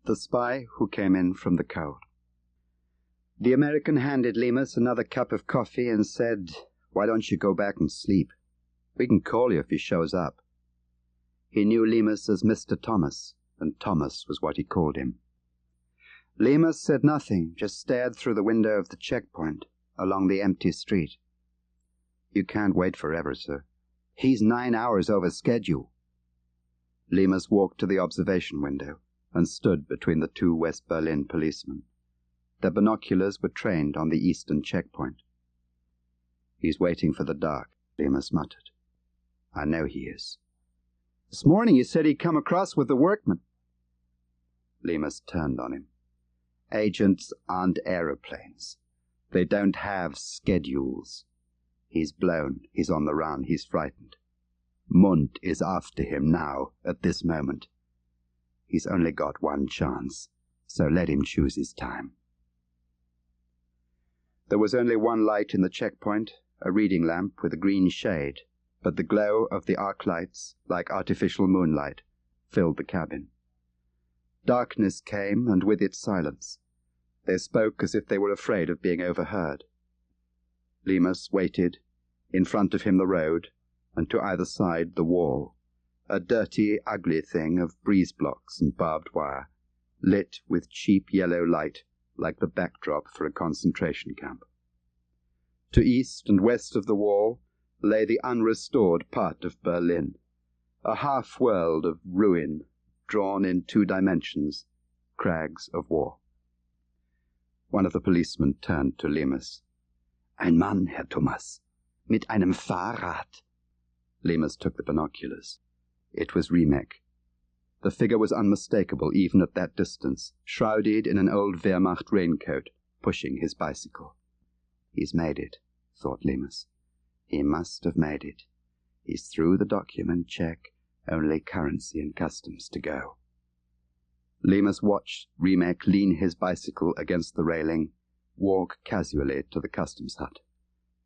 The spy who came in from the cold. The American handed Lemus another cup of coffee and said, "Why don't you go back and sleep? We can call you if he shows up." He knew Lemus as Mr. Thomas, and Thomas was what he called him. Lemus said nothing, just stared through the window of the checkpoint, along the empty street. "You can't wait forever, sir. He's 9 hours over schedule." Lemus walked to the observation window and stood between the two West Berlin policemen. Their binoculars were trained on the eastern checkpoint. "He's waiting for the dark," Lemus muttered. "I know he is. This morning he said he'd come across with the workmen." Lemus turned on him. "Agents aren't aeroplanes. They don't have schedules. He's blown, he's on the run, he's frightened. Mund is after him now, at this moment. He's only got one chance, so let him choose his time." There was only one light in the checkpoint, a reading lamp with a green shade, but the glow of the arc lights, like artificial moonlight, filled the cabin. Darkness came, and with it silence. They spoke as if they were afraid of being overheard. Lemus waited, in front of him the road, and to either side the wall, a dirty, ugly thing of breeze blocks and barbed wire, lit with cheap yellow light like the backdrop for a concentration camp. To east and west of the wall lay the unrestored part of Berlin, a half-world of ruin drawn in 2 dimensions, crags of war. One of the policemen turned to Lemus. "Ein Mann, Herr Thomas, mit einem Fahrrad." Lemus took the binoculars. It was Riemek. The figure was unmistakable even at that distance, shrouded in an old Wehrmacht raincoat, pushing his bicycle. "He's made it," thought Lemus. "He must have made it. He's through the document check, only currency and customs to go." Lemus watched Riemek lean his bicycle against the railing, walk casually to the customs hut.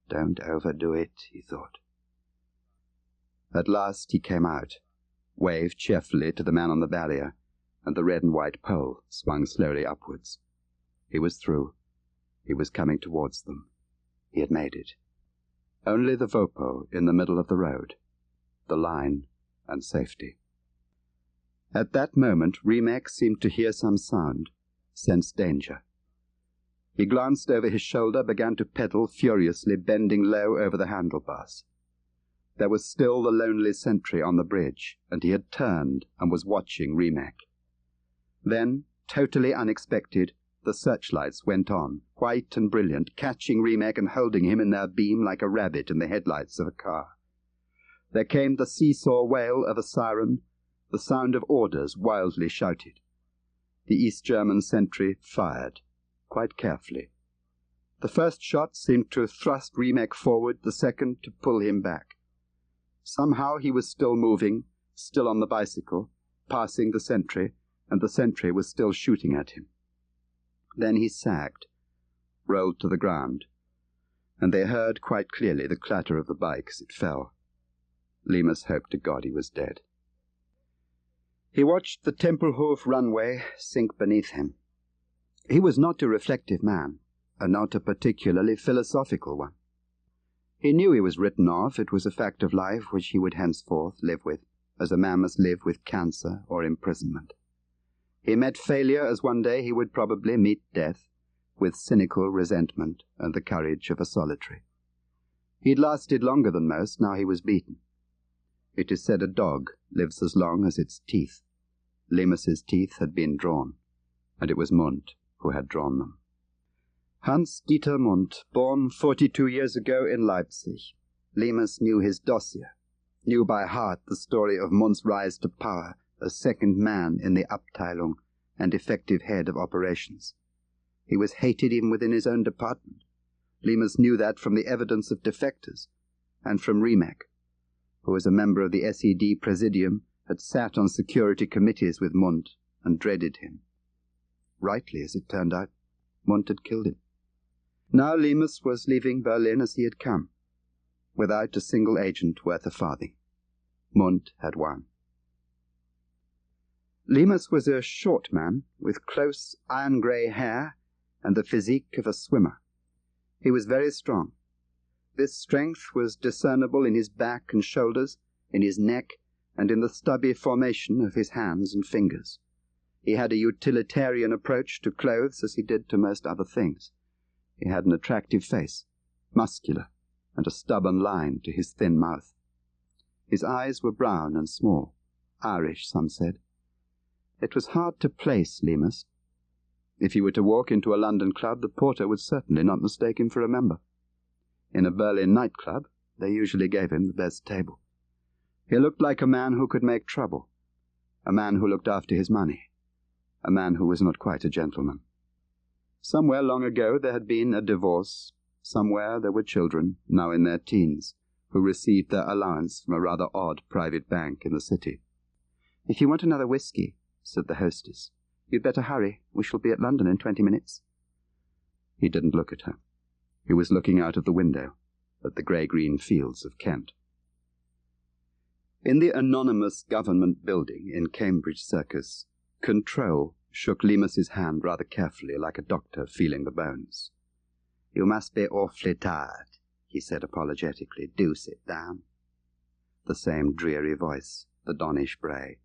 "Don't overdo it," he thought. At last he came out, waved cheerfully to the man on the barrier, and the red and white pole swung slowly upwards. He was through. He was coming towards them. He had made it. Only the Vopo in the middle of the road, the line, and safety. At that moment Riemek seemed to hear some sound, sensed danger. He glanced over his shoulder, began to pedal furiously, bending low over the handlebars. There was still the lonely sentry on the bridge, and he had turned and was watching Riemek. Then, totally unexpected, the searchlights went on, white and brilliant, catching Riemek and holding him in their beam like a rabbit in the headlights of a car. There came the seesaw wail of a siren, the sound of orders wildly shouted. The East German sentry fired, quite carefully. The first shot seemed to thrust Riemek forward, the second to pull him back. Somehow he was still moving, still on the bicycle, passing the sentry, and the sentry was still shooting at him. Then he sagged, rolled to the ground, and they heard quite clearly the clatter of the bike as it fell. Lemus hoped to God he was dead. He watched the Tempelhof runway sink beneath him. He was not a reflective man, and not a particularly philosophical one. He knew he was written off. It was a fact of life which he would henceforth live with, as a man must live with cancer or imprisonment. He met failure as one day he would probably meet death, with cynical resentment and the courage of a solitary. He'd lasted longer than most, now he was beaten. It is said a dog lives as long as its teeth. Lemus's teeth had been drawn, and it was Mund who had drawn them. Hans-Dieter Mund, born 42 years ago in Leipzig. Lemus knew his dossier, knew by heart the story of Mund's rise to power as second man in the Abteilung and effective head of operations. He was hated even within his own department. Lemus knew that from the evidence of defectors, and from Riemek, who as a member of the SED Presidium had sat on security committees with Mund and dreaded him. Rightly, as it turned out, Mund had killed him. Now Lemus was leaving Berlin as he had come, without a single agent worth a farthing. Mund had won. Lemus was a short man, with close iron-grey hair and the physique of a swimmer. He was very strong. This strength was discernible in his back and shoulders, in his neck, and in the stubby formation of his hands and fingers. He had a utilitarian approach to clothes as he did to most other things. He had an attractive face, muscular, and a stubborn line to his thin mouth. His eyes were brown and small, Irish, some said. It was hard to place Lemus. If he were to walk into a London club, the porter would certainly not mistake him for a member. In a Berlin nightclub, they usually gave him the best table. He looked like a man who could make trouble, a man who looked after his money, a man who was not quite a gentleman. Somewhere long ago there had been a divorce. Somewhere there were children, now in their teens, who received their allowance from a rather odd private bank in the city. "If you want another whisky," said the hostess, "you'd better hurry. We shall be at London in 20 minutes. He didn't look at her. He was looking out of the window, at the grey-green fields of Kent. In the anonymous government building in Cambridge Circus, Control shook Lemus's hand rather carefully, like a doctor feeling the bones. "You must be awfully tired," he said apologetically. "Do sit down." The same dreary voice, the Donish bray.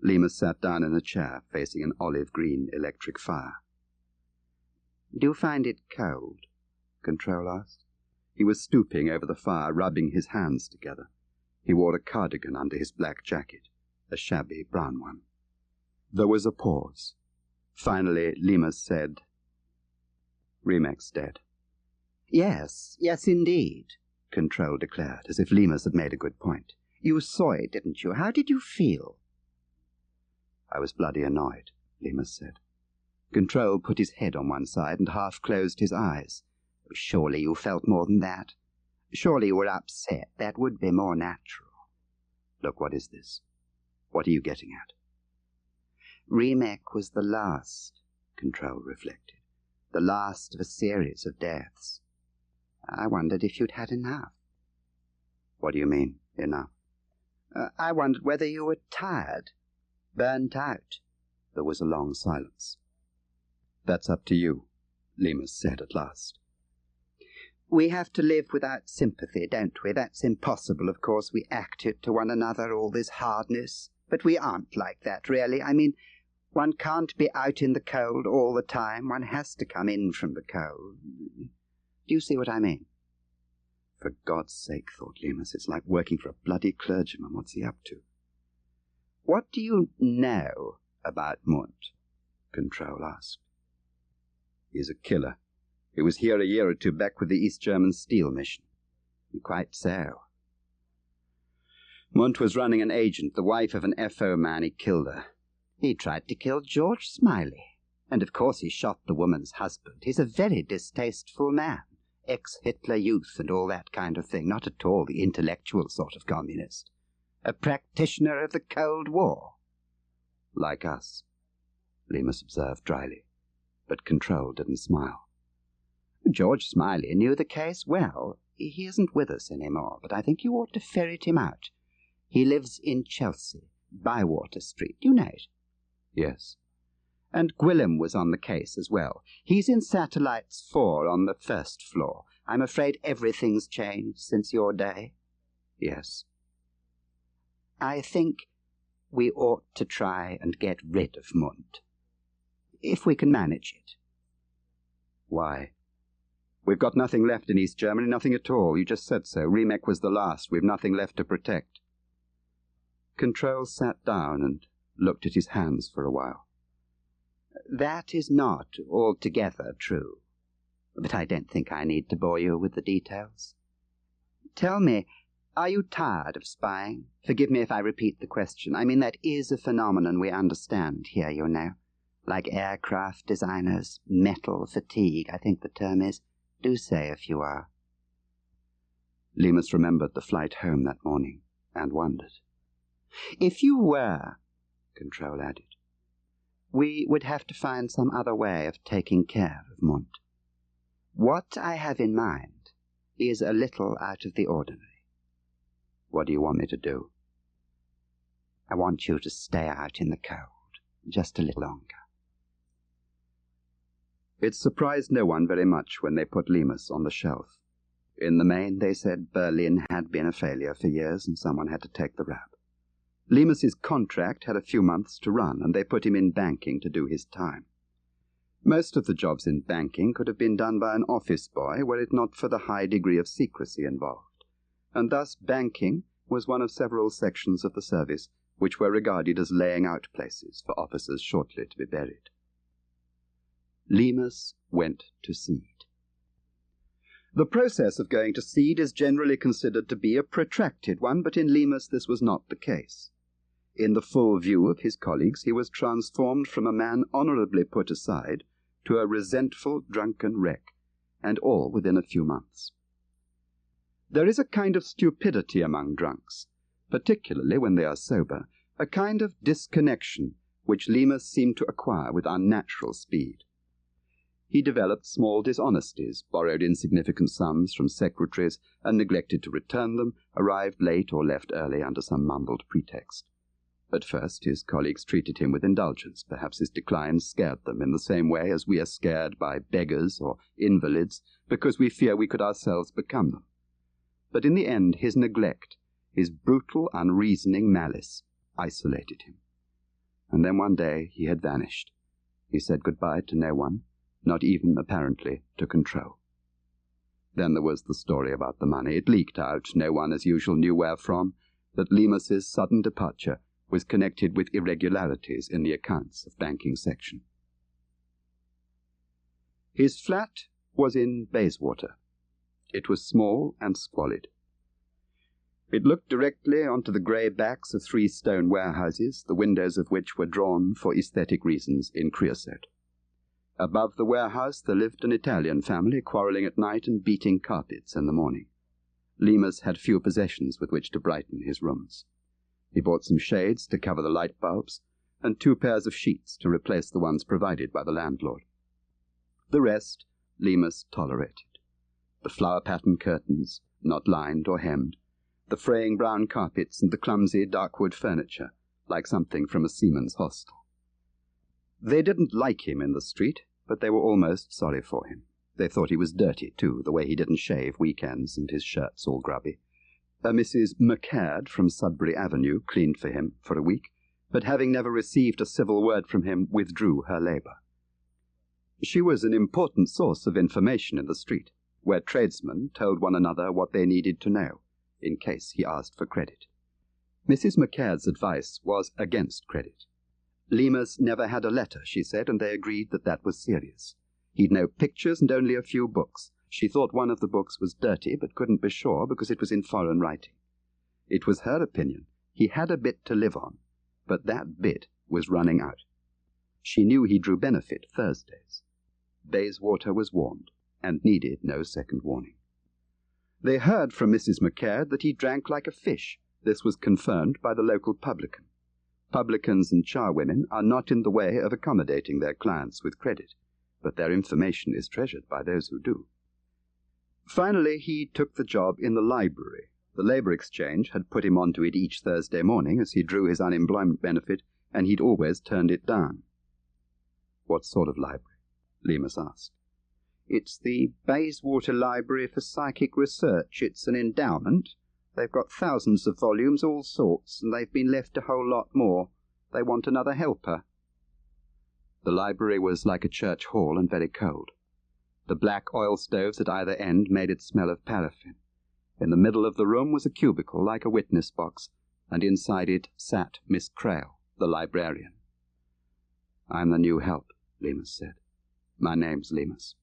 Lemus sat down in a chair facing an olive-green electric fire. "Do you find it cold?" Control asked. He was stooping over the fire, rubbing his hands together. He wore a cardigan under his black jacket, a shabby brown one. There was a pause. Finally, Lemus said, "Remek's dead." Yes, indeed," Control declared, as if Lemus had made a good point. "You saw it, didn't you? How did you feel?" "I was bloody annoyed," Lemus said. Control put his head on one side and half closed his eyes. "Surely you felt more than that. Surely you were upset. That would be more natural." "Look, what is this? What are you getting at?" "Remek was the last," Control reflected. "The last of a series of deaths. I wondered if you'd had enough." "What do you mean, enough?" "I wondered whether you were tired, burnt out." There was a long silence. "That's up to you," Lemus said at last. "We have to live without sympathy, don't we? That's impossible, of course. We act it to one another, all this hardness. But we aren't like that, really. I mean, one can't be out in the cold all the time. One has to come in from the cold. Do you see what I mean?" For God's sake, thought Lemus, it's like working for a bloody clergyman. What's he up to? "What do you know about Munt?" Control asked. "He's a killer. He was here a year or two back with the East German Steel Mission." "Quite so." "Munt was running an agent, the wife of an FO man. He killed her." "He tried to kill George Smiley. And of course he shot the woman's husband. He's a very distasteful man. Ex-Hitler Youth and all that kind of thing. Not at all the intellectual sort of communist. A practitioner of the Cold War." "Like us," Lemus observed dryly. But Control didn't smile. "George Smiley knew the case well. He isn't with us anymore, but I think you ought to ferret him out. He lives in Chelsea, Bywater Street. You know it?" "Yes." "And Gwilym was on the case as well. He's in Satellites 4 on the first floor. I'm afraid everything's changed since your day." "Yes." "I think we ought to try and get rid of Munt. If we can manage it." "Why?" "We've got nothing left in East Germany, nothing at all. You just said so. Remek was the last. We've nothing left to protect." Control sat down and looked at his hands for a while. "That is not altogether true. But I don't think I need to bore you with the details. Tell me, are you tired of spying? Forgive me if I repeat the question. I mean, that is a phenomenon we understand here, you know. Like aircraft designers, metal fatigue, I think the term is. Do say if you are." Lemus remembered the flight home that morning and wondered. "If you were," Control added, "we would have to find some other way of taking care of Munt. What I have in mind is a little out of the ordinary." "What do you want me to do?" "I want you to stay out in the cold. just a little longer. It surprised no one very much when they put Lemus on the shelf. In the main, they said, Berlin had been a failure for years and someone had to take the rap. Lemus's contract had a few months to run, and they put him in banking to do his time. Most of the jobs in banking could have been done by an office boy were it not for the high degree of secrecy involved, and thus banking was one of several sections of the service which were regarded as laying out places for officers shortly to be buried. Lemus went to seed. The process of going to seed is generally considered to be a protracted one, but in Lemus this was not the case. In the full view of his colleagues, he was transformed from a man honourably put aside to a resentful, drunken wreck, and all within a few months. There is a kind of stupidity among drunks, particularly when they are sober, a kind of disconnection which Lemus seemed to acquire with unnatural speed. He developed small dishonesties, borrowed insignificant sums from secretaries, and neglected to return them, arrived late or left early under some mumbled pretext. At first his colleagues treated him with indulgence. Perhaps his decline scared them in the same way as we are scared by beggars or invalids, because we fear we could ourselves become them. But in the end his neglect, his brutal, unreasoning malice, isolated him. And then one day he had vanished. He said goodbye to no one, not even, apparently, to control. Then there was the story about the money. It leaked out, no one as usual knew where from, that Lemus's sudden departure was connected with irregularities in the accounts of banking section. His flat was in Bayswater. It was small and squalid. It looked directly onto the grey backs of 3 stone warehouses, the windows of which were drawn for aesthetic reasons in creosote. Above the warehouse there lived an Italian family, quarrelling at night and beating carpets in the morning. Lemus had few possessions with which to brighten his rooms. He bought some shades to cover the light bulbs, and 2 pairs of sheets to replace the ones provided by the landlord. The rest Lemus tolerated. The flower-patterned curtains, not lined or hemmed, the fraying brown carpets and the clumsy dark-wood furniture, like something from a seaman's hostel. They didn't like him in the street, but they were almost sorry for him. They thought he was dirty, too, the way he didn't shave weekends and his shirts all grubby. Mrs. McCaird from Sudbury Avenue cleaned for him for a week, but having never received a civil word from him, withdrew her labour. She was an important source of information in the street, where tradesmen told one another what they needed to know, in case he asked for credit. Mrs. McCaird's advice was against credit. Lemus never had a letter, she said, and they agreed that that was serious. He'd no pictures and only a few books. She thought one of the books was dirty, but couldn't be sure because it was in foreign writing. It was her opinion he had a bit to live on, but that bit was running out. She knew he drew benefit Thursdays. Bayswater was warned, and needed no second warning. They heard from Mrs. McCaird that he drank like a fish. This was confirmed by the local publican. Publicans and charwomen are not in the way of accommodating their clients with credit, but their information is treasured by those who do. Finally, he took the job in the library. The Labour Exchange had put him onto it each Thursday morning as he drew his unemployment benefit, and he'd always turned it down. What sort of library? Lemus asked. It's the Bayswater Library for Psychic Research. It's an endowment. They've got thousands of volumes, all sorts, and they've been left a whole lot more. They want another helper. The library was like a church hall and very cold. The black oil stoves at either end made it smell of paraffin. In the middle of the room was a cubicle like a witness box, and inside it sat Miss Crail, the librarian. I'm the new help, Lemus said. My name's Lemus.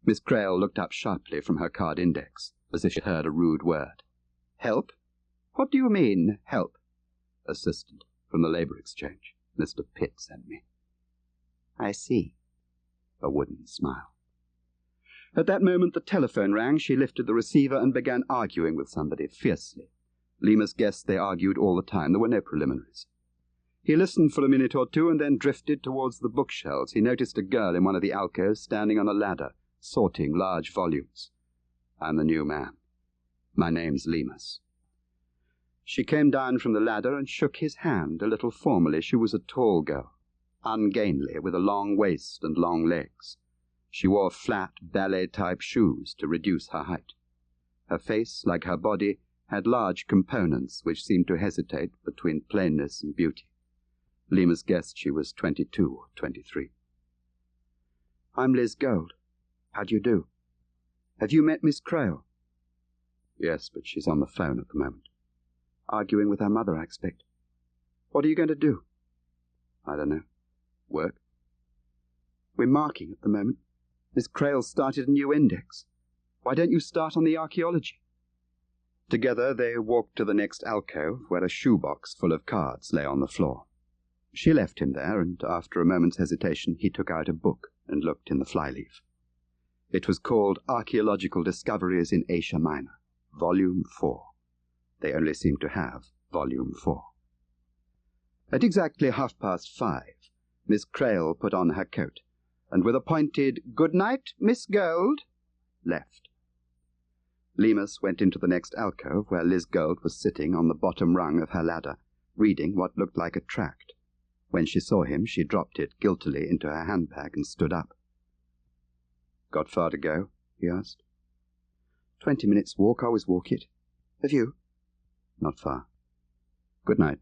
Miss Crail looked up sharply from her card index, as if she heard a rude word. Help? What do you mean, help? Assistant from the Labour Exchange. Mr. Pitt sent me. I see. A wooden smile. At that moment the telephone rang. She lifted the receiver and began arguing with somebody fiercely. Lemus guessed they argued all the time. There were no preliminaries. He listened for a minute or two and then drifted towards the bookshelves. He noticed a girl in one of the alcoves standing on a ladder, sorting large volumes. I'm the new man. My name's Lemus. She came down from the ladder and shook his hand, a little formally. She was a tall girl, ungainly, with a long waist and long legs. She wore flat, ballet-type shoes to reduce her height. Her face, like her body, had large components which seemed to hesitate between plainness and beauty. Lemus guessed she was 22 or 23. "I'm Liz Gold. How do you do? Have you met Miss Crail?" "Yes, but she's on the phone at the moment." "Arguing with her mother, I expect. What are you going to do?" "I don't know. Work." "We're marking at the moment. Miss Crail started a new index. Why don't you start on the archaeology?" Together they walked to the next alcove, where a shoebox full of cards lay on the floor. She left him there, and after a moment's hesitation he took out a book and looked in the flyleaf. It was called Archaeological Discoveries in Asia Minor, Volume 4. They only seemed to have Volume 4. At exactly 5:30, Miss Crail put on her coat, and with a pointed "Good night, Miss Gold," left. Lemus went into the next alcove, where Liz Gold was sitting on the bottom rung of her ladder, reading what looked like a tract. When she saw him, she dropped it guiltily into her handbag and stood up. "Got far to go?" he asked. 20 minutes walk. I always walk it. Have you?" "Not far. Good night."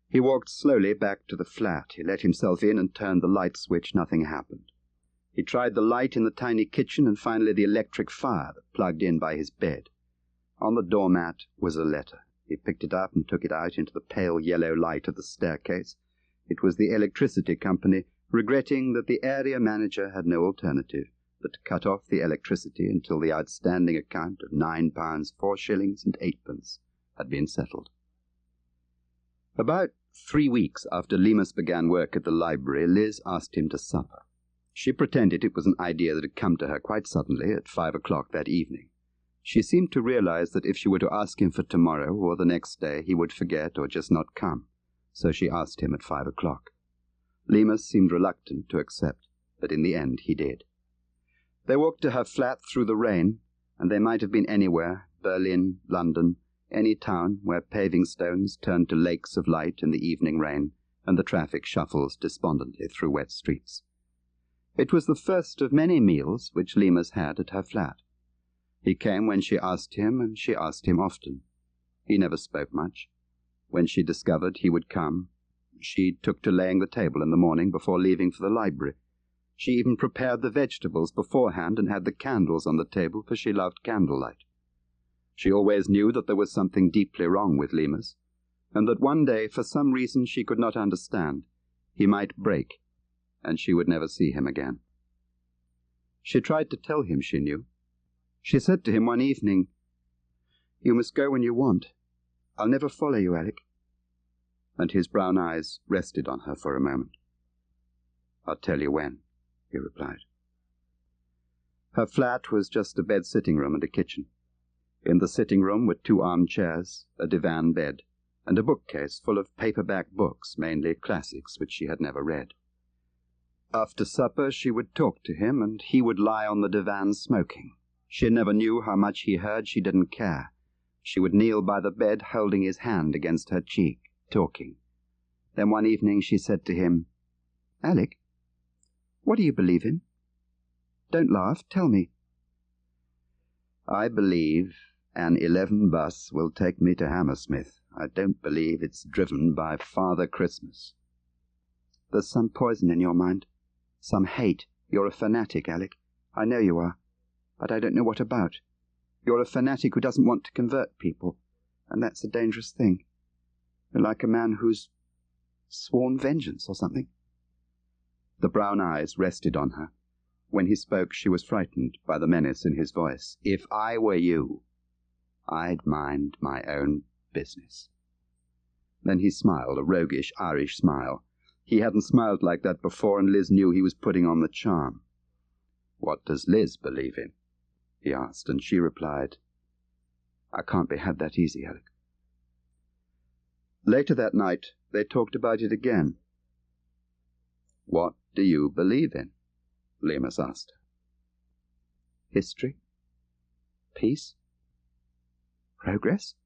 He walked slowly back to the flat. He let himself in and turned the light switch. Nothing happened. He tried the light in the tiny kitchen and finally the electric fire that plugged in by his bed. On the doormat was a letter. He picked it up and took it out into the pale yellow light of the staircase. It was the electricity company, regretting that the area manager had no alternative but to cut off the electricity until the outstanding account of £9 4 shillings and 8 had been settled. About 3 weeks after Lemus began work at the library, Liz asked him to supper. She pretended it was an idea that had come to her quite suddenly at 5 o'clock that evening. She seemed to realize that if she were to ask him for tomorrow or the next day, he would forget or just not come, so she asked him at 5 o'clock. Lemus seemed reluctant to accept, but in the end he did. They walked to her flat through the rain, and they might have been anywhere, Berlin, London, any town where paving stones turned to lakes of light in the evening rain, and the traffic shuffles despondently through wet streets. It was the first of many meals which Lemus had at her flat. He came when she asked him, and she asked him often. He never spoke much. When she discovered he would come, she took to laying the table in the morning before leaving for the library. She even prepared the vegetables beforehand and had the candles on the table, for she loved candlelight. She always knew that there was something deeply wrong with Lemus, and that one day, for some reason she could not understand, he might break, and she would never see him again. She tried to tell him she knew. She said to him one evening, "You must go when you want. I'll never follow you, Alec." And his brown eyes rested on her for a moment. "I'll tell you when," he replied. Her flat was just a bed-sitting room and a kitchen. In the sitting room were 2 armchairs, a divan bed, and a bookcase full of paperback books, mainly classics which she had never read. After supper she would talk to him, and he would lie on the divan smoking. She never knew how much he heard. She didn't care. She would kneel by the bed, holding his hand against her cheek, talking. Then one evening she said to him, "Alec, what do you believe in? Don't laugh, tell me." "I believe an 11 bus will take me to Hammersmith. I don't believe it's driven by Father Christmas." "There's some poison in your mind. Some hate. You're a fanatic, Alec. I know you are. But I don't know what about. You're a fanatic who doesn't want to convert people, and that's a dangerous thing. You're like a man who's sworn vengeance or something." The brown eyes rested on her. When he spoke, she was frightened by the menace in his voice. "If I were you, I'd mind my own business." Then he smiled, a roguish Irish smile. He hadn't smiled like that before, and Liz knew he was putting on the charm. "What does Liz believe in?" he asked, and she replied, "I can't be had that easy, Alec." Later that night, they talked about it again. "What do you believe in?" Lemus asked her. "History? Peace? Progress?"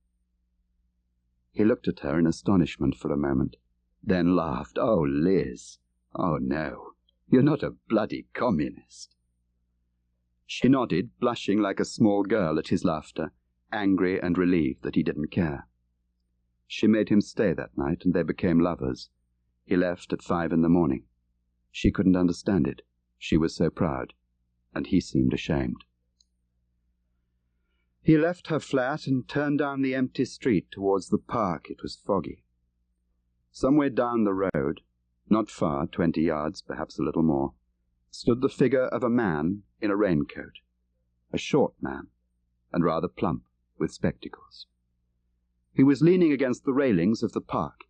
He looked at her in astonishment for a moment. then laughed. "Oh, Liz, oh no, you're not a bloody communist." She nodded, blushing like a small girl at his laughter, angry and relieved that he didn't care. She made him stay that night, and they became lovers. He left at 5 a.m. She couldn't understand it. She was so proud, and he seemed ashamed. He left her flat and turned down the empty street towards the park. It was foggy. Somewhere down the road, not far, 20 yards, perhaps a little more, stood the figure of a man in a raincoat, a short man, and rather plump, with spectacles. He was leaning against the railings of the park,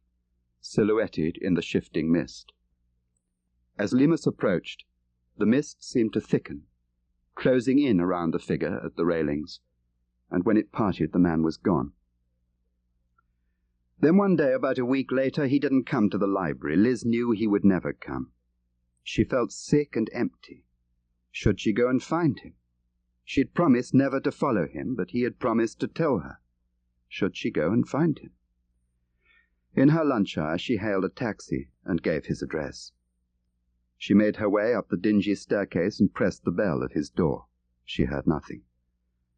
silhouetted in the shifting mist. As Lemus approached, the mist seemed to thicken, closing in around the figure at the railings, and when it parted the man was gone. Then one day, about a week later, he didn't come to the library. Liz knew he would never come. She felt sick and empty. Should she go and find him? She had promised never to follow him, but he had promised to tell her. Should she go and find him? In her lunch hour she hailed a taxi and gave his address. She made her way up the dingy staircase and pressed the bell of his door. She heard nothing.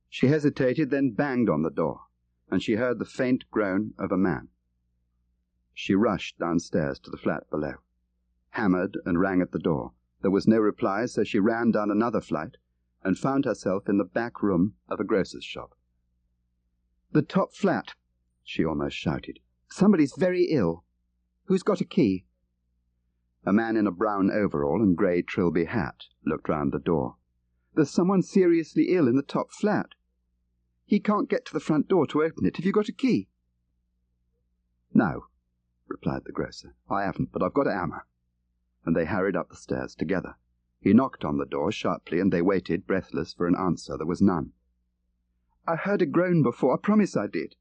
She hesitated, then banged on the door, and she heard the faint groan of a man. She rushed downstairs to the flat below, hammered and rang at the door. There was no reply, so she ran down another flight and found herself in the back room of a grocer's shop. "The top flat," she almost shouted. "Somebody's very ill. Who's got a key?" A man in a brown overall and grey trilby hat looked round the door. "There's someone seriously ill in the top flat. He can't get to the front door to open it. Have you got a key?" "No," replied the grocer. "I haven't, but I've got a hammer." And they hurried up the stairs together. He knocked on the door sharply, and they waited, breathless, for an answer. There was none. "I heard a groan before. I promise I did."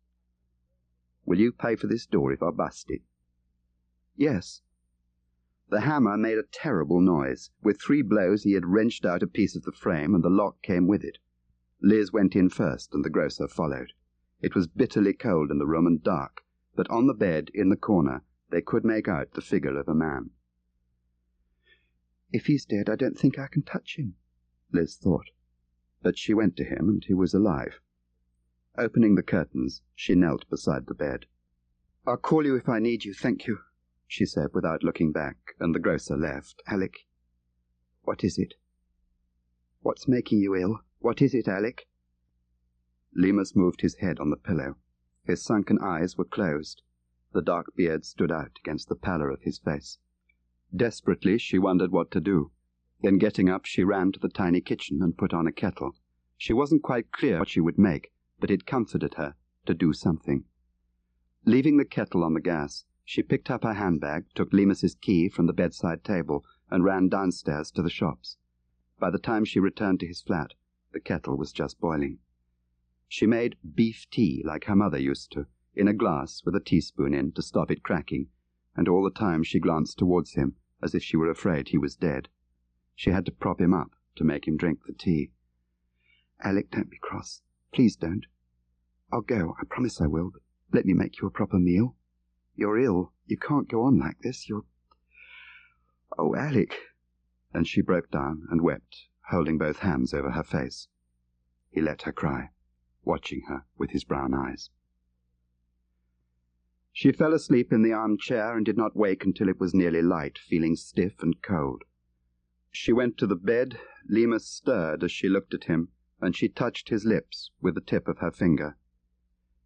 "Will you pay for this door if I bust it?" "Yes." The hammer made a terrible noise. With 3 blows he had wrenched out a piece of the frame, and the lock came with it. Liz went in first, and the grocer followed. It was bitterly cold in the room and dark, but on the bed in the corner they could make out the figure of a man. "If he's dead, I don't think I can touch him," Liz thought. But she went to him, and he was alive. Opening the curtains, she knelt beside the bed. "I'll call you if I need you, thank you," she said without looking back, and the grocer left. "Alec, what is it? What's making you ill? What is it, Alec?" Lemus moved his head on the pillow. His sunken eyes were closed. The dark beard stood out against the pallor of his face. Desperately she wondered what to do. Then getting up, she ran to the tiny kitchen and put on a kettle. She wasn't quite clear what she would make, but it comforted her to do something. Leaving the kettle on the gas, she picked up her handbag, took Lemus's key from the bedside table, and ran downstairs to the shops. By the time she returned to his flat, the kettle was just boiling. She made beef tea like her mother used to, in a glass with a teaspoon in to stop it cracking, and all the time she glanced towards him as if she were afraid he was dead. She had to prop him up to make him drink the tea. "Alec, don't be cross. Please don't. I'll go. I promise I will, but let me make you a proper meal. You're ill. You can't go on like this. You're... Oh, Alec." And she broke down and wept, holding both hands over her face. He let her cry, watching her with his brown eyes. She fell asleep in the armchair and did not wake until it was nearly light, feeling stiff and cold. She went to the bed. Lemus stirred as she looked at him, and she touched his lips with the tip of her finger.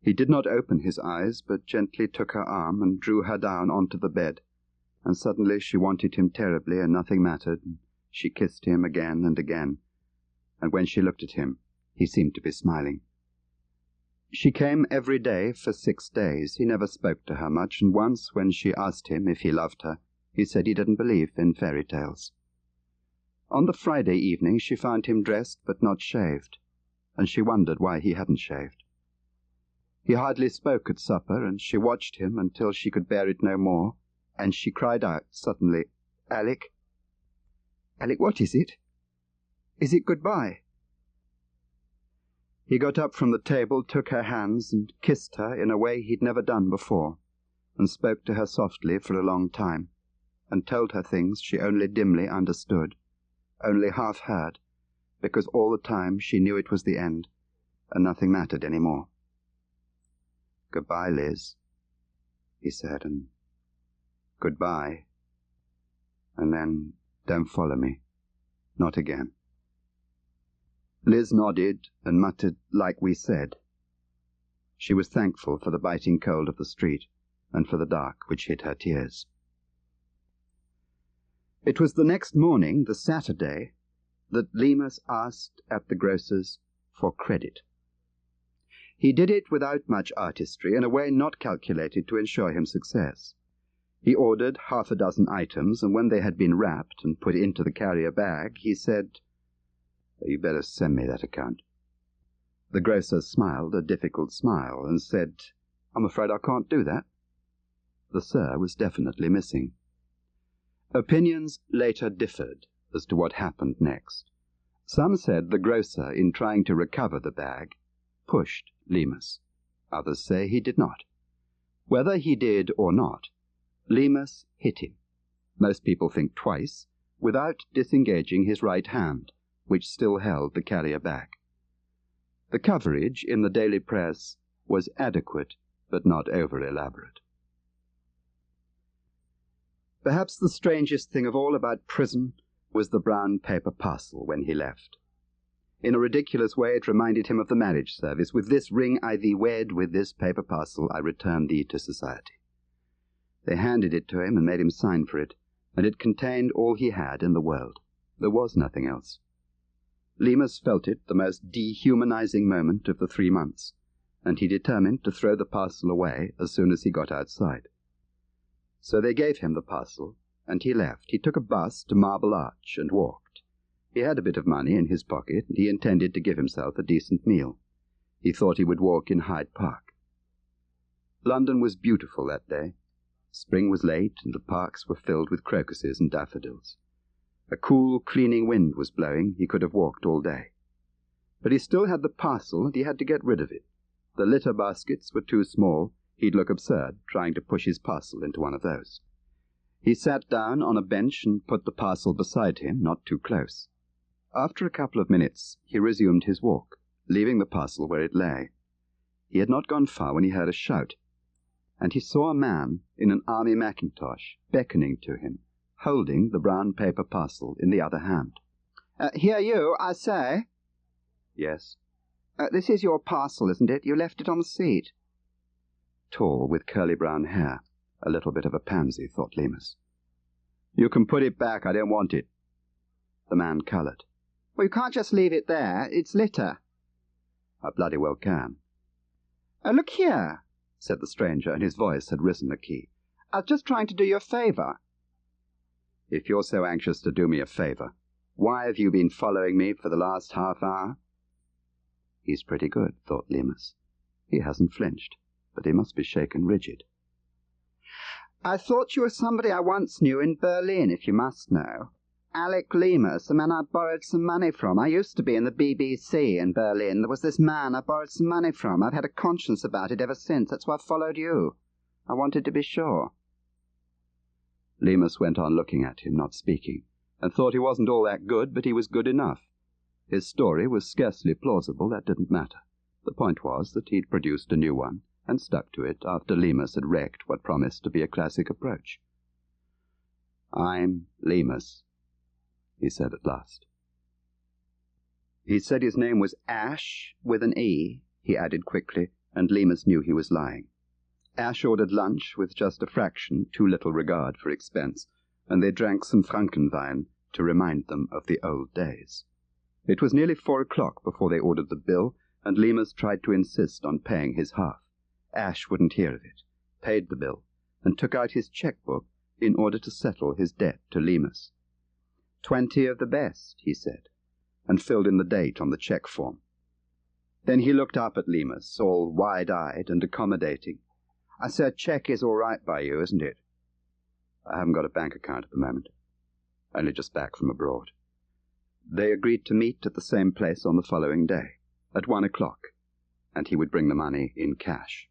He did not open his eyes, but gently took her arm and drew her down onto the bed, and suddenly she wanted him terribly, and nothing mattered, and she kissed him again and again, and when she looked at him, he seemed to be smiling. She came every day for 6 days. He never spoke to her much, and once, when she asked him if he loved her, he said he didn't believe in fairy tales. On the Friday evening she found him dressed but not shaved, and she wondered why he hadn't shaved. He hardly spoke at supper, and she watched him until she could bear it no more, and she cried out suddenly, "Alec! Alec, what is it? Is it goodbye?" He got up from the table, took her hands, and kissed her in a way he'd never done before. and spoke to her softly for a long time, and told her things she only dimly understood, only half heard, because all the time she knew it was the end, and nothing mattered any more. "Goodbye, Liz," he said, and "Goodbye," and then, "Don't follow me. Not again." Liz nodded and muttered, "Like we said." She was thankful for the biting cold of the street, and for the dark which hid her tears. It was the next morning, the Saturday, that Lemus asked at the grocer's for credit. He did it without much artistry, in a way not calculated to ensure him success. He ordered 6 items, and when they had been wrapped and put into the carrier bag, he said, "You better send me that account." The grocer smiled a difficult smile and said, "I'm afraid I can't do that." The "sir" was definitely missing. Opinions later differed as to what happened next. Some said the grocer, in trying to recover the bag, pushed Lemus. Others say he did not. Whether he did or not, Lemus hit him. Most people think twice, without disengaging his right hand, which still held the carrier bag. The coverage in the daily press was adequate, but not over-elaborate. Perhaps the strangest thing of all about prison was the brown paper parcel when he left. In a ridiculous way it reminded him of the marriage service. "With this ring I thee wed, with this paper parcel I return thee to society." They handed it to him and made him sign for it, and it contained all he had in the world. There was nothing else. Lemus felt it the most dehumanizing moment of the 3 months, and he determined to throw the parcel away as soon as he got outside. So they gave him the parcel, and he left. He took a bus to Marble Arch and walked. He had a bit of money in his pocket, and he intended to give himself a decent meal. He thought he would walk in Hyde Park. London was beautiful that day. Spring was late, and the parks were filled with crocuses and daffodils. A cool, cleaning wind was blowing. He could have walked all day. But he still had the parcel, and he had to get rid of it. The litter baskets were too small. He'd look absurd trying to push his parcel into one of those. He sat down on a bench and put the parcel beside him, not too close. After a couple of minutes, he resumed his walk, leaving the parcel where it lay. He had not gone far when he heard a shout, and he saw a man in an army mackintosh beckoning to him, holding the brown paper parcel in the other hand. "Here you, I say." "Yes." "This is your parcel, isn't it? You left it on the seat." Tall, with curly brown hair. A little bit of a pansy, thought Lemus. "You can put it back. I don't want it." The man coloured. "Well, you can't just leave it there. It's litter." "I bloody well can." "Look here," said the stranger, and his voice had risen a key. "I was just trying to do you a favour." "If you're so anxious to do me a favour, why have you been following me for the last half hour?" He's pretty good, thought Lemus. He hasn't flinched, but he must be shaken rigid. "I thought you were somebody I once knew in Berlin, if you must know. Alec Lemus, the man I borrowed some money from. I used to be in the BBC in Berlin. There was this man I borrowed some money from. I've had a conscience about it ever since. That's why I followed you. I wanted to be sure." Lemus went on looking at him, not speaking, and thought he wasn't all that good, but he was good enough. His story was scarcely plausible. That didn't matter. The point was that he'd produced a new one, and stuck to it after Lemus had wrecked what promised to be a classic approach. "I'm Lemus," he said at last. He said his name was Ash with an E, he added quickly, and Lemus knew he was lying. Ash ordered lunch with just a fraction too little regard for expense, and they drank some Frankenwein to remind them of the old days. It was nearly 4 o'clock before they ordered the bill, and Lemus tried to insist on paying his half. Ash wouldn't hear of it, paid the bill, and took out his cheque-book in order to settle his debt to Lemus. 20 of the best, he said, and filled in the date on the cheque form. Then he looked up at Lemus, all wide-eyed and accommodating. "I say, a cheque is all right by you, isn't it?" "I haven't got a bank account at the moment. Only just back from abroad." They agreed to meet at the same place on the following day, at 1 o'clock, and he would bring the money in cash.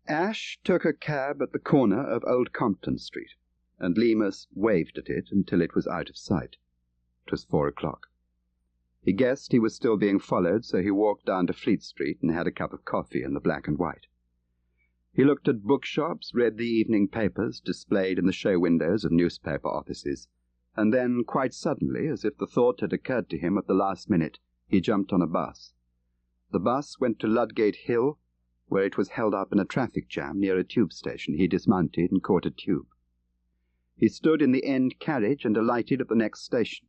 Ash took a cab at the corner of Old Compton Street, and Lemus waved at it until it was out of sight. It was 4 o'clock. He guessed he was still being followed, so he walked down to Fleet Street and had a cup of coffee in the black and white. He looked at bookshops, read the evening papers displayed in the show windows of newspaper offices, and then, quite suddenly, as if the thought had occurred to him at the last minute, he jumped on a bus. The bus went to Ludgate Hill, where it was held up in a traffic jam near a tube station. He dismounted and caught a tube. He stood in the end carriage and alighted at the next station.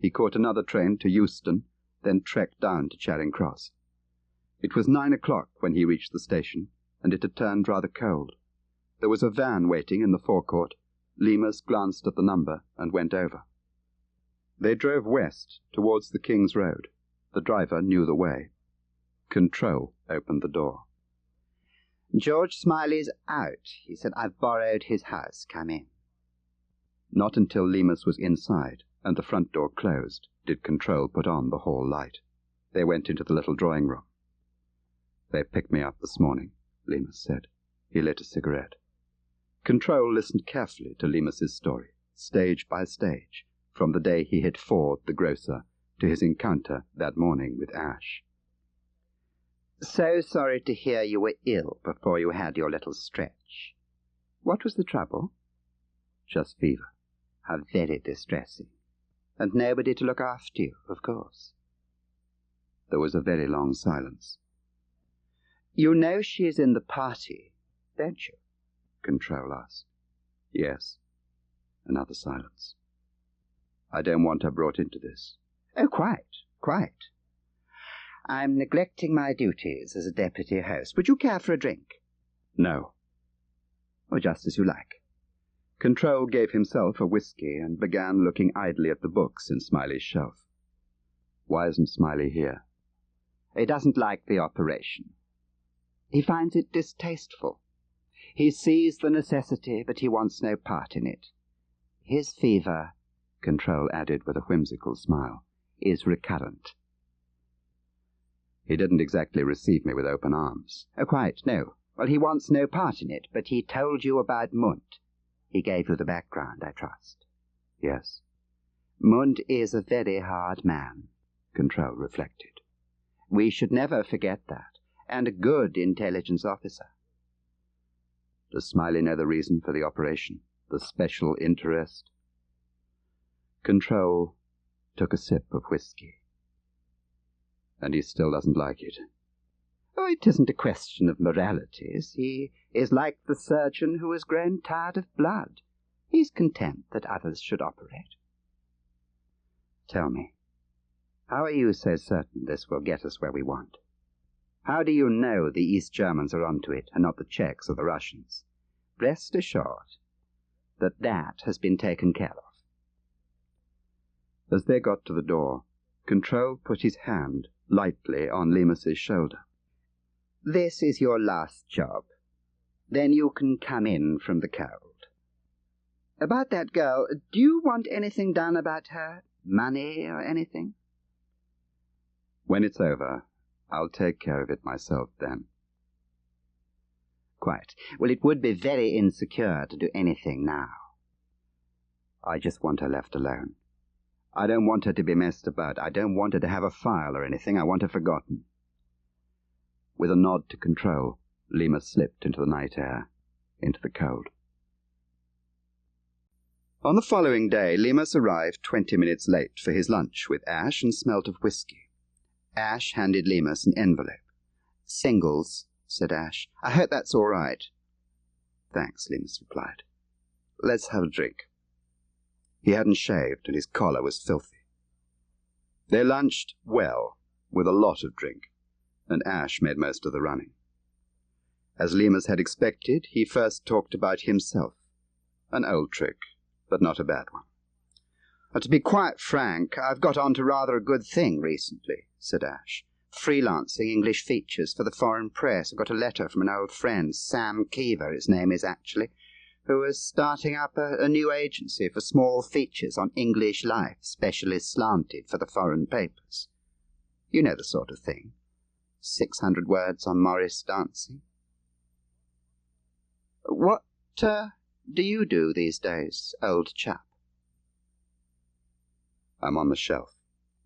He caught another train to Euston, then trekked down to Charing Cross. It was 9 o'clock when he reached the station, and it had turned rather cold. There was a van waiting in the forecourt. Lemus glanced at the number and went over. They drove west, towards the King's Road. The driver knew the way. Control opened the door. "George Smiley's out," he said. "I've borrowed his house. Come in." Not until Lemus was inside and the front door closed did Control put on the hall light. They went into the little drawing room. "They picked me up this morning," Lemus said. He lit a cigarette. Control listened carefully to Lemus's story, stage by stage, from the day he hit Ford, the grocer, to his encounter that morning with Ash. "So sorry to hear you were ill before you had your little stretch. What was the trouble?" "Just fever." "How very distressing. And nobody to look after you, of course." There was a very long silence. "You know she is in the party, don't you?" Control asked. "Yes." Another silence. "I don't want her brought into this." "Oh, quite. I'm neglecting my duties as a deputy host. Would you care for a drink?" "No." "Or just as you like." Control gave himself a whisky and began looking idly at the books in Smiley's shelf. "Why isn't Smiley here?" "He doesn't like the operation. He finds it distasteful. He sees the necessity, but he wants no part in it. His fever," Control added with a whimsical smile, "is recurrent." "He didn't exactly receive me with open arms." "Oh, quite, no. Well, he wants no part in it, but he told you about Munt. He gave you the background, I trust." "Yes." "Munt is a very hard man," Control reflected. "We should never forget that, and a good intelligence officer." "Does Smiley know the reason for the operation? The special interest?" Control took a sip of whisky. "And he still doesn't like it?" "Oh, it isn't a question of moralities. He is like the surgeon who has grown tired of blood. He's content that others should operate." "Tell me, how are you so certain this will get us where we want? How do you know the East Germans are onto it, and not the Czechs or the Russians? Rest assured that has been taken care of." As they got to the door, Control put his hand lightly on Lemus's shoulder. "This is your last job. Then you can come in from the cold. About that girl, do you want anything done about her? Money or anything?" "When it's over, I'll take care of it myself then." "Quite. Well, it would be very insecure to do anything now." "I just want her left alone. I don't want her to be messed about. I don't want her to have a file or anything. I want her forgotten." With a nod to Control, Lemus slipped into the night air, into the cold. On the following day, Lemus arrived 20 minutes late for his lunch with Ash and smelt of whisky. Ash handed Lemus an envelope. "Singles," said Ash. "I hope that's all right." "Thanks," Lemus replied. "Let's have a drink." He hadn't shaved, and his collar was filthy. They lunched well, with a lot of drink, and Ash made most of the running. As Lemus had expected, he first talked about himself. An old trick, but not a bad one. "To be quite frank, I've got on to rather a good thing recently," said Ash. "Freelancing English features for the foreign press. I've got a letter from an old friend, Sam Keever, his name is actually, who is starting up a new agency for small features on English life, specially slanted for the foreign papers. You know the sort of thing. 600 words on Morris dancing." What do you do these days, old chap? I'm on the shelf,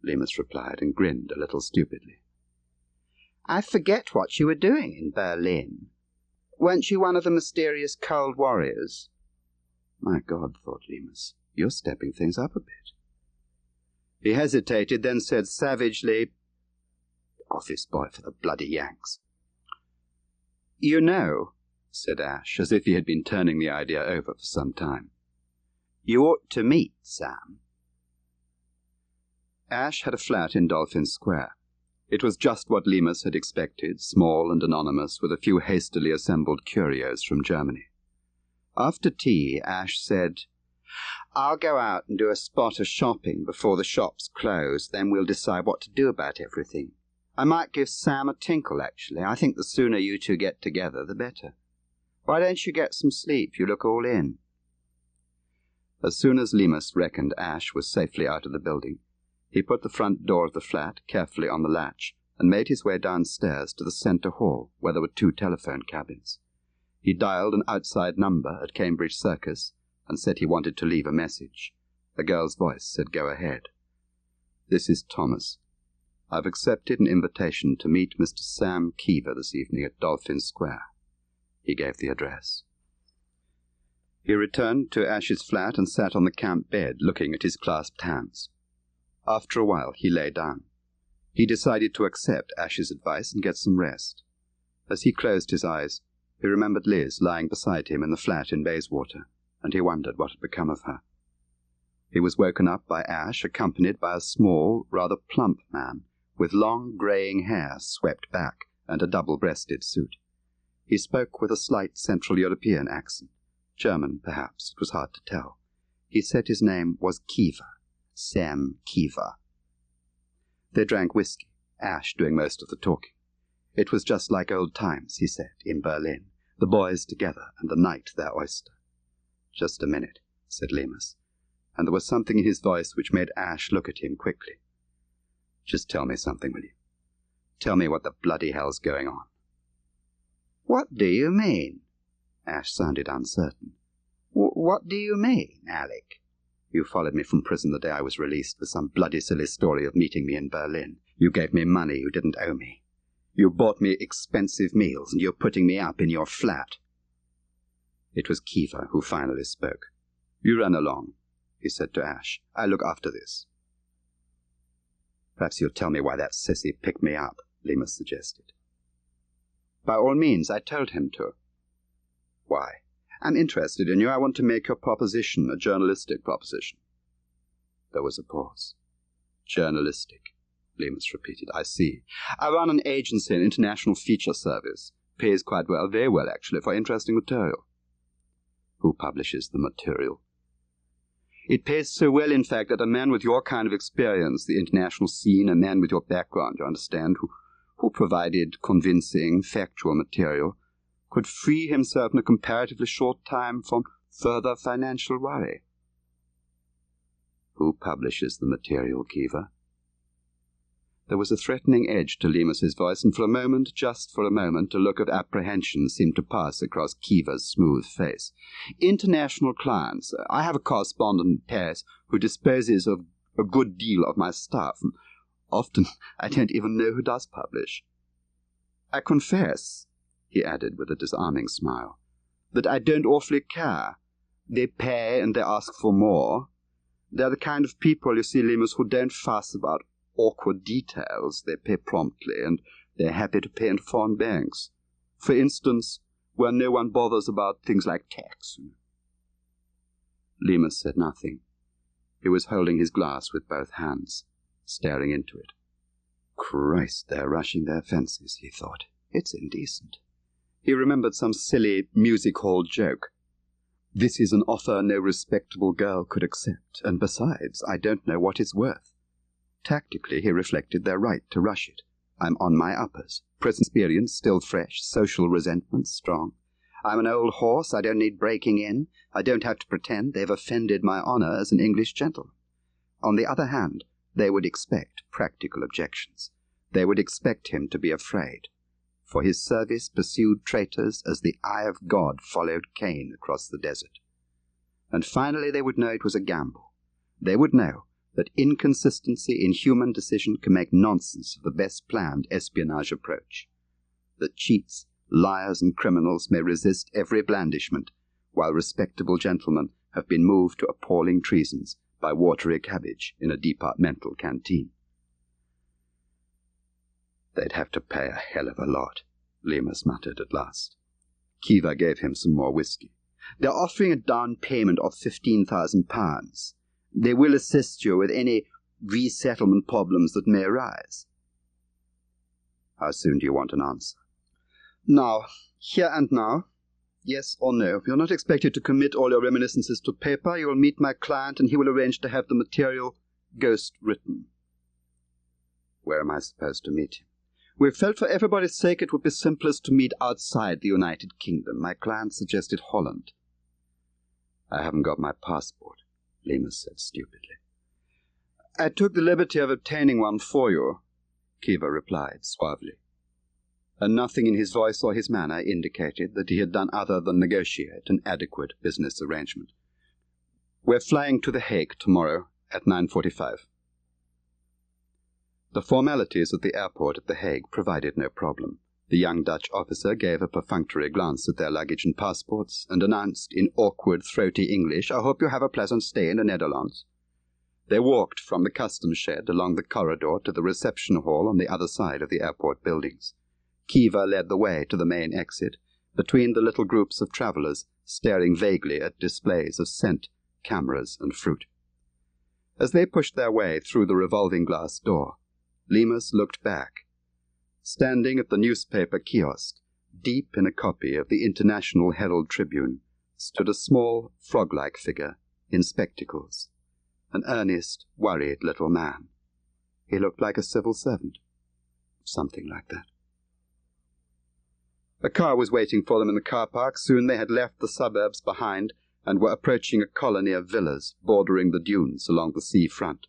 Lemus replied, and grinned a little stupidly. I forget what you were doing in Berlin. Weren't you one of the mysterious cold warriors? My God, thought Lemus, you're stepping things up a bit. He hesitated, then said savagely, "Office boy for the bloody Yanks." You know, said Ash, as if he had been turning the idea over for some time, you ought to meet Sam. Ash had a flat in Dolphin Square. It was just what Lemus had expected, small and anonymous, with a few hastily assembled curios from Germany. After tea, Ash said, I'll go out and do a spot of shopping before the shops close, then we'll decide what to do about everything. I might give Sam a tinkle, actually. I think the sooner you two get together, the better. Why don't you get some sleep? You look all in. As soon as Lemus reckoned Ash was safely out of the building, he put the front door of the flat carefully on the latch and made his way downstairs to the centre hall, where there were 2 telephone cabins. He dialed an outside number at Cambridge Circus and said he wanted to leave a message. A girl's voice said, "Go ahead." "This is Thomas. I've accepted an invitation to meet Mr. Sam Keever this evening at Dolphin Square." He gave the address. He returned to Ash's flat and sat on the camp bed, looking at his clasped hands. After a while, he lay down. He decided to accept Ash's advice and get some rest. As he closed his eyes, he remembered Liz lying beside him in the flat in Bayswater, and he wondered what had become of her. He was woken up by Ash, accompanied by a small, rather plump man, with long greying hair swept back and a double-breasted suit. He spoke with a slight Central European accent. German, perhaps, it was hard to tell. He said his name was Keever, Sam Keever. They drank whiskey, Ash doing most of the talking. It was just like old times, he said, in Berlin, the boys together and the night their oyster. "Just a minute," said Lemus, and there was something in his voice which made Ash look at him quickly. "Just tell me something, will you? Tell me what the bloody hell's going on." "What do you mean?" Ash sounded uncertain. "What do you mean, Alec?" "You followed me from prison the day I was released with some bloody silly story of meeting me in Berlin. You gave me money you didn't owe me. You bought me expensive meals, and you're putting me up in your flat." It was Keever who finally spoke. "You run along," he said to Ash. "I'll look after this." "Perhaps you'll tell me why that sissy picked me up," Lemus suggested. "By all means, I told him to." "Why?" "I'm interested in you. I want to make your proposition a journalistic proposition." There was a pause. "Journalistic," Lemus repeated. "I see. I run an agency, an international feature service. Pays quite well, very well actually, for interesting material." "Who publishes the material?" "It pays so well, in fact, that a man with your kind of experience, the international scene, a man with your background, you understand, who provided convincing, factual material, could free himself in a comparatively short time from further financial worry." "Who publishes the material, Keever?" There was a threatening edge to Lemus's voice, and for a moment, just for a moment, a look of apprehension seemed to pass across Keever's smooth face. "International clients. I have a correspondent in Paris who disposes of a good deal of my stuff. Often I don't even know who does publish. I confess," he added with a disarming smile, "that I don't awfully care. They pay and they ask for more. They're the kind of people, you see, Lemus, who don't fuss about awkward details. They pay promptly, and they're happy to pay in foreign banks. For instance, where no one bothers about things like tax." Lemus said nothing. He was holding his glass with both hands, staring into it. "Christ, they're rushing their fences," he thought. "It's indecent." He remembered some silly music-hall joke. "This is an offer no respectable girl could accept, and besides, I don't know what it's worth." Tactically, he reflected, they're right to rush it. I'm on my uppers. Prison experience still fresh, social resentment strong. I'm an old horse, I don't need breaking in. I don't have to pretend they've offended my honor as an English gentleman. On the other hand, they would expect practical objections. They would expect him to be afraid. for his service pursued traitors as the eye of God followed Cain across the desert. And finally they would know it was a gamble. They would know that inconsistency in human decision can make nonsense of the best planned espionage approach. That cheats, liars, and criminals may resist every blandishment, while respectable gentlemen have been moved to appalling treasons by watery cabbage in a departmental canteen. They'd have to pay a hell of a lot, Lemus muttered at last. Kiva gave him some more whiskey. They're offering a down payment of £15,000. They will assist you with any resettlement problems that may arise. How soon do you want an answer? Now, here and now. Yes or no. You're not expected to commit all your reminiscences to paper. You will meet my client and he will arrange to have the material ghost-written. Where am I supposed to meet him? We felt for everybody's sake it would be simplest to meet outside the United Kingdom. My client suggested Holland. I haven't got my passport, Lemus said stupidly. I took the liberty of obtaining one for you, Kiva replied suavely. And nothing in his voice or his manner indicated that he had done other than negotiate an adequate business arrangement. We're flying to The Hague tomorrow at 9:45. The formalities at the airport at The Hague provided no problem. The young Dutch officer gave a perfunctory glance at their luggage and passports and announced in awkward, throaty English, "I hope you have a pleasant stay in the Netherlands." They walked from the customs shed along the corridor to the reception hall on the other side of the airport buildings. Kiva led the way to the main exit, between the little groups of travellers staring vaguely at displays of scent, cameras, and fruit. As they pushed their way through the revolving glass door, Lemus looked back. Standing at the newspaper kiosk, deep in a copy of the International Herald Tribune, stood a small, frog-like figure in spectacles, an earnest, worried little man. He looked like a civil servant, something like that. A car was waiting for them in the car park. Soon they had left the suburbs behind and were approaching a colony of villas bordering the dunes along the sea front.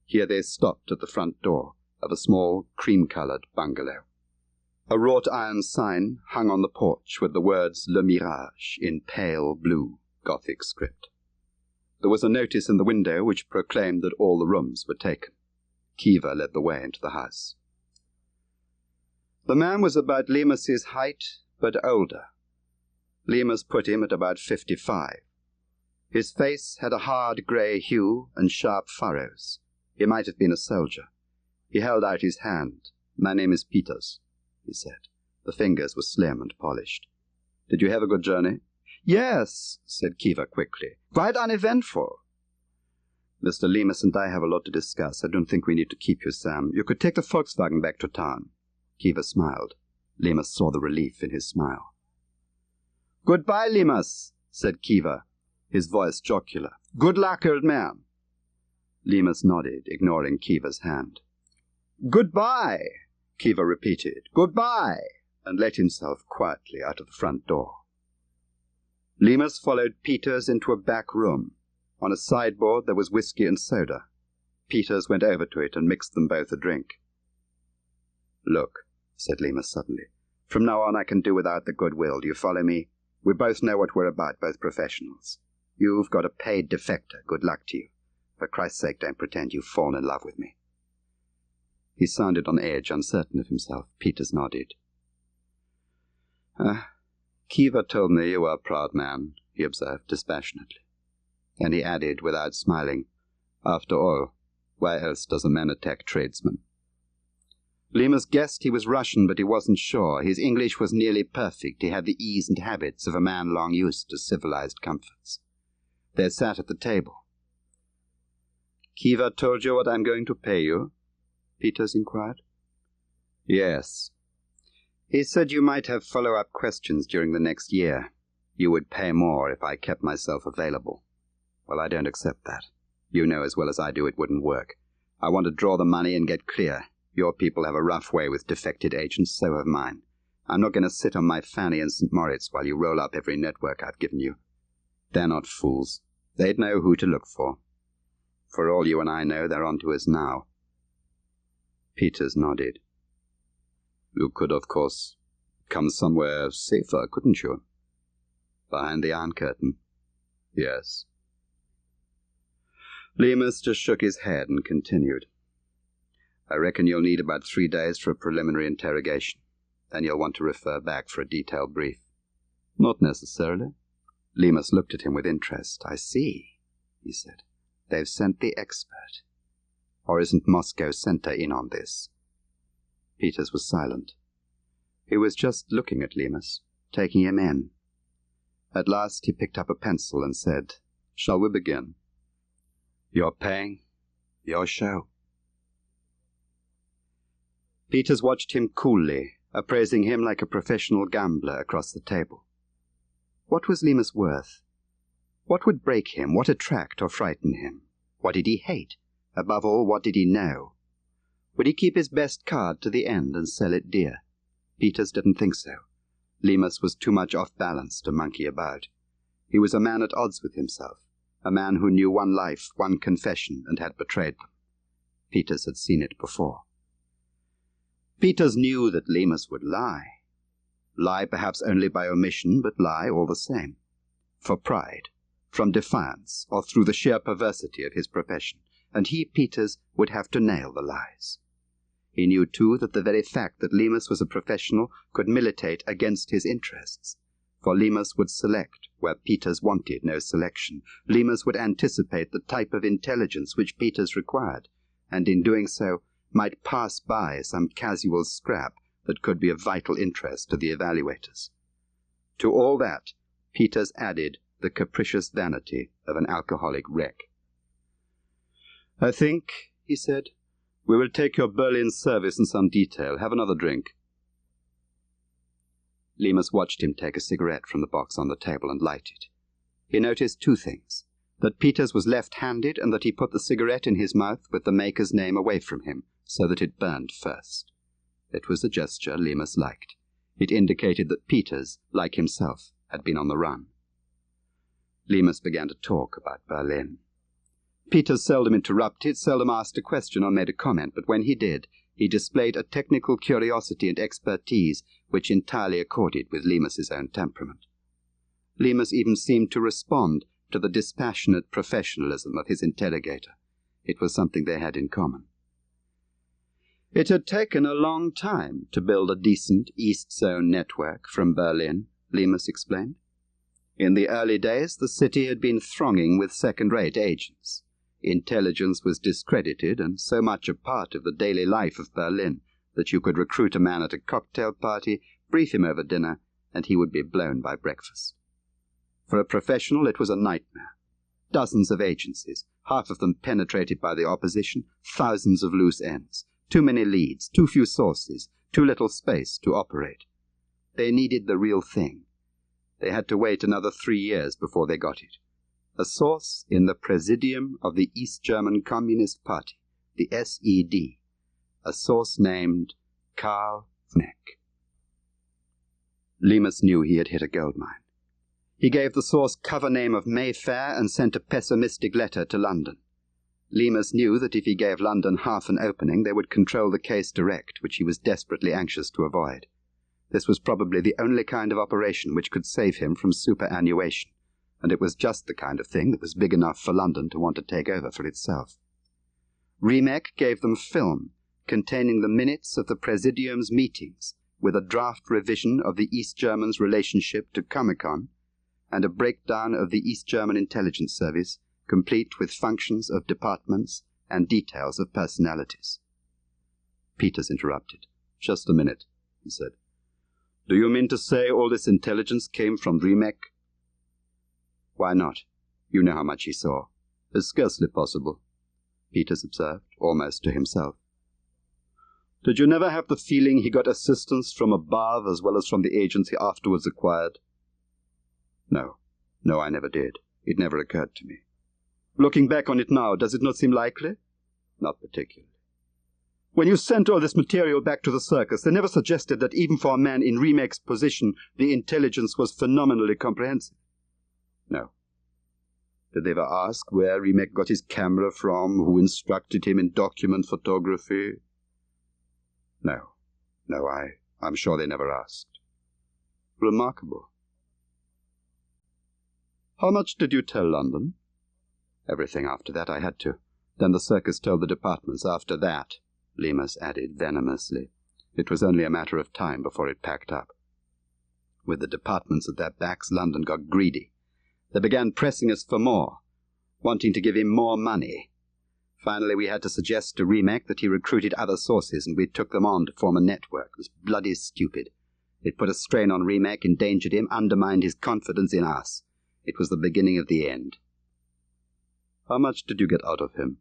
Here they stopped at the front door of a small, cream-coloured bungalow. A wrought-iron sign hung on the porch with the words Le Mirage in pale blue Gothic script. There was a notice in the window which proclaimed that all the rooms were taken. Kiva led the way into the house. The man was about Lemus's height, but older. Lemus put him at about 55. His face had a hard grey hue and sharp furrows. He might have been a soldier. He held out his hand. "My name is Peters," he said. The fingers were slim and polished. "Did you have a good journey?" "Yes," said Kiva quickly. "Quite uneventful." "Mr. Lemus and I have a lot to discuss. I don't think we need to keep you, Sam. You could take the Volkswagen back to town." Kiva smiled. Lemus saw the relief in his smile. "Goodbye, Lemus," said Kiva, his voice jocular. "Good luck, old man." Lemus nodded, ignoring Kiva's hand. "Goodbye," Kiva repeated. "Goodbye," and let himself quietly out of the front door. Lemus followed Peters into a back room. On a sideboard there was whiskey and soda. Peters went over to it and mixed them both a drink. "Look," said Lemus suddenly, "from now on I can do without the goodwill. Do you follow me? We both know what we're about, both professionals. You've got a paid defector. Good luck to you. For Christ's sake, don't pretend you've fallen in love with me." He sounded on edge, uncertain of himself. Peters nodded. "Kiva told me you were a proud man," he observed dispassionately. And he added, without smiling, "After all, why else does a man attack tradesmen?" Lemus guessed he was Russian, but he wasn't sure. His English was nearly perfect. He had the ease and habits of a man long used to civilized comforts. They sat at the table. "Kiva told you what I'm going to pay you?" Peters inquired. "Yes. He said you might have follow-up questions during the next year. You would pay more if I kept myself available. Well, I don't accept that. You know as well as I do it wouldn't work. I want to draw the money and get clear. Your people have a rough way with defected agents, so have mine. I'm not going to sit on my fanny in St. Moritz while you roll up every network I've given you. They're not fools. They'd know who to look for. For all you and I know, they're on to us now." Peters nodded. You could, of course, come somewhere safer, couldn't you? Behind the Iron Curtain. Yes. Lemus just shook his head and continued. I reckon you'll need about 3 days for a preliminary interrogation. Then you'll want to refer back for a detailed brief. Not necessarily. Lemus looked at him with interest. I see, he said. They've sent the expert. Or isn't Moscow Center in on this? Peters was silent. He was just looking at Lemus, taking him in. At last he picked up a pencil and said, Shall we begin? You're paying. Your show. Peters watched him coolly, appraising him like a professional gambler across the table. What was Lemus worth? What would break him? What attract or frighten him? What did he hate? Above all, what did he know? Would he keep his best card to the end and sell it dear? Peters didn't think so. Lemus was too much off balance to monkey about. He was a man at odds with himself, a man who knew one life, one confession, and had betrayed them. Peters had seen it before. Peters knew that Lemus would lie. Lie perhaps only by omission, but lie all the same. For pride, from defiance, or through the sheer perversity of his profession, and he, Peters, would have to nail the lies. He knew, too, that the very fact that Lemus was a professional could militate against his interests, for Lemus would select where Peters wanted no selection. Lemus would anticipate the type of intelligence which Peters required, and in doing so might pass by some casual scrap that could be of vital interest to the evaluators. To all that, Peters added the capricious vanity of an alcoholic wreck. I think, he said, we will take your Berlin service in some detail. Have another drink. Lemus watched him take a cigarette from the box on the table and light it. He noticed 2 things, that Peters was left-handed and that he put the cigarette in his mouth with the maker's name away from him, so that it burned first. It was a gesture Lemus liked. It indicated that Peters, like himself, had been on the run. Lemus began to talk about Berlin. Peters seldom interrupted, seldom asked a question or made a comment, but when he did, he displayed a technical curiosity and expertise which entirely accorded with Lemus's own temperament. Lemus even seemed to respond to the dispassionate professionalism of his interrogator. It was something they had in common. It had taken a long time to build a decent East Zone network from Berlin, Lemus explained. In the early days, the city had been thronging with second-rate agents. Intelligence was discredited and so much a part of the daily life of Berlin that you could recruit a man at a cocktail party, brief him over dinner, and he would be blown by breakfast. For a professional, it was a nightmare. Dozens of agencies, half of them penetrated by the opposition, thousands of loose ends, too many leads, too few sources, too little space to operate. They needed the real thing. They had to wait another 3 years before they got it. A source in the Presidium of the East German Communist Party, the SED. A source named Karl Fneck. Lemus knew he had hit a goldmine. He gave the source cover name of Mayfair and sent a pessimistic letter to London. Lemus knew that if he gave London half an opening, they would control the case direct, which he was desperately anxious to avoid. This was probably the only kind of operation which could save him from superannuation, and it was just the kind of thing that was big enough for London to want to take over for itself. Riemek gave them film containing the minutes of the Presidium's meetings, with a draft revision of the East Germans' relationship to Comecon, and a breakdown of the East German intelligence service, complete with functions of departments and details of personalities. Peters interrupted. Just a minute, he said. Do you mean to say all this intelligence came from Riemek? Why not? You know how much he saw. It's scarcely possible, Peters observed, almost to himself. Did you never have the feeling he got assistance from above as well as from the agents he afterwards acquired? No, I never did. It never occurred to me. Looking back on it now, does it not seem likely? Not particularly. When you sent all this material back to the circus, they never suggested that even for a man in Riemek's position, the intelligence was phenomenally comprehensive. No. Did they ever ask where Riemek got his camera from, who instructed him in document photography? No, I'm sure they never asked. Remarkable. How much did you tell London? Everything after that I had to. Then the circus told the departments after that, Lemus added venomously. It was only a matter of time before it packed up. With the departments at their backs, London got greedy. They began pressing us for more, wanting to give him more money. Finally, we had to suggest to Remek that he recruited other sources, and we took them on to form a network. It was bloody stupid. It put a strain on Remek, endangered him, undermined his confidence in us. It was the beginning of the end. How much did you get out of him?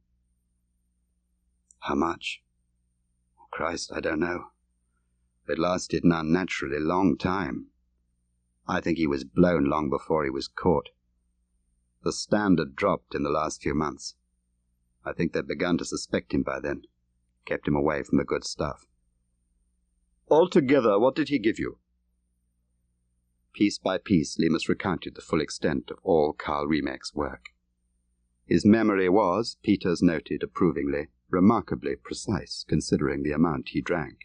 How much? Christ, I don't know. It lasted an unnaturally long time. I think he was blown long before he was caught. The standard dropped in the last few months. I think they'd begun to suspect him by then. Kept him away from the good stuff. Altogether, what did he give you? Piece by piece, Lemus recounted the full extent of all Carl Remek's work. His memory was, Peters noted approvingly, remarkably precise, considering the amount he drank.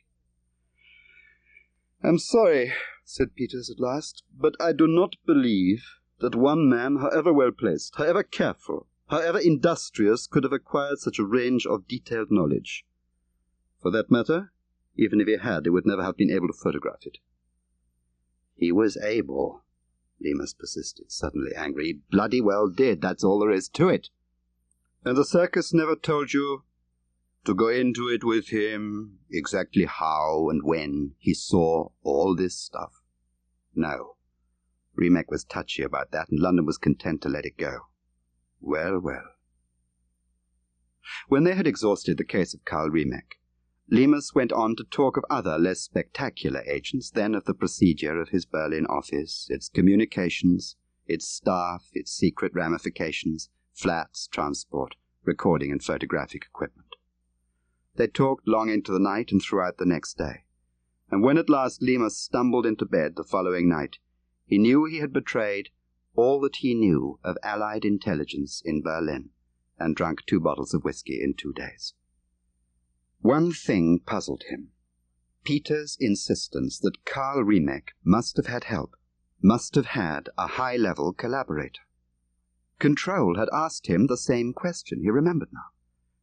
I'm sorry, said Peters at last, but I do not believe that one man, however well-placed, however careful, however industrious, could have acquired such a range of detailed knowledge. For that matter, even if he had, he would never have been able to photograph it. He was able, Lemus persisted, suddenly angry. He bloody well did, that's all there is to it. And the circus never told you to go into it with him, exactly how and when he saw all this stuff? No. Remek was touchy about that, and London was content to let it go. Well, well. When they had exhausted the case of Carl Remek, Lemus went on to talk of other, less spectacular agents, then of the procedure of his Berlin office, its communications, its staff, its secret ramifications, flats, transport, recording and photographic equipment. They talked long into the night and throughout the next day, and when at last Lemus stumbled into bed the following night, he knew he had betrayed all that he knew of Allied intelligence in Berlin, and drank 2 bottles of whiskey in 2 days. One thing puzzled him. Peter's insistence that Carl Remek must have had help, must have had a high-level collaborator. Control had asked him the same question, he remembered now.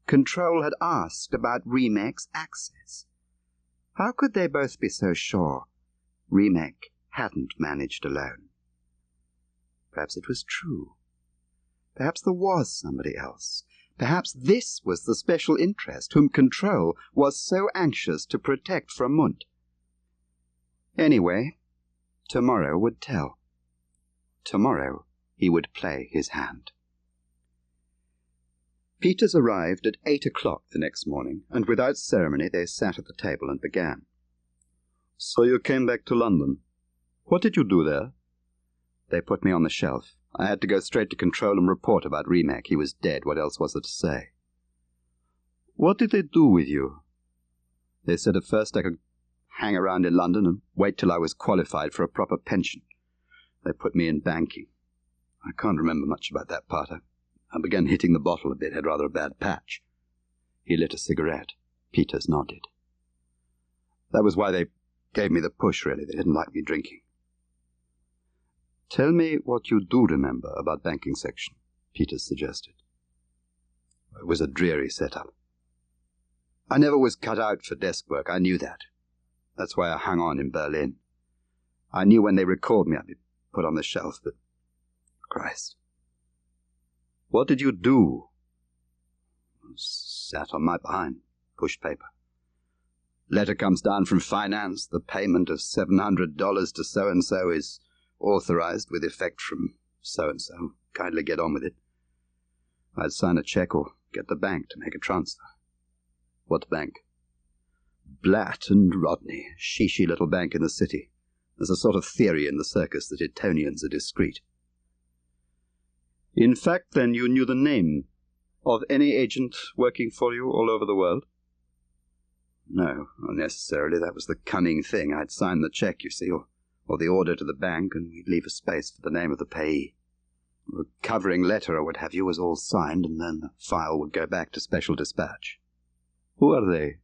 Control had asked about Remek's access. How could they both be so sure Remek hadn't managed alone? Perhaps it was true. Perhaps there was somebody else. Perhaps this was the special interest whom Control was so anxious to protect from Munt. Anyway, tomorrow would tell. Tomorrow he would play his hand. Peters arrived at 8 o'clock the next morning, and without ceremony they sat at the table and began. So you came back to London. What did you do there? They put me on the shelf. I had to go straight to Control and report about Remek. He was dead. What else was there to say? What did they do with you? They said at first I could hang around in London and wait till I was qualified for a proper pension. They put me in banking. I can't remember much about that part. I began hitting the bottle a bit, had rather a bad patch. He lit a cigarette. Peters nodded. That was why they gave me the push, really. They didn't like me drinking. Tell me what you do remember about banking section, Peters suggested. It was a dreary setup. I never was cut out for desk work, I knew that. That's why I hung on in Berlin. I knew when they recalled me I'd be put on the shelf, but Christ. What did you do? Sat on my behind, pushed paper. Letter comes down from finance. The payment of $700 to so-and-so is authorized with effect from so-and-so. Kindly get on with it. I'd sign a check or get the bank to make a transfer. What bank? Blatt and Rodney, sheeshy little bank in the city. There's a sort of theory in the circus that Etonians are discreet. In fact, then, you knew the name of any agent working for you all over the world? No, not necessarily. That was the cunning thing. I'd sign the check, you see, or the order to the bank, and we'd leave a space for the name of the payee. The covering letter or what have you was all signed, and then the file would go back to special dispatch. Who are they?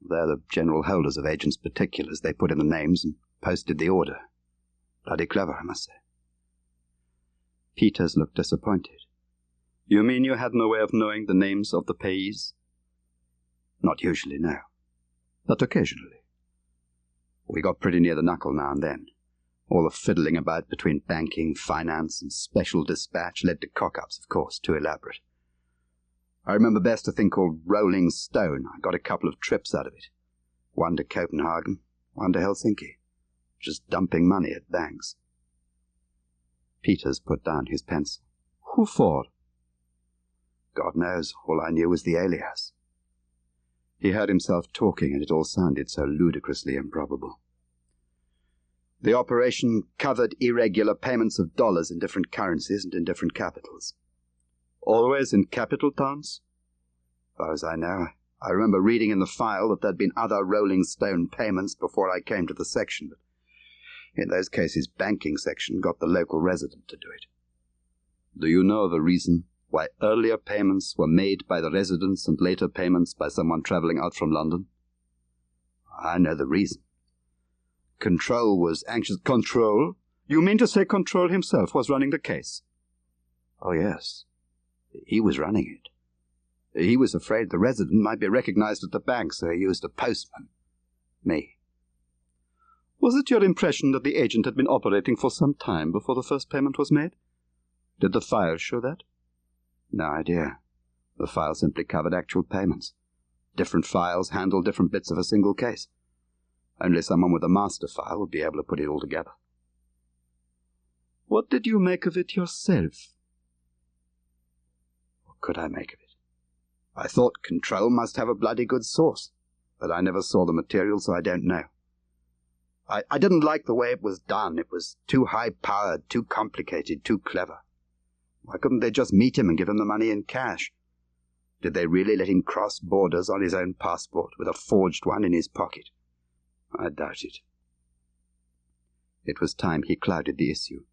They're the general holders of agents' particulars. They put in the names and posted the order. Bloody clever, I must say. Peters looked disappointed. You mean you had no way of knowing the names of the payees? Not usually, no. But occasionally. We got pretty near the knuckle now and then. All the fiddling about between banking, finance, and special dispatch led to cock-ups, of course, too elaborate. I remember best a thing called Rolling Stone. I got a couple of trips out of it. One to Copenhagen, one to Helsinki. Just dumping money at banks. Peters put down his pencil. Who for? God knows. All I knew was the alias. He heard himself talking, and it all sounded so ludicrously improbable. The operation covered irregular payments of dollars in different currencies and in different capitals. Always in capital towns? As far as I know. I remember reading in the file that there'd been other Rolling Stone payments before I came to the section, but in those cases banking section got the local resident to do it. Do you know the reason why earlier payments were made by the residents and later payments by someone travelling out from London? I know the reason. Control was anxious. Control? You mean to say Control himself was running the case? Oh, yes. He was running it. He was afraid the resident might be recognized at the bank, so he used a postman. Me. Was it your impression that the agent had been operating for some time before the first payment was made? Did the file show that? No idea. The file simply covered actual payments. Different files handled different bits of a single case. Only someone with a master file would be able to put it all together. What did you make of it yourself? What could I make of it? I thought Control must have a bloody good source, but I never saw the material, so I don't know. I didn't like the way it was done. It was too high-powered, too complicated, too clever. Why couldn't they just meet him and give him the money in cash? Did they really let him cross borders on his own passport with a forged one in his pocket? I doubt it. It was time he clouded the issue.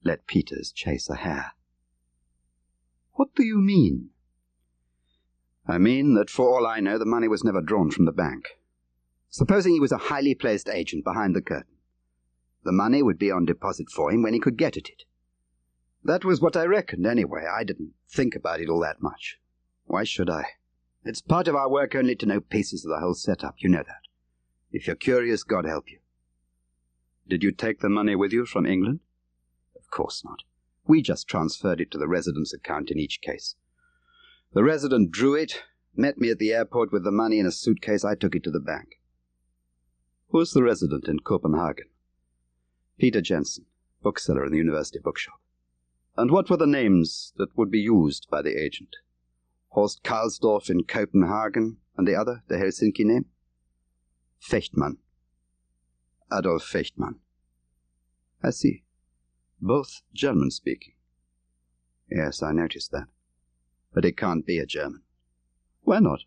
Let Peters chase a hare. What do you mean? I mean that for all I know, the money was never drawn from the bank. Supposing he was a highly placed agent behind the curtain, the money would be on deposit for him when he could get at it. That was what I reckoned anyway. I didn't think about it all that much. Why should I? It's part of our work only to know pieces of the whole setup, you know that. If you're curious, God help you. Did you take the money with you from England? Of course not. We just transferred it to the resident's account in each case. The resident drew it, met me at the airport with the money in a suitcase. I took it to the bank. Who's the resident in Copenhagen? Peter Jensen, bookseller in the university bookshop. And what were the names that would be used by the agent? Horst Karlsdorf in Copenhagen, and the other, the Helsinki name? Fechtmann. Adolf Fechtmann. I see. Both German-speaking. Yes, I noticed that. But it can't be a German. Why not?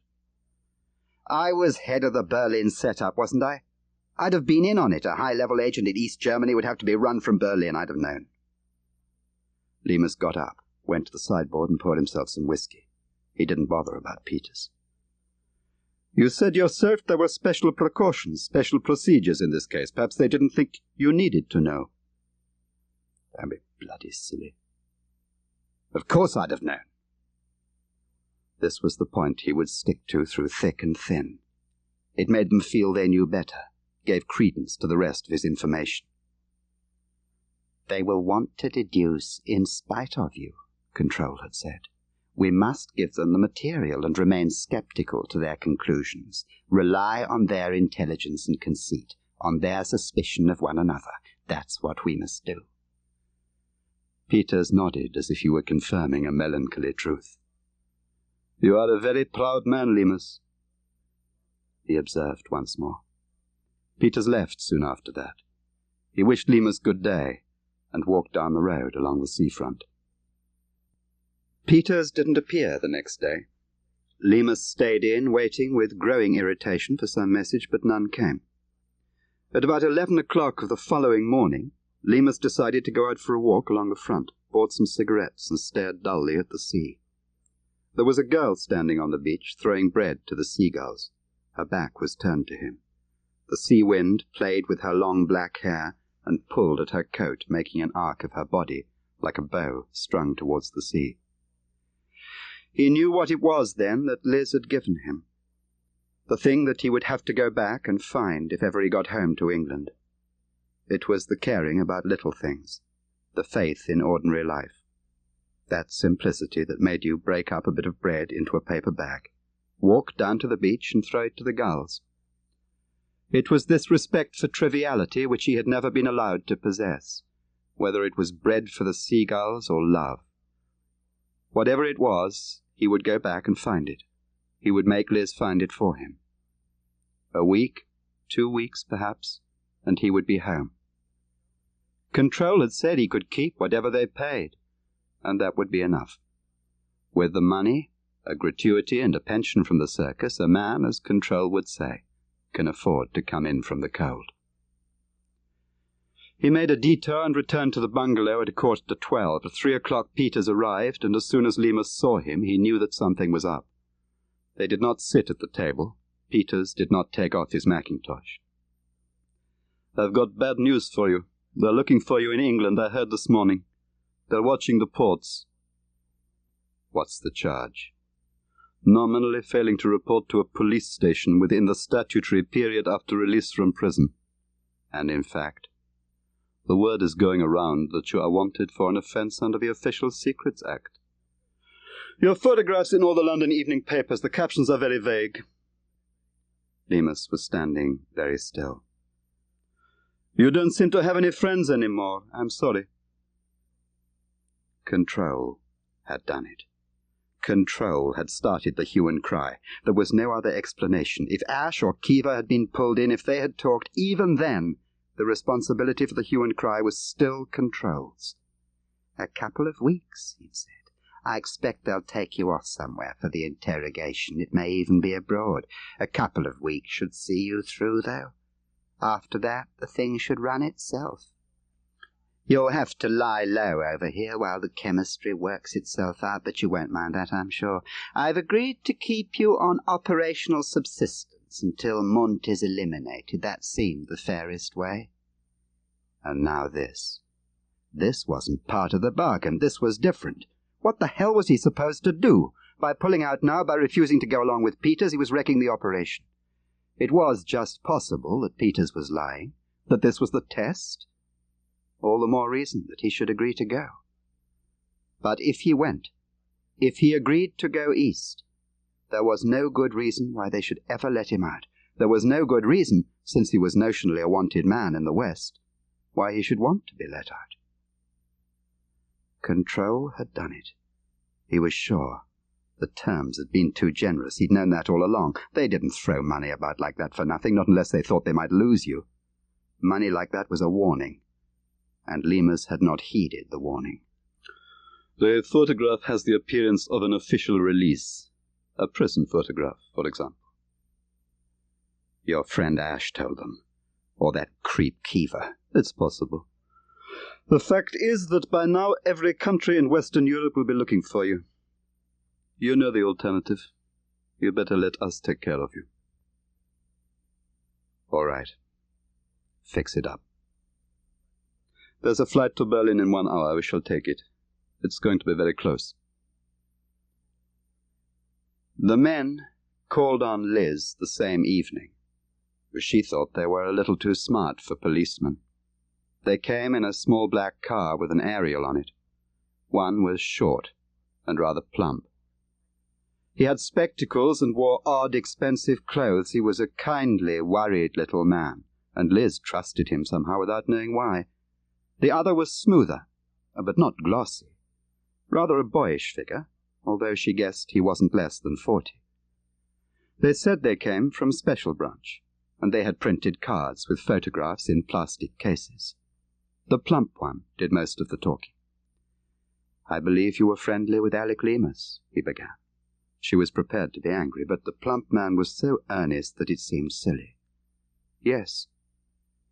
I was head of the Berlin setup, wasn't I? I'd have been in on it. A high-level agent in East Germany would have to be run from Berlin, I'd have known. Lemus got up, went to the sideboard and poured himself some whiskey. He didn't bother about Peters. You said yourself there were special precautions, special procedures in this case. Perhaps they didn't think you needed to know. Don't be bloody silly. Of course I'd have known. This was the point he would stick to through thick and thin. It made them feel they knew better, gave credence to the rest of his information. They will want to deduce in spite of you, Control had said. We must give them the material and remain skeptical to their conclusions. Rely on their intelligence and conceit, on their suspicion of one another. That's what we must do. Peters nodded as if he were confirming a melancholy truth. You are a very proud man, Lemus, he observed once more. Peters left soon after that. He wished Lemus good day and walked down the road along the seafront. Peters didn't appear the next day. Lemus stayed in, waiting with growing irritation for some message, but none came. At about 11 o'clock of the following morning, Lemus decided to go out for a walk along the front, bought some cigarettes and stared dully at the sea. There was a girl standing on the beach, throwing bread to the seagulls. Her back was turned to him. The sea wind played with her long black hair and pulled at her coat, making an arc of her body like a bow strung towards the sea. He knew what it was then that Liz had given him, the thing that he would have to go back and find if ever he got home to England. It was the caring about little things, the faith in ordinary life, that simplicity that made you break up a bit of bread into a paper bag, walk down to the beach and throw it to the gulls. It was this respect for triviality which he had never been allowed to possess, whether it was bread for the seagulls or love. Whatever it was, he would go back and find it. He would make Liz find it for him. A week, 2 weeks perhaps, and he would be home. Control had said he could keep whatever they paid, and that would be enough. With the money, a gratuity and a pension from the circus, a man, as Control would say, can afford to come in from the cold. He made a detour and returned to the bungalow at 11:45. At 3:00 Peters arrived, and as soon as Lemus saw him, he knew that something was up. They did not sit at the table. Peters did not take off his mackintosh. "I've got bad news for you. They're looking for you in England, I heard this morning. They're watching the ports." "What's the charge?" "Nominally failing to report to a police station within the statutory period after release from prison." "And in fact?" "The word is going around that you are wanted for an offence under the Official Secrets Act. Your photograph's in all the London evening papers. The captions are very vague." Lemus was standing very still. "You don't seem to have any friends anymore. I'm sorry." Control had done it. Control had started the hue and cry. There was no other explanation. If Ash or Kiva had been pulled in, if they had talked, even then, the responsibility for the hue and cry was still Control's. "A couple of weeks," he'd said. "I expect they'll take you off somewhere for the interrogation. It may even be abroad. A couple of weeks should see you through, though. After that, the thing should run itself. You'll have to lie low over here while the chemistry works itself out, but you won't mind that, I'm sure. I've agreed to keep you on operational subsistence until Munt is eliminated. That seemed the fairest way." And now this. This wasn't part of the bargain. This was different. What the hell was he supposed to do? By pulling out now, by refusing to go along with Peters, he was wrecking the operation. It was just possible that Peters was lying, that this was the test. All the more reason that he should agree to go. But if he went, if he agreed to go east, there was no good reason why they should ever let him out. There was no good reason, since he was notionally a wanted man in the West, why he should want to be let out. Control had done it. He was sure. The terms had been too generous. He'd known that all along. They didn't throw money about like that for nothing, not unless they thought they might lose you. Money like that was a warning, and Lemus had not heeded the warning. "The photograph has the appearance of an official release. A prison photograph, for example." "Your friend Ash told them. Or that creep Kiva." "It's possible. The fact is that by now every country in Western Europe will be looking for you. You know the alternative. You'd better let us take care of you." "All right. Fix it up. There's a flight to Berlin in 1 hour. We shall take it. It's going to be very close." The men called on Liz the same evening. She thought they were a little too smart for policemen. They came in a small black car with an aerial on it. One was short and rather plump. He had spectacles and wore odd, expensive clothes. He was a kindly, worried little man, and Liz trusted him somehow without knowing why. The other was smoother, but not glossy. Rather a boyish figure, although she guessed he wasn't less than 40. They said they came from Special Branch, and they had printed cards with photographs in plastic cases. The plump one did most of the talking. "I believe you were friendly with Alec Lemus," he began. She was prepared to be angry, but the plump man was so earnest that it seemed silly. "Yes.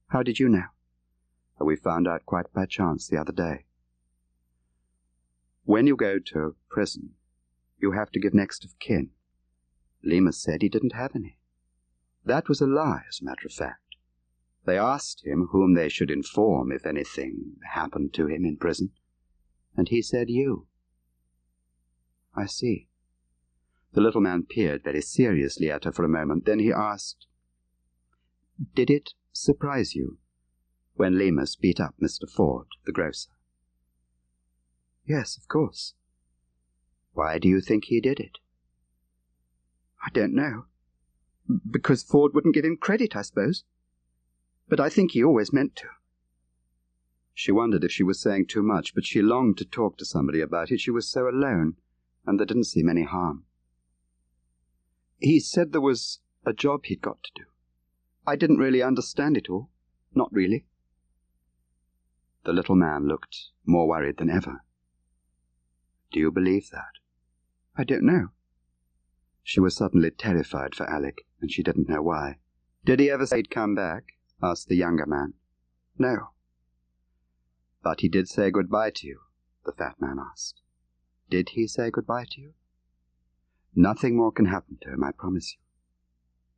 How did you know?" "We found out quite by chance the other day. When you go to prison, you have to give next of kin. Lemus said he didn't have any. That was a lie, as a matter of fact. They asked him whom they should inform if anything happened to him in prison, and he said you. I see. The little man peered very seriously at her for a moment. Then he asked, Did it surprise you when Lemus beat up Mr. Ford, the grocer? Yes, of course. Why do you think he did it? I don't know. Because Ford wouldn't give him credit, I suppose. But I think he always meant to. She wondered if she was saying too much, but she longed to talk to somebody about it. She was so alone, and there didn't seem any harm. He said there was a job he'd got to do. I didn't really understand it all. Not really. The little man looked more worried than ever. Do you believe that? I don't know. She was suddenly terrified for Alec, and she didn't know why. Did he ever say he'd come back? Asked the younger man. No. But he did say goodbye to you, the fat man asked. Did he say goodbye to you? Nothing more can happen to him, I promise you.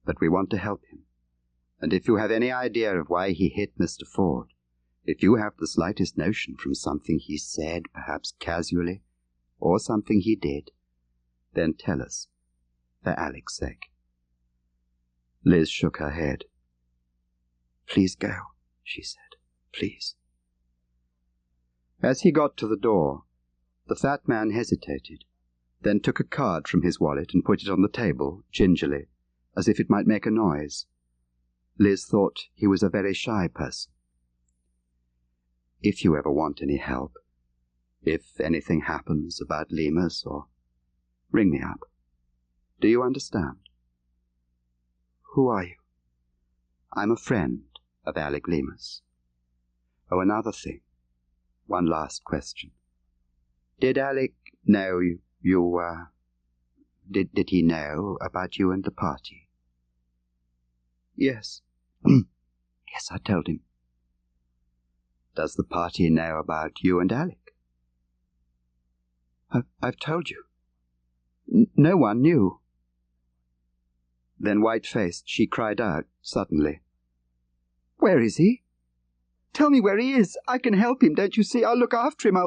But we want to help him. And if you have any idea of why he hit Mr. Ford, if you have the slightest notion from something he said, perhaps casually, or something he did, then tell us, for Alec's sake. Liz shook her head. Please go, she said. Please. As he got to the door, the fat man hesitated, then took a card from his wallet and put it on the table, gingerly, as if it might make a noise. Liz thought he was a very shy person. If you ever want any help, if anything happens about Lemus, or ring me up. Do you understand? Who are you? I'm a friend of Alec Lemus. Oh, another thing. One last question. Did Alec know did he know about you and the party? Yes. Yes, I told him. Does the party know about you and Alec? I've told you. No one knew. Then, white-faced, she cried out suddenly. Where is he? Tell me where he is. I can help him, don't you see? I'll look after him.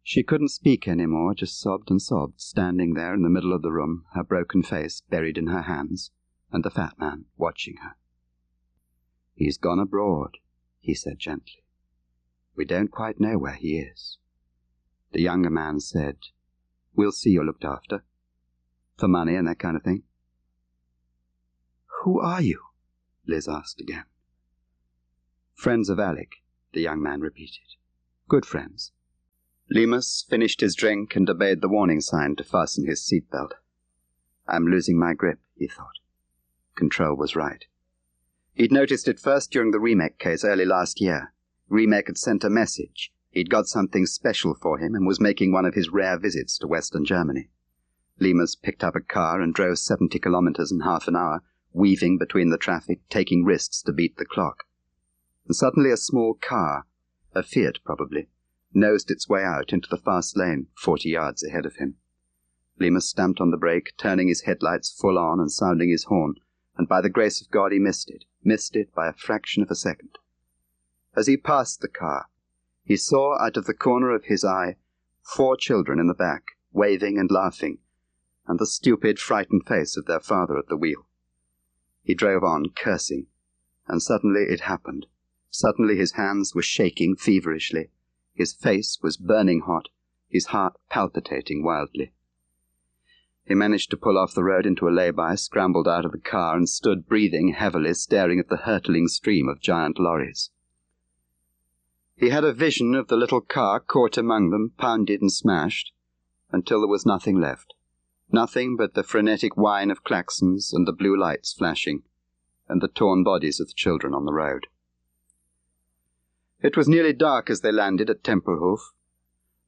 She couldn't speak any more, just sobbed and sobbed, standing there in the middle of the room, her broken face buried in her hands, and the fat man watching her. He's gone abroad, he said gently. We don't quite know where he is. The younger man said, We'll see you're looked after. For money and that kind of thing. Who are you? Liz asked again. Friends of Alec, the young man repeated. Good friends. Lemus finished his drink and obeyed the warning sign to fasten his seatbelt. I'm losing my grip, he thought. Control was right. He'd noticed it first during the Remek case early last year. Remek had sent a message. He'd got something special for him and was making one of his rare visits to Western Germany. Lemus picked up a car and drove 70 kilometers in half an hour, weaving between the traffic, taking risks to beat the clock. And suddenly a small car, a Fiat probably, nosed its way out into the fast lane 40 yards ahead of him. Lemus stamped on the brake, turning his headlights full on and sounding his horn, and by the grace of God he missed it by a fraction of a second. As he passed the car, he saw out of the corner of his eye 4 children in the back, waving and laughing, and the stupid, frightened face of their father at the wheel. He drove on, cursing, and suddenly it happened. Suddenly his hands were shaking feverishly, his face was burning hot, his heart palpitating wildly. He managed to pull off the road into a lay-by, scrambled out of the car, and stood breathing heavily, staring at the hurtling stream of giant lorries. He had a vision of the little car caught among them, pounded and smashed, until there was nothing left. Nothing but the frenetic whine of klaxons and the blue lights flashing, and the torn bodies of the children on the road. It was nearly dark as they landed at Tempelhof.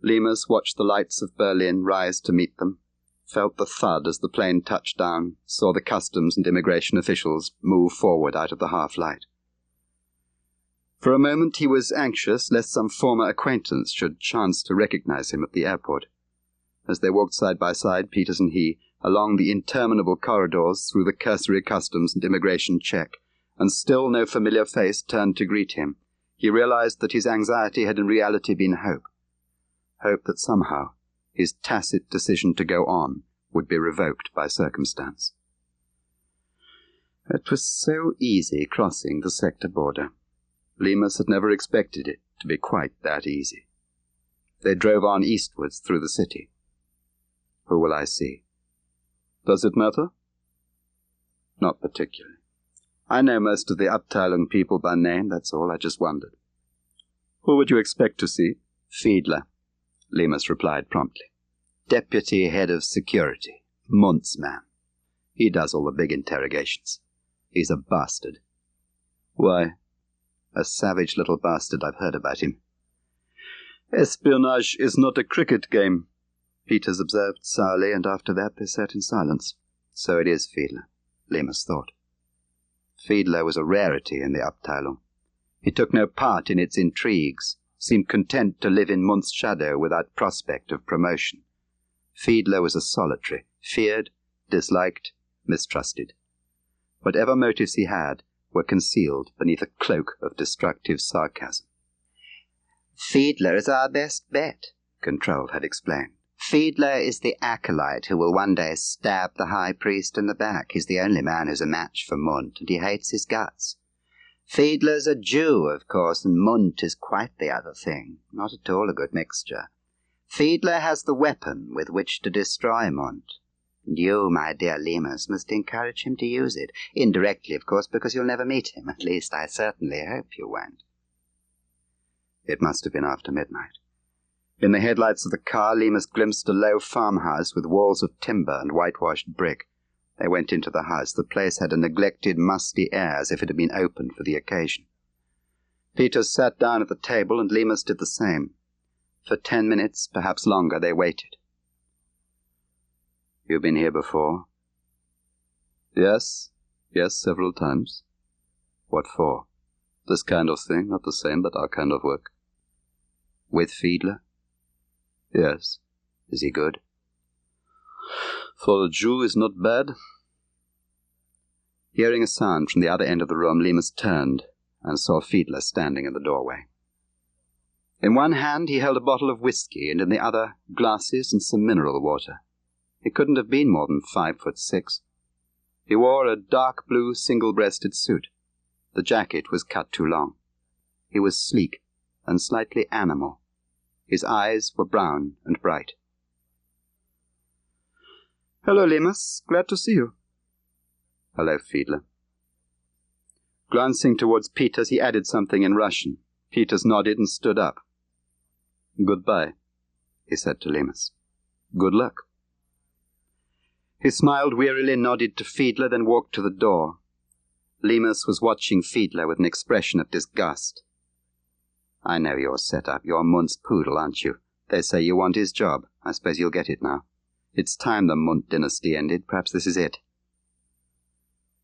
Lemus watched the lights of Berlin rise to meet them, felt the thud as the plane touched down, saw the customs and immigration officials move forward out of the half-light. For a moment he was anxious lest some former acquaintance should chance to recognize him at the airport. As they walked side by side, Peters and he, along the interminable corridors through the cursory customs and immigration check, and still no familiar face turned to greet him, he realized that his anxiety had in reality been hope. Hope that somehow his tacit decision to go on would be revoked by circumstance. It was so easy crossing the sector border. Lemus had never expected it to be quite that easy. They drove on eastwards through the city. Who will I see? Does it matter? Not particularly. I know most of the Abteilung people by name, that's all. I just wondered. Who would you expect to see? Fiedler, Lemus replied promptly. Deputy head of security, Mund's man. He does all the big interrogations. He's a bastard. Why? A savage little bastard, I've heard about him. Espionage is not a cricket game, Peters observed sourly, and after that they sat in silence. So it is Fiedler, Lemus thought. Fiedler was a rarity in the Abteilung. He took no part in its intrigues, seemed content to live in Mund's shadow without prospect of promotion. Fiedler was a solitary, feared, disliked, mistrusted. Whatever motives he had were concealed beneath a cloak of destructive sarcasm. Fiedler is our best bet, Control had explained. Fiedler is the acolyte who will one day stab the high priest in the back. He's the only man who's a match for Mund, and he hates his guts. Fiedler's a Jew, of course, and Mund is quite the other thing. Not at all a good mixture. Fiedler has the weapon with which to destroy Mund. And you, my dear Lemus, must encourage him to use it. Indirectly, of course, because you'll never meet him. At least I certainly hope you won't. It must have been after midnight. In the headlights of the car, Lemus glimpsed a low farmhouse with walls of timber and whitewashed brick. They went into the house. The place had a neglected, musty air, as if it had been opened for the occasion. Peters sat down at the table, and Lemus did the same. For 10 minutes, perhaps longer, they waited. "You've been here before?" Yes, several times." "What for?" "This kind of thing, not the same, but our kind of work." "With Fiedler?" "Yes." "Is he good?" "For a Jew is not bad." Hearing a sound from the other end of the room, Lemus turned and saw Fiedler standing in the doorway. In one hand he held a bottle of whiskey, and in the other glasses and some mineral water. He couldn't have been more than 5'6". He wore a dark blue single-breasted suit. The jacket was cut too long. He was sleek and slightly animal. His eyes were brown and bright. "Hello, Lemus. Glad to see you." "Hello, Fiedler." Glancing towards Peters, he added something in Russian. Peters nodded and stood up. "Goodbye," he said to Lemus. "Good luck." He smiled wearily, nodded to Fiedler, then walked to the door. Lemus was watching Fiedler with an expression of disgust. "I know your setup. You're Mund's poodle, aren't you? They say you want his job. I suppose you'll get it now. It's time the Mund dynasty ended. Perhaps this is it."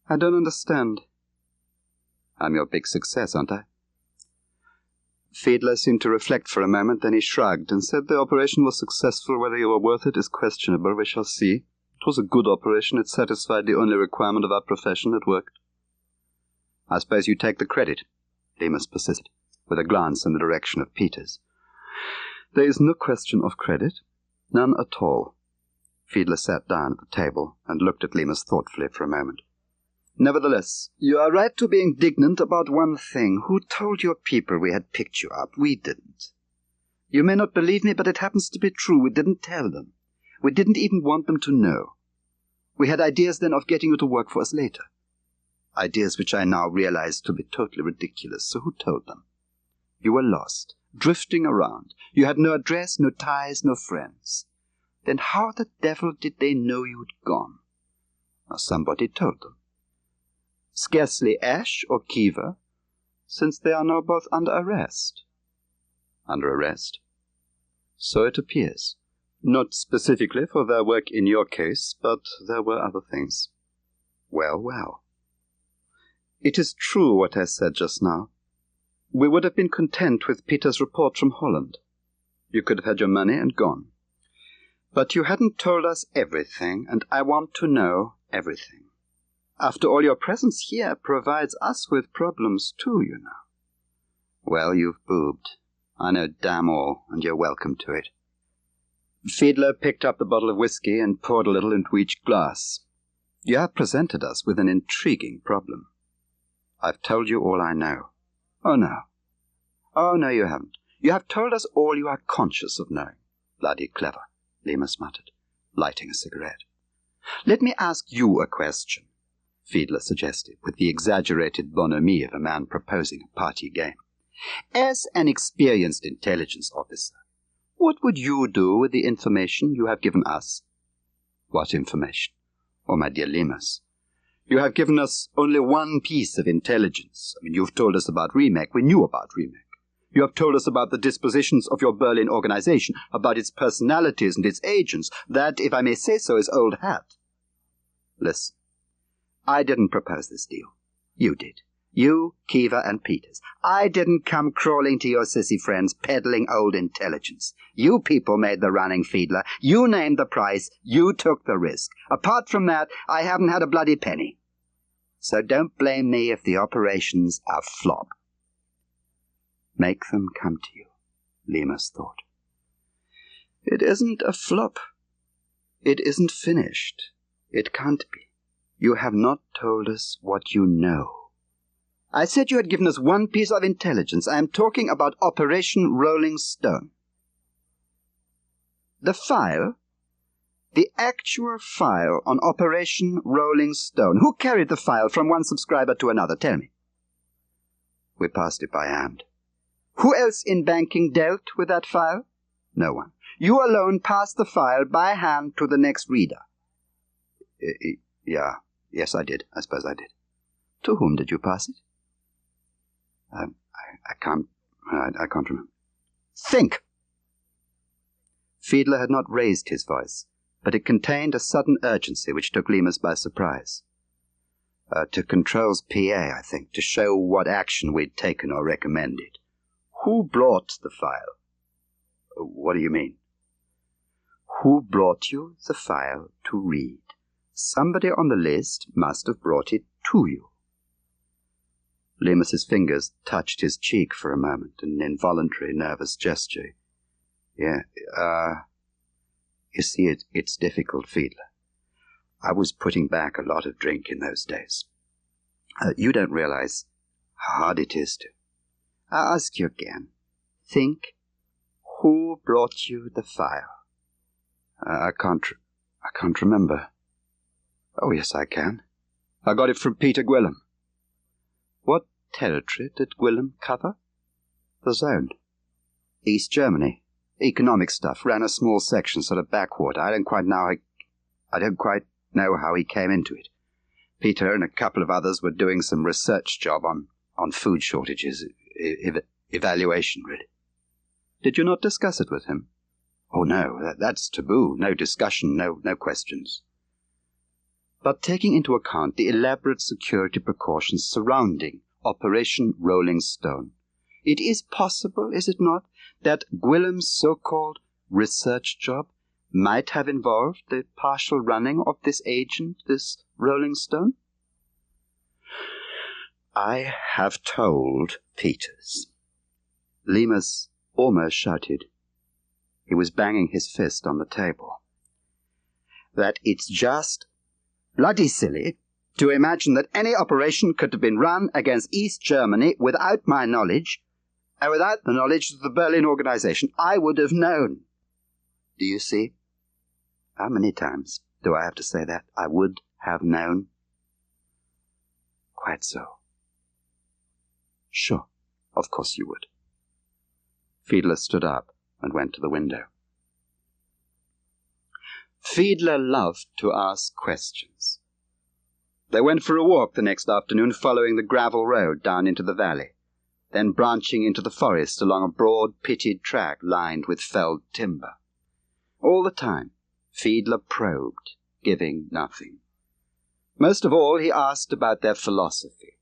"I don't understand." "I'm your big success, aren't I?" Fiedler seemed to reflect for a moment, then he shrugged and said the operation was successful. Whether you were worth it is questionable. We shall see. It was a good operation. It satisfied the only requirement of our profession. It worked." "I suppose you take the credit," Lemus persisted, with a glance in the direction of Peters. "There is no question of credit. None at all." Fiedler sat down at the table and looked at Lemus thoughtfully for a moment. "Nevertheless, you are right to be indignant about one thing. Who told your people we had picked you up? We didn't. You may not believe me, but it happens to be true. We didn't tell them. We didn't even want them to know. We had ideas then of getting you to work for us later. Ideas which I now realize to be totally ridiculous. So who told them? You were lost, drifting around. You had no address, no ties, no friends. Then how the devil did they know you'd gone? Now somebody told them. Scarcely Ash or Kiva, since they are now both under arrest." "Under arrest?" "So it appears. Not specifically for their work in your case, but there were other things." Well. "It is true what I said just now. We would have been content with Peter's report from Holland. You could have had your money and gone. But you hadn't told us everything, and I want to know everything. After all, your presence here provides us with problems too, you know. Well, you've boobed. I know damn all, and you're welcome to it. Fiedler picked up the bottle of whiskey and poured a little into each glass. You have presented us with an intriguing problem. I've told you all I know. Oh, no. Oh, no, you haven't. You have told us all you are conscious of knowing. Bloody clever, Lemus muttered, lighting a cigarette. Let me ask you a question, Fiedler suggested, with the exaggerated bonhomie of a man proposing a party game. As an experienced intelligence officer, what would you do with the information you have given us? What information? Oh, my dear Lemus, you have given us only one piece of intelligence. You've told us about Remake. We knew about Remake. You have told us about the dispositions of your Berlin organization, about its personalities and its agents. That, if I may say so, is old hat. Listen, I didn't propose this deal. You did. You, Kiever, and Peters. I didn't come crawling to your sissy friends peddling old intelligence. You people made the running, Fiedler. You named the price. You took the risk. Apart from that, I haven't had a bloody penny. So don't blame me if the operations are flop. Make them come to you, Lemus thought. It isn't a flop. It isn't finished. It can't be. You have not told us what you know. I said you had given us one piece of intelligence. I am talking about Operation Rolling Stone. The file, the actual file on Operation Rolling Stone. Who carried the file from one subscriber to another? Tell me. We passed it by hand. Who else in banking dealt with that file? No one. You alone passed the file by hand to the next reader. Yes, I did. I suppose I did. To whom did you pass it? I can't remember. Think! Fiedler had not raised his voice, but it contained a sudden urgency which took Lemus by surprise. To Control's PA, I think, to show what action we'd taken or recommended. Who brought the file? What do you mean? Who brought you the file to read? Somebody on the list must have brought it to you. Lemus's fingers touched his cheek for a moment, an involuntary nervous gesture. You see, it's difficult, Fiedler. I was putting back a lot of drink in those days. You don't realize how hard it is to. I'll ask you again. Think, who brought you the file? I can't remember. Oh, yes, I can. I got it from Peter Gwilym. What territory did Gwilym cover? The zone. East Germany. Economic stuff. Ran a small section, sort of backwater. I don't quite know how he came into it. Peter and a couple of others were doing some research job on food shortages. Evaluation, really. Did you not discuss it with him? Oh, no. That's taboo. No discussion, no questions. But taking into account the elaborate security precautions surrounding Operation Rolling Stone, it is possible, is it not, that Gwilym's so-called research job might have involved the partial running of this agent, this Rolling Stone? I have told Peters. Lemus almost shouted. He was banging his fist on the table. That it's just bloody silly to imagine that any operation could have been run against East Germany without my knowledge, and without the knowledge of the Berlin organization. I would have known. Do you see? How many times do I have to say that? I would have known. Quite so. Sure, of course you would. Fiedler stood up and went to the window. Fiedler loved to ask questions. They went for a walk the next afternoon, following the gravel road down into the valley, then branching into the forest along a broad, pitted track lined with felled timber. All the time, Fiedler probed, giving nothing. Most of all, he asked about their philosophy.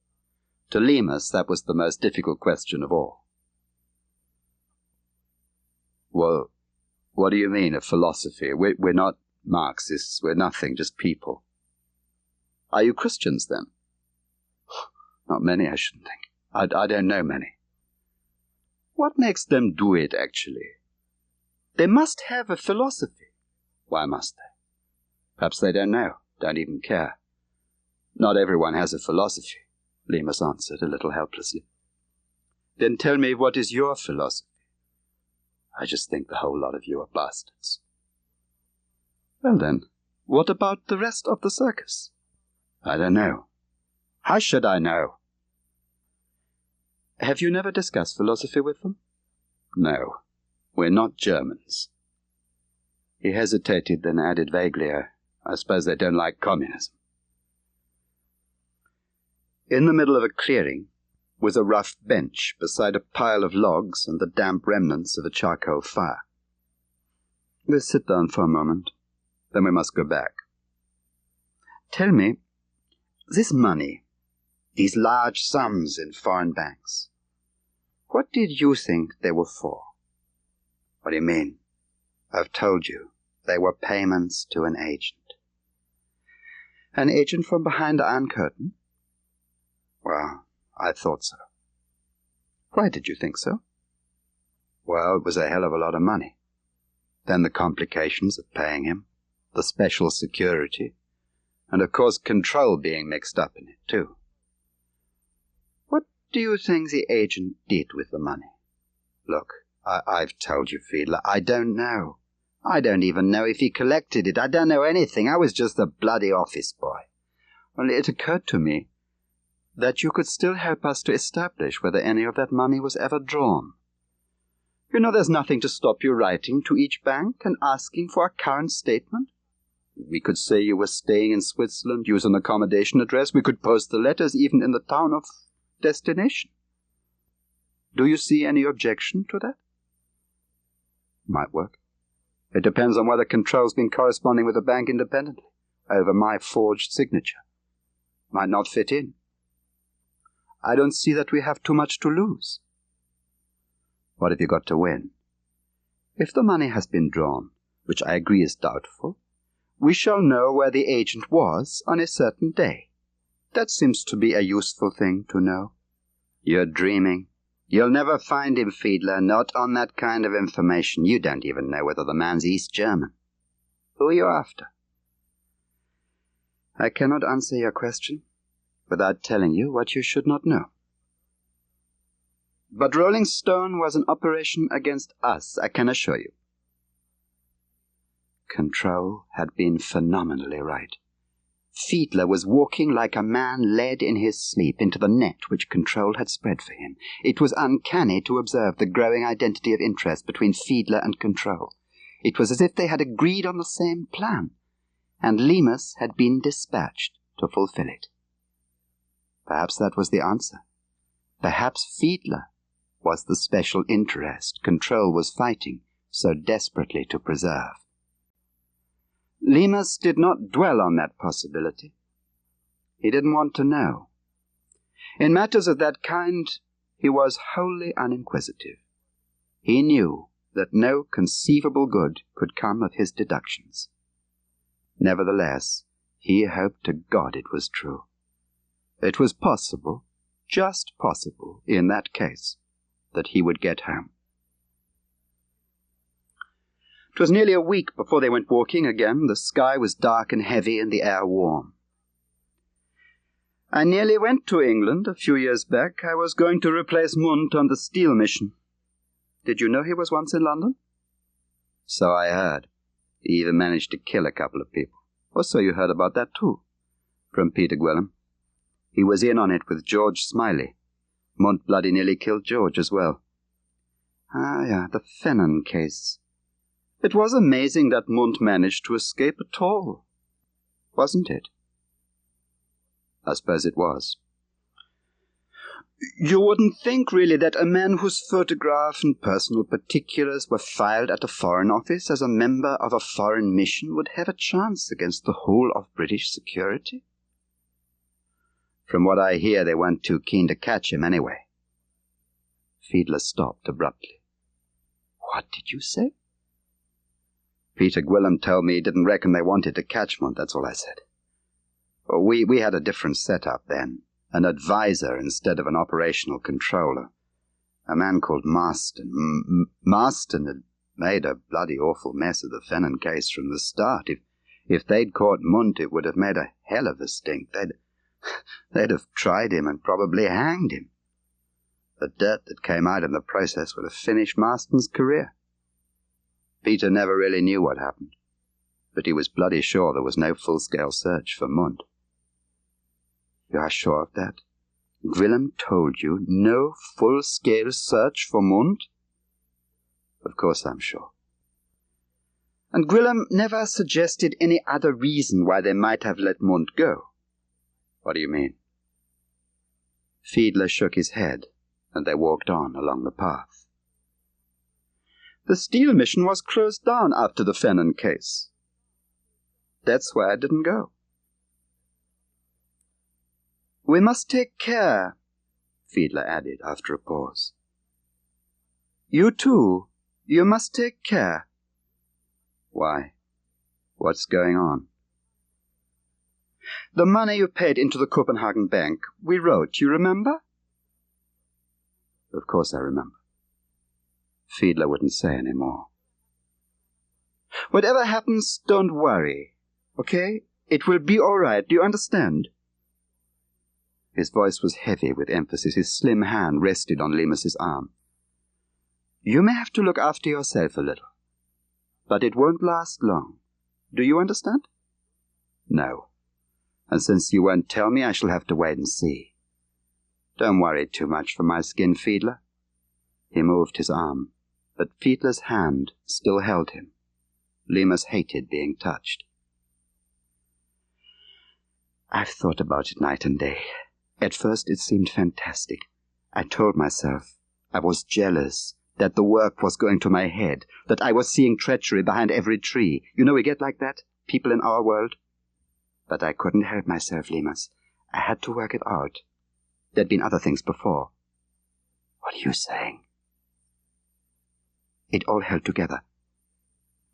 To Lemus, that was the most difficult question of all. Well, What do you mean, a philosophy? We're not Marxists, we're nothing, just people. Are you Christians, then? Not many, I shouldn't think. I don't know many. What makes them do it, actually? They must have a philosophy. Why must they? Perhaps they don't know, don't even care. Not everyone has a philosophy, Lemus answered a little helplessly. Then tell me, what is your philosophy? I just think the whole lot of you are bastards. Well then, what about the rest of the circus? I don't know. How should I know? Have you never discussed philosophy with them? No, we're not Germans. He hesitated, then added vaguely, I suppose they don't like communism. In the middle of a clearing was a rough bench beside a pile of logs and the damp remnants of a charcoal fire. Let's sit down for a moment, then we must go back. Tell me, this money, these large sums in foreign banks, what did you think they were for? What do you mean? I've told you, they were payments to an agent. An agent from behind the Iron Curtain? Well, I thought so. Why did you think so? Well, it was a hell of a lot of money. Then the complications of paying him, the special security, and of course control being mixed up in it too. What do you think the agent did with the money? Look, I've told you, Fiedler, I don't know. I don't even know if he collected it. I don't know anything. I was just a bloody office boy. Only it occurred to me that you could still help us to establish whether any of that money was ever drawn. You know, there's nothing to stop you writing to each bank and asking for a current statement. We could say you were staying in Switzerland, use an accommodation address. We could post the letters even in the town of destination. Do you see any objection to that? Might work. It depends on whether control's been corresponding with the bank independently, over my forged signature. Might not fit in. I don't see that we have too much to lose. What have you got to win? If the money has been drawn, which I agree is doubtful, we shall know where the agent was on a certain day. That seems to be a useful thing to know. You're dreaming. You'll never find him, Fiedler, not on that kind of information. You don't even know whether the man's East German. Who are you after? I cannot answer your question without telling you what you should not know. But Rolling Stone was an operation against us, I can assure you. Control had been phenomenally right. Fiedler was walking like a man led in his sleep into the net which Control had spread for him. It was uncanny to observe the growing identity of interest between Fiedler and Control. It was as if they had agreed on the same plan, and Lemus had been dispatched to fulfill it. Perhaps that was the answer. Perhaps Fiedler was the special interest Control was fighting so desperately to preserve. Lemus did not dwell on that possibility. He didn't want to know. In matters of that kind, he was wholly uninquisitive. He knew that no conceivable good could come of his deductions. Nevertheless, he hoped to God it was true. It was possible, just possible, in that case, that he would get home. It was nearly a week before they went walking again. The sky was dark and heavy and the air warm. I nearly went to England a few years back. I was going to replace Mundt on the steel mission. Did you know he was once in London? So I heard. He even managed to kill a couple of people. Or so you heard about that too, from Peter Gwilym. He was in on it with George Smiley. Mundt bloody nearly killed George as well. Ah, yeah, the Fennon case. It was amazing that Mundt managed to escape at all, wasn't it? I suppose it was. You wouldn't think, really, that a man whose photograph and personal particulars were filed at a Foreign Office as a member of a foreign mission would have a chance against the whole of British security? From what I hear, they weren't too keen to catch him anyway. Fiedler stopped abruptly. What did you say? Peter Gwilym told me he didn't reckon they wanted to catch Munt, that's all I said. We had a different setup then, an advisor instead of an operational controller. A man called Marston. Marston had made a bloody awful mess of the Fennon case from the start. If they'd caught Munt, it would have made a hell of a stink. They'd have tried him and probably hanged him. The dirt that came out in the process would have finished Marston's career. Peter never really knew what happened, but he was bloody sure there was no full-scale search for Munt. You are sure of that? Gwilym told you no full-scale search for Munt? Of course I'm sure. And Gwilym never suggested any other reason why they might have let Munt go. What do you mean? Fiedler shook his head, and they walked on along the path. The steel mission was closed down after the Fennon case. That's why I didn't go. We must take care, Fiedler added after a pause. You too, you must take care. Why? What's going on? The money you paid into the Copenhagen bank, we wrote, you remember? Of course I remember. Fiedler wouldn't say any more. Whatever happens, don't worry, okay? It will be all right, do you understand? His voice was heavy with emphasis. His slim hand rested on Lemus's arm. You may have to look after yourself a little, but it won't last long. Do you understand? No. And since you won't tell me, I shall have to wait and see. Don't worry too much for my skin, Fiedler. He moved his arm, but Fiedler's hand still held him. Lemus hated being touched. I've thought about it night and day. At first it seemed fantastic. I told myself I was jealous, that the work was going to my head, that I was seeing treachery behind every tree. You know we get like that, people in our world. But I couldn't help myself, Lemus. I had to work it out. There'd been other things before. What are you saying? It all held together.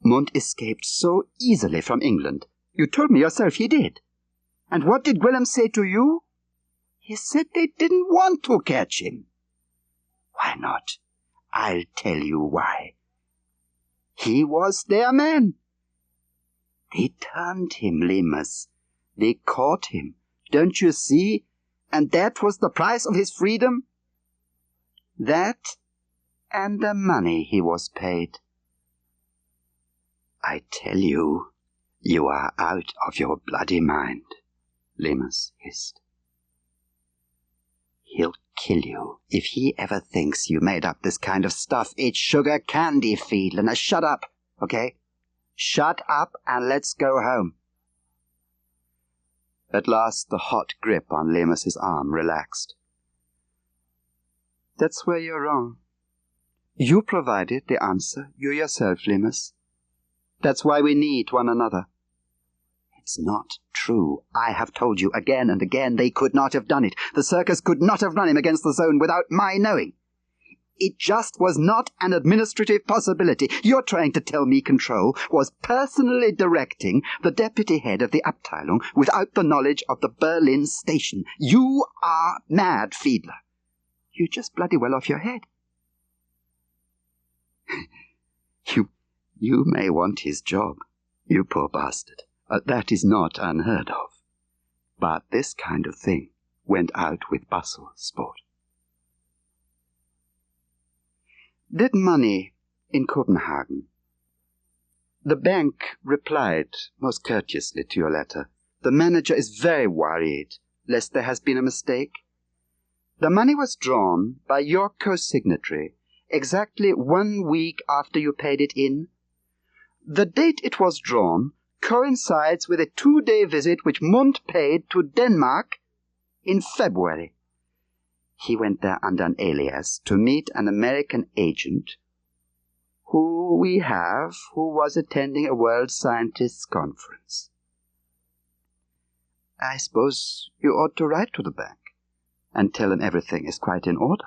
Munt escaped so easily from England. You told me yourself he did. And what did Gwilym say to you? He said they didn't want to catch him. Why not? I'll tell you why. He was their man. They turned him, Lemus. They caught him. Don't you see? And that was the price of his freedom? That and the money he was paid. I tell you, you are out of your bloody mind, Lemus hissed. He'll kill you if he ever thinks you made up this kind of stuff. It's sugar candy, Fiedler. Now shut up, okay? Shut up and let's go home. At last the hot grip on Lemus's arm relaxed. That's where you're wrong. You provided the answer, you yourself, Lemus. That's why we need one another. It's not true. I have told you again and again they could not have done it. The circus could not have run him against the zone without my knowing. It just was not an administrative possibility. You're trying to tell me Control was personally directing the deputy head of the Abteilung without the knowledge of the Berlin station. You are mad, Fiedler. You're just bloody well off your head. You may want his job, you poor bastard. That is not unheard of. But this kind of thing went out with bustle, sport. That money in Copenhagen. The bank replied most courteously to your letter. The manager is very worried lest there has been a mistake. The money was drawn by your co-signatory exactly 1 week after you paid it in. The date it was drawn coincides with a 2-day visit which Munt paid to Denmark in February. He went there under an alias to meet an American agent who was attending a World Scientists Conference. I suppose you ought to write to the bank and tell them everything is quite in order.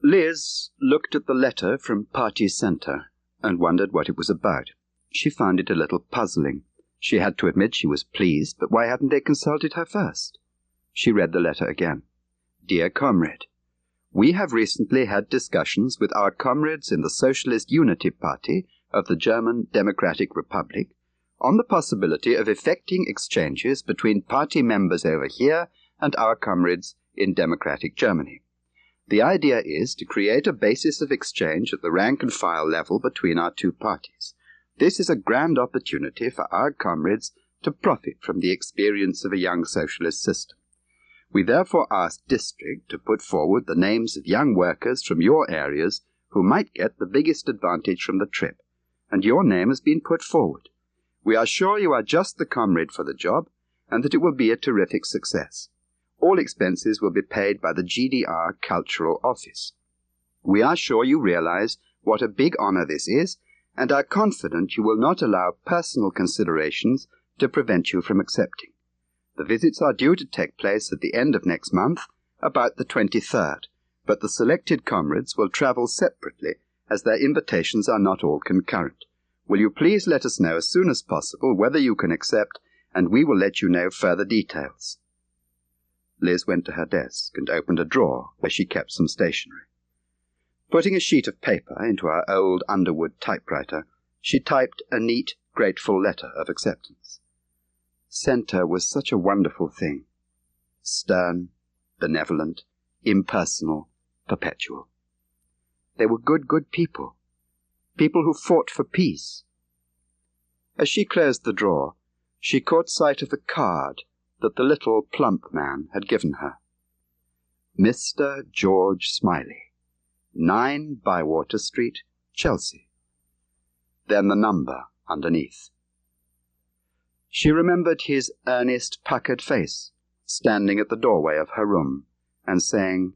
Liz looked at the letter from Party Centre and wondered what it was about. She found it a little puzzling. She had to admit she was pleased, but why hadn't they consulted her first? She read the letter again. Dear Comrade, we have recently had discussions with our comrades in the Socialist Unity Party of the German Democratic Republic on the possibility of effecting exchanges between party members over here and our comrades in democratic Germany. The idea is to create a basis of exchange at the rank-and-file level between our two parties. This is a grand opportunity for our comrades to profit from the experience of a young socialist system. We therefore ask District to put forward the names of young workers from your areas who might get the biggest advantage from the trip, and your name has been put forward. We are sure you are just the comrade for the job, and that it will be a terrific success. All expenses will be paid by the GDR Cultural Office. We are sure you realize what a big honor this is, and are confident you will not allow personal considerations to prevent you from accepting. The visits are due to take place at the end of next month, about the 23rd, but the selected comrades will travel separately, as their invitations are not all concurrent. Will you please let us know as soon as possible whether you can accept, and we will let you know further details. Liz went to her desk and opened a drawer where she kept some stationery. Putting a sheet of paper into her old Underwood typewriter, she typed a neat, grateful letter of acceptance. Centre was such a wonderful thing. Stern, benevolent, impersonal, perpetual. They were good people. People who fought for peace. As she closed the drawer, she caught sight of the card that the little plump man had given her. Mr. George Smiley, 9 Bywater Street, Chelsea. Then the number underneath. She remembered his earnest, puckered face, standing at the doorway of her room, and saying,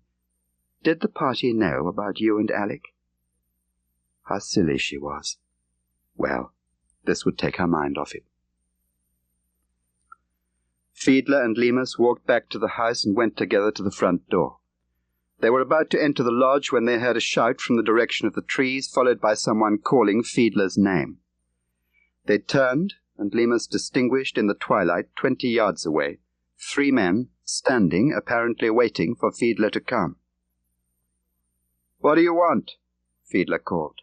"Did the party know about you and Alec?" How silly she was. Well, this would take her mind off it. Fiedler and Lemus walked back to the house and went together to the front door. They were about to enter the lodge when they heard a shout from the direction of the trees, followed by someone calling Fiedler's name. They turned, and Lemus distinguished in the twilight 20 yards away 3 men standing, apparently waiting for Fiedler to come. "What do you want?" Fiedler called.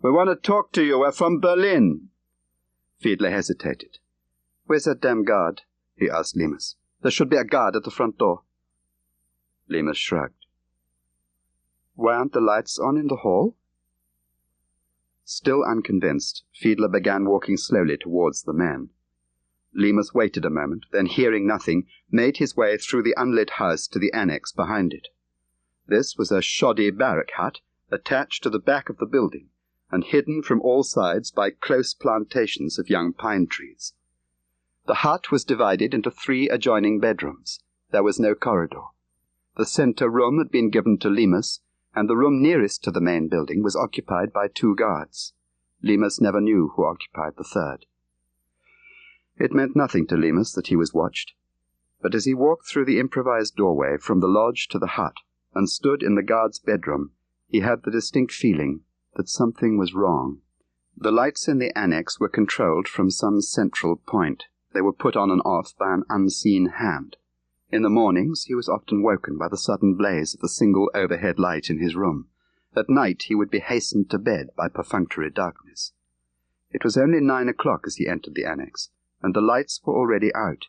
"We want to talk to you. We're from Berlin." Fiedler hesitated. "Where's that damn guard?" he asked Lemus. "There should be a guard at the front door." Lemus shrugged. "Why aren't the lights on in the hall?" Still unconvinced, Fiedler began walking slowly towards the men. Lemus waited a moment, then, hearing nothing, made his way through the unlit house to the annex behind it. This was a shoddy barrack hut attached to the back of the building, and hidden from all sides by close plantations of young pine trees. The hut was divided into 3 adjoining bedrooms. There was no corridor. The centre room had been given to Lemus, and the room nearest to the main building was occupied by 2 guards. Lemus never knew who occupied the 3rd. It meant nothing to Lemus that he was watched, but as he walked through the improvised doorway from the lodge to the hut and stood in the guard's bedroom, he had the distinct feeling that something was wrong. The lights in the annex were controlled from some central point. They were put on and off by an unseen hand. In the mornings he was often woken by the sudden blaze of the single overhead light in his room. At night he would be hastened to bed by perfunctory darkness. It was only 9 o'clock as he entered the annex, and the lights were already out.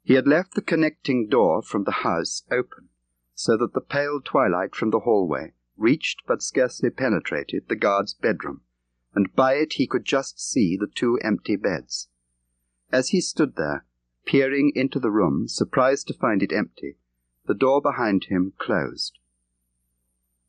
He had left the connecting door from the house open, so that the pale twilight from the hallway reached but scarcely penetrated the guard's bedroom, and by it he could just see the 2 empty beds. As he stood there, peering into the room, surprised to find it empty, the door behind him closed.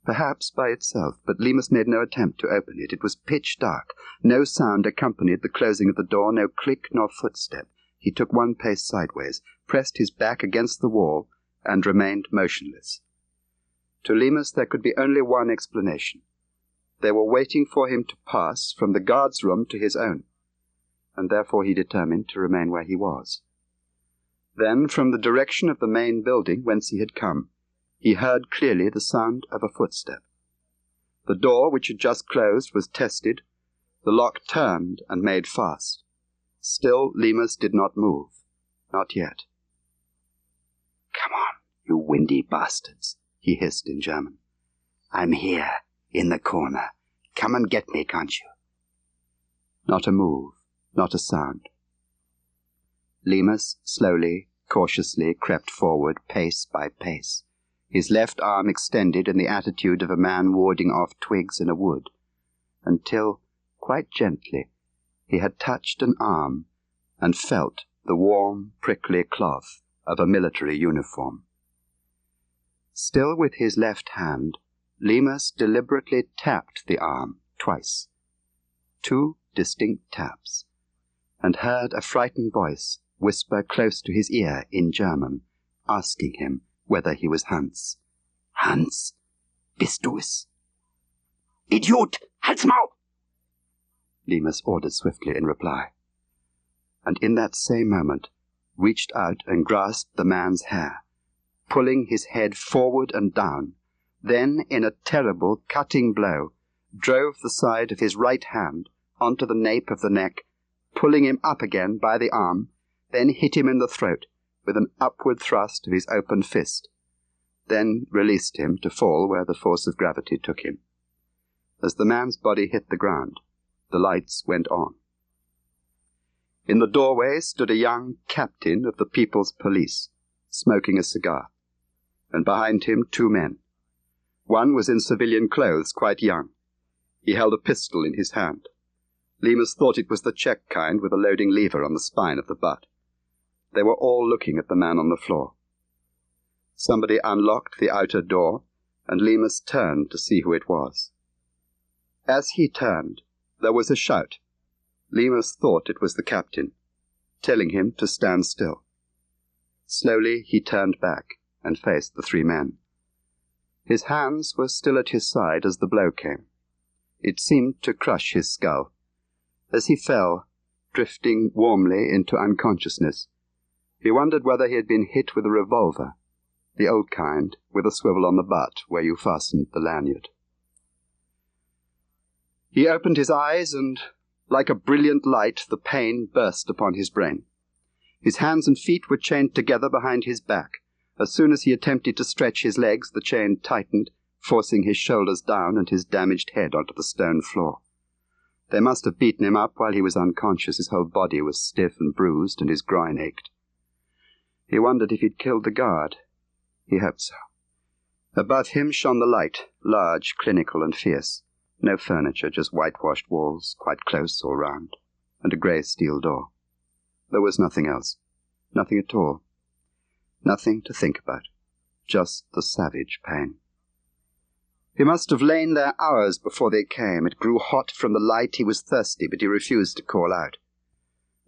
Perhaps by itself, but Lemus made no attempt to open it. It was pitch dark. No sound accompanied the closing of the door, no click nor footstep. He took 1 pace sideways, pressed his back against the wall, and remained motionless. To Lemus there could be only one explanation. They were waiting for him to pass from the guard's room to his own, and therefore he determined to remain where he was. Then, from the direction of the main building whence he had come, he heard clearly the sound of a footstep. The door, which had just closed, was tested. The lock turned and made fast. Still Lemus did not move. Not yet. "Come on, you windy bastards," he hissed in German. "I'm here, in the corner. Come and get me, can't you?" Not a move, not a sound. Lemus slowly, cautiously crept forward, pace by pace, his left arm extended in the attitude of a man warding off twigs in a wood, until, quite gently, he had touched an arm and felt the warm, prickly cloth of a military uniform. Still with his left hand, Lemus deliberately tapped the arm twice, 2 distinct taps, and heard a frightened voice whisper close to his ear in German, asking him whether he was Hans. "Hans, bist du es?" "Idiot! Halt's Maul!" Lemus ordered swiftly in reply, and in that same moment reached out and grasped the man's hair, pulling his head forward and down, then, in a terrible, cutting blow, drove the side of his right hand onto the nape of the neck, pulling him up again by the arm, then hit him in the throat with an upward thrust of his open fist, then released him to fall where the force of gravity took him. As the man's body hit the ground, the lights went on. In the doorway stood a young captain of the People's Police, smoking a cigar, and behind him 2 men. One was in civilian clothes, quite young. He held a pistol in his hand. Lemus thought it was the Czech kind with a loading lever on the spine of the butt. They were all looking at the man on the floor. Somebody unlocked the outer door, and Lemus turned to see who it was. As he turned, there was a shout. Lemus thought it was the captain, telling him to stand still. Slowly he turned back and faced the 3 men. His hands were still at his side as the blow came. It seemed to crush his skull. As he fell, drifting warmly into unconsciousness, he wondered whether he had been hit with a revolver, the old kind, with a swivel on the butt where you fastened the lanyard. He opened his eyes, and, like a brilliant light, the pain burst upon his brain. His hands and feet were chained together behind his back. As soon as he attempted to stretch his legs, the chain tightened, forcing his shoulders down and his damaged head onto the stone floor. They must have beaten him up while he was unconscious. His whole body was stiff and bruised, and his groin ached. He wondered if he'd killed the guard. He hoped so. Above him shone the light, large, clinical, and fierce. No furniture, just whitewashed walls, quite close all round, and a grey steel door. There was nothing else. Nothing at all. Nothing to think about. Just the savage pain. He must have lain there hours before they came. It grew hot from the light. He was thirsty, but he refused to call out.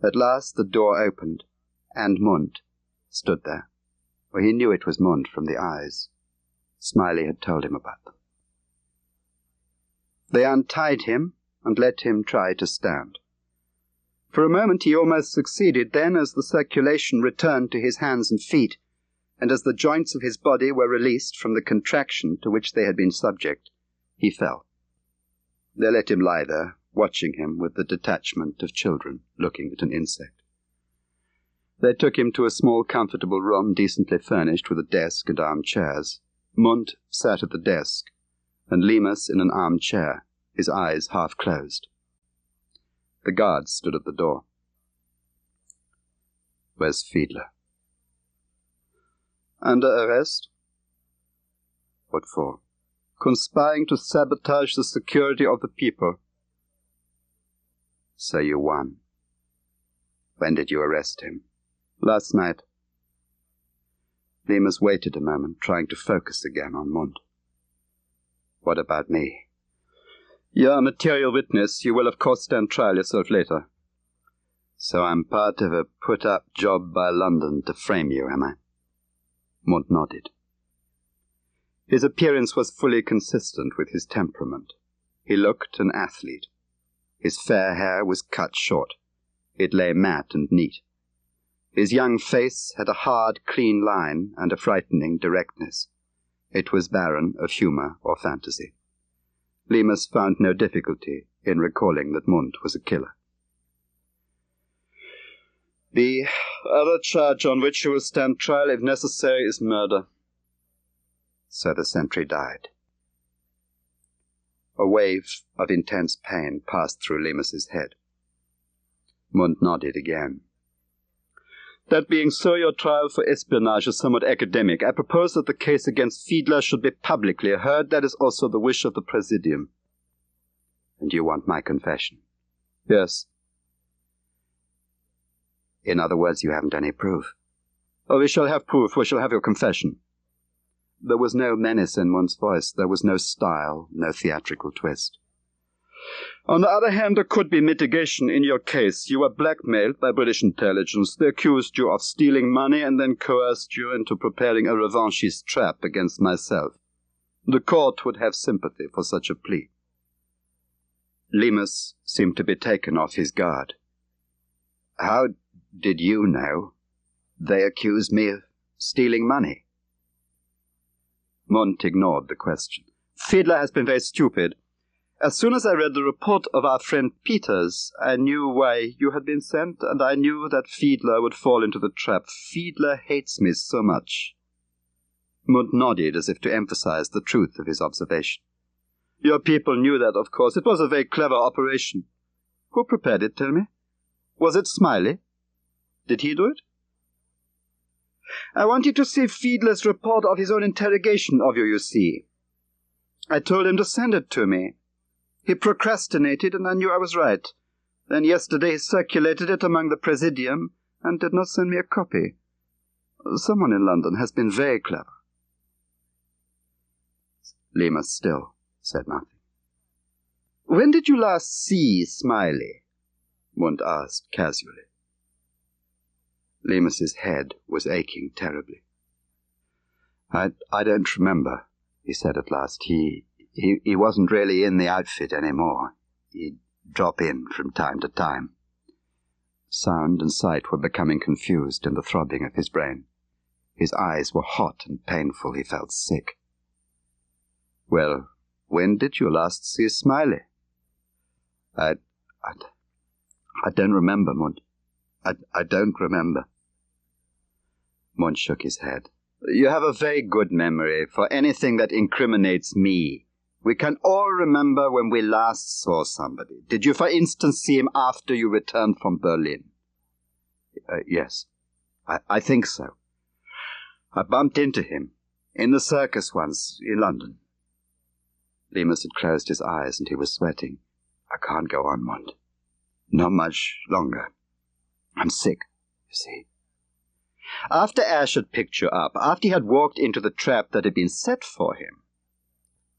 At last the door opened, and Mund stood there, for he knew it was Mund from the eyes. Smiley had told him about them. They untied him and let him try to stand. For a moment he almost succeeded. Then, as the circulation returned to his hands and feet, and as the joints of his body were released from the contraction to which they had been subject, he fell. They let him lie there, watching him with the detachment of children looking at an insect. They took him to a small, comfortable room, decently furnished with a desk and armchairs. Mund sat at the desk, and Lemus in an armchair, his eyes half closed. The guards stood at the door. "Where's Fiedler?" "Under arrest." "What for?" "Conspiring to sabotage the security of the people." "So you won. When did you arrest him?" "Last night." Lemus waited a moment, trying to focus again on Mund. "What about me?" "You're a material witness. You will, of course, stand trial yourself later." "So I'm part of a put-up job by London to frame you, am I?" Mund nodded. His appearance was fully consistent with his temperament. He looked an athlete. His fair hair was cut short. It lay matte and neat. His young face had a hard, clean line and a frightening directness. It was barren of humour or fantasy. Lemus found no difficulty in recalling that Mund was a killer. "The other charge on which you will stand trial, if necessary, is murder." So the sentry died. A wave of intense pain passed through Lemus's head. Mund nodded again. "That being so, your trial for espionage is somewhat academic. I propose that the case against Fiedler should be publicly heard. That is also the wish of the Presidium." "And you want my confession?" "Yes." "In other words, you haven't any proof?" "Oh, we shall have proof. We shall have your confession." There was no menace in Mund's voice. There was no style, no theatrical twist. "On the other hand, there could be mitigation in your case. You were blackmailed by British intelligence. They accused you of stealing money and then coerced you into preparing a revanchist trap against myself. The court would have sympathy for such a plea." Lemus seemed to be taken off his guard. "How did you know? They accused me of stealing money." Mund ignored the question. "Fiedler has been very stupid. As soon as I read the report of our friend Peters, I knew why you had been sent, and I knew that Fiedler would fall into the trap. Fiedler hates me so much." Mund nodded as if to emphasize the truth of his observation. "Your people knew that, of course. It was a very clever operation. Who prepared it, tell me? Was it Smiley? Did he do it?" "I want you to see Fiedler's report of his own interrogation of you see. I told him to send it to me. He procrastinated, and I knew I was right. Then yesterday he circulated it among the Presidium and did not send me a copy. Someone in London has been very clever." Lemus still said nothing. "When did you last see Smiley?" Mund asked casually. Lemus's head was aching terribly. I don't remember," he said at last. He wasn't really in the outfit anymore. He'd drop in from time to time." Sound and sight were becoming confused in the throbbing of his brain. His eyes were hot and painful. He felt sick. "Well, when did you last see Smiley?" I don't remember, Mund. I don't remember." Mund shook his head. "You have a very good memory for anything that incriminates me. We can all remember when we last saw somebody. Did you, for instance, see him after you returned from Berlin?" "Yes, I think so. I bumped into him in the circus once in London." Lemus had closed his eyes and he was sweating. "I can't go on, Mund. Not much longer. I'm sick, you see." "After Ash had picked you up, after he had walked into the trap that had been set for him,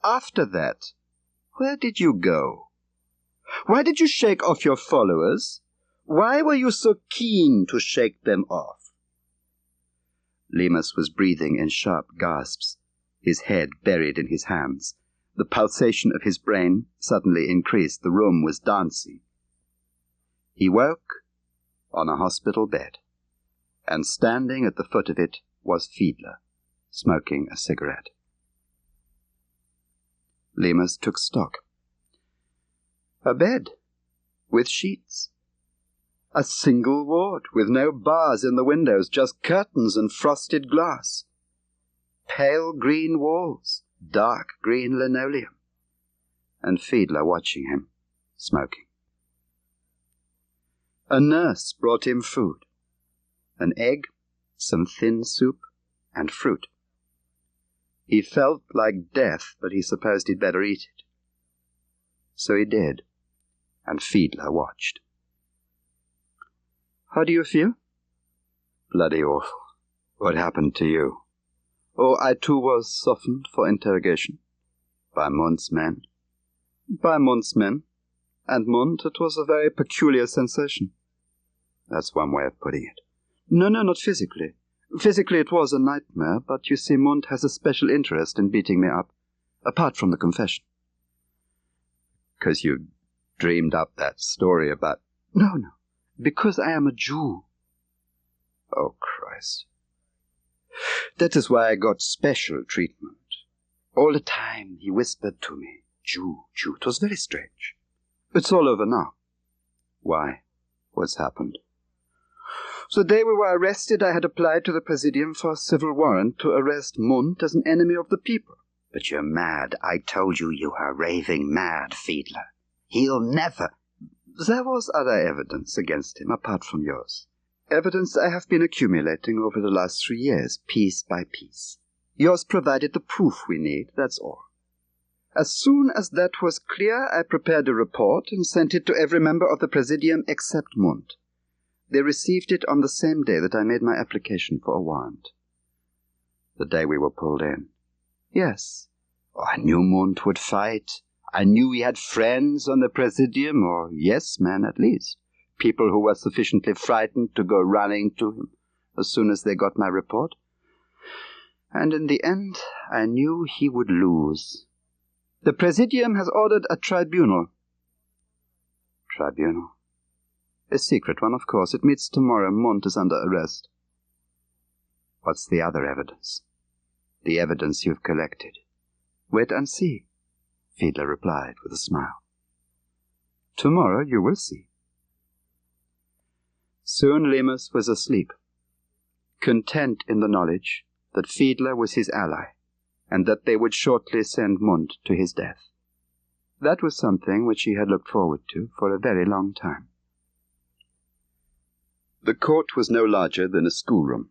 after that, where did you go? Why did you shake off your followers? Why were you so keen to shake them off?" Lemus was breathing in sharp gasps, his head buried in his hands. The pulsation of his brain suddenly increased. The room was dancing. He woke on a hospital bed, and standing at the foot of it was Fiedler, smoking a cigarette. Lemus took stock. A bed, with sheets. A single ward, with no bars in the windows, just curtains and frosted glass. Pale green walls, dark green linoleum. And Fiedler watching him, smoking. A nurse brought him food. An egg, some thin soup, and fruit. He felt like death, but he supposed he'd better eat it. So he did, and Fiedler watched. "How do you feel?" "Bloody awful. What happened to you?" "Oh, I too was softened for interrogation." "By Mund's men?" "By Mund's men. And Mund, it was a very peculiar sensation." "That's one way of putting it." No, not physically. Physically it was a nightmare, but you see Mund has a special interest in beating me up, apart from the confession." "'Cause you dreamed up that story about—" No, because I am a Jew." "Oh, Christ." "That is why I got special treatment. All the time he whispered to me, Jew, 'twas very strange. It's all over now. Why? What's happened? So the day we were arrested, I had applied to the Presidium for a civil warrant to arrest Munt as an enemy of the people. But you're mad. I told you you are raving mad, Fiedler. He'll never... There was other evidence against him, apart from yours. Evidence I have been accumulating over the last 3 years, piece by piece. Yours provided the proof we need, that's all. As soon as that was clear, I prepared a report and sent it to every member of the Presidium except Munt. They received it on the same day that I made my application for a warrant. The day we were pulled in. Yes. Oh, I knew Munt would fight. I knew he had friends on the Presidium, or yes-men at least. People who were sufficiently frightened to go running to him as soon as they got my report. And in the end, I knew he would lose. The Presidium has ordered a tribunal. Tribunal? A secret one, of course. It meets tomorrow. Munt is under arrest. What's the other evidence? The evidence you've collected. Wait and see, Fiedler replied with a smile. Tomorrow you will see. Soon Lemus was asleep, content in the knowledge that Fiedler was his ally, and that they would shortly send Munt to his death. That was something which he had looked forward to for a very long time. The court was no larger than a schoolroom.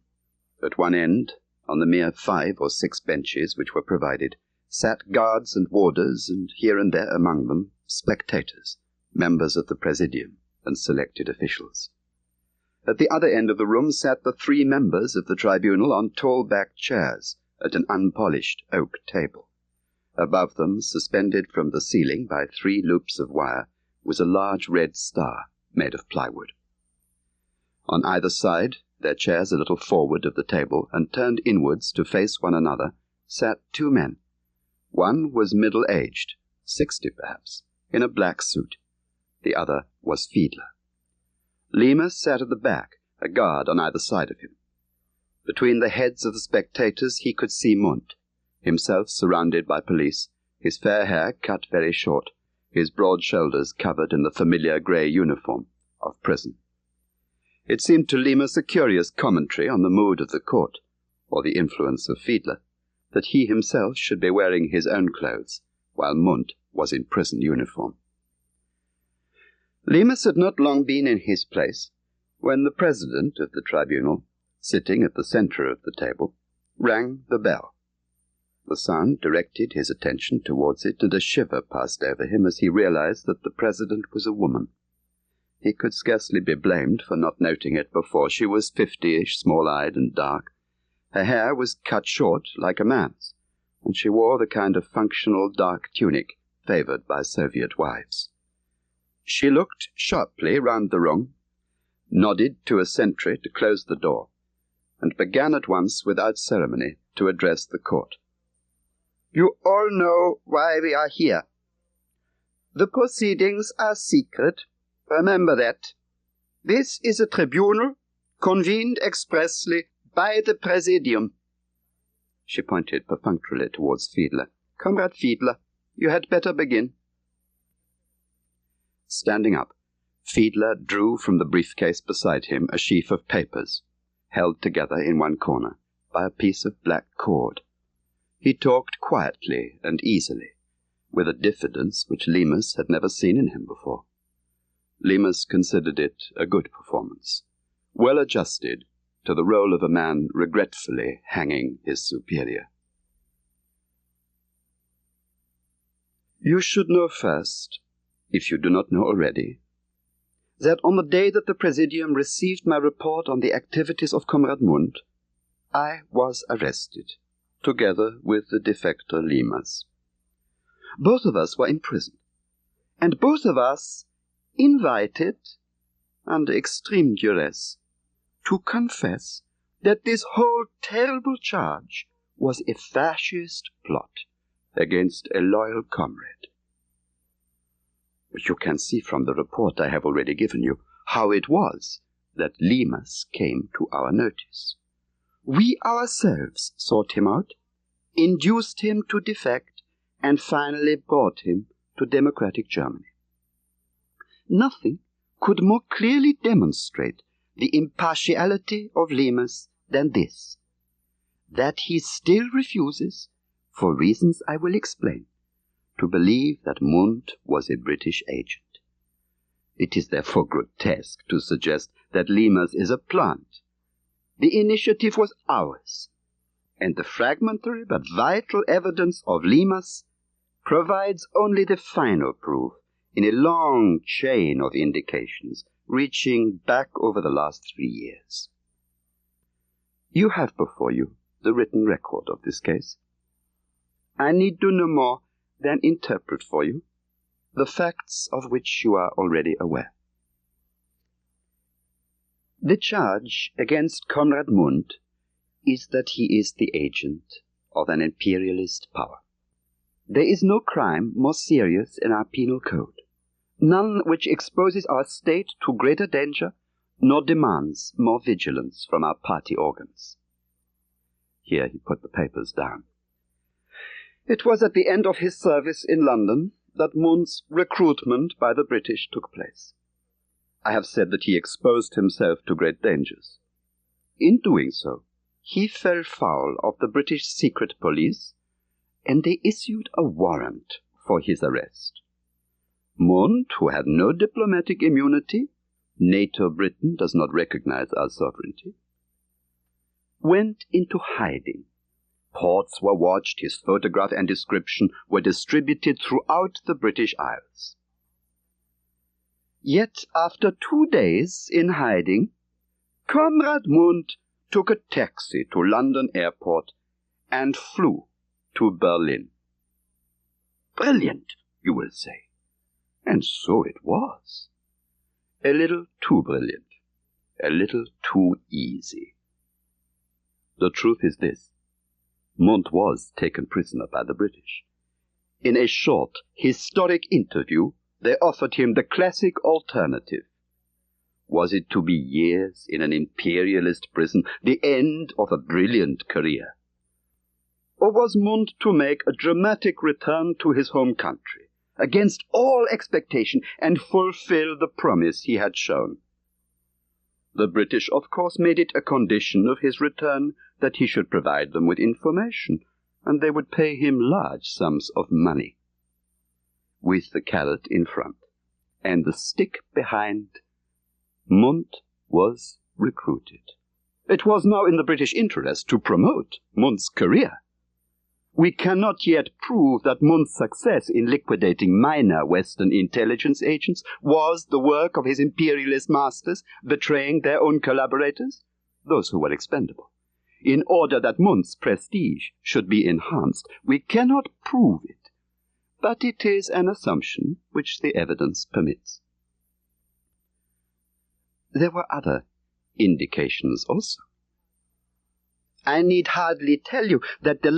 At one end, on the mere 5 or 6 benches which were provided, sat guards and warders, and here and there among them, spectators, members of the Presidium, and selected officials. At the other end of the room sat the 3 members of the tribunal on tall-backed chairs at an unpolished oak table. Above them, suspended from the ceiling by 3 loops of wire, was a large red star made of plywood. On either side, their chairs a little forward of the table and turned inwards to face one another, sat 2 men. One was middle-aged, 60 perhaps, in a black suit. The other was Fiedler. Lemus sat at the back, a guard on either side of him. Between the heads of the spectators he could see Munt, himself surrounded by police, his fair hair cut very short, his broad shoulders covered in the familiar grey uniform of prison. It seemed to Lemus a curious commentary on the mood of the court, or the influence of Fiedler, that he himself should be wearing his own clothes, while Munt was in prison uniform. Lemus had not long been in his place when the president of the tribunal, sitting at the centre of the table, rang the bell. The sound directed his attention towards it, and a shiver passed over him as he realized that the president was a woman. He could scarcely be blamed for not noting it before. She was 50-ish, small-eyed and dark. Her hair was cut short like a man's, and she wore the kind of functional dark tunic favoured by Soviet wives. She looked sharply round the room, nodded to a sentry to close the door, and began at once, without ceremony, to address the court. You all know why we are here. The proceedings are secret. Remember that. This is a tribunal convened expressly by the Presidium. She pointed perfunctorily towards Fiedler. Comrade Fiedler, you had better begin. Standing up, Fiedler drew from the briefcase beside him a sheaf of papers, held together in one corner by a piece of black cord. He talked quietly and easily, with a diffidence which Lemus had never seen in him before. Lemus considered it a good performance, well adjusted to the role of a man regretfully hanging his superior. You should know first, if you do not know already, that on the day that the Presidium received my report on the activities of Comrade Munt, I was arrested, together with the defector Lemus. Both of us were in prison, and both of us invited, under extreme duress, to confess that this whole terrible charge was a fascist plot against a loyal comrade. You can see from the report I have already given you how it was that Lemus came to our notice. We ourselves sought him out, induced him to defect, and finally brought him to democratic Germany. Nothing could more clearly demonstrate the impartiality of Limas than this, that he still refuses, for reasons I will explain, to believe that Mund was a British agent. It is therefore grotesque to suggest that Limas is a plant. The initiative was ours, and the fragmentary but vital evidence of Limas provides only the final proof in a long chain of indications reaching back over the last 3 years. You have before you the written record of this case. I need do no more than interpret for you the facts of which you are already aware. The charge against Konrad Mund is that he is the agent of an imperialist power. There is no crime more serious in our penal code, none which exposes our state to greater danger, nor demands more vigilance from our party organs. Here he put the papers down. It was at the end of his service in London that Mund's recruitment by the British took place. I have said that he exposed himself to great dangers. In doing so, he fell foul of the British secret police, and they issued a warrant for his arrest. Mund, who had no diplomatic immunity, NATO Britain does not recognize our sovereignty, went into hiding. Ports were watched, his photograph and description were distributed throughout the British Isles. Yet, after 2 days in hiding, Konrad Mund took a taxi to London Airport and flew to Berlin. Brilliant, you will say. And so it was. A little too brilliant, a little too easy. The truth is this. Mund was taken prisoner by the British. In a short, historic interview, they offered him the classic alternative. Was it to be years in an imperialist prison, the end of a brilliant career? Or was Mund to make a dramatic return to his home country, against all expectation, and fulfill the promise he had shown? The British, of course, made it a condition of his return that he should provide them with information, and they would pay him large sums of money. With the carrot in front and the stick behind, Mund was recruited. It was now in the British interest to promote Mund's career. We cannot yet prove that Mund's success in liquidating minor Western intelligence agents was the work of his imperialist masters betraying their own collaborators, those who were expendable. In order that Mund's prestige should be enhanced, we cannot prove it, but it is an assumption which the evidence permits. There were other indications also. I need hardly tell you that the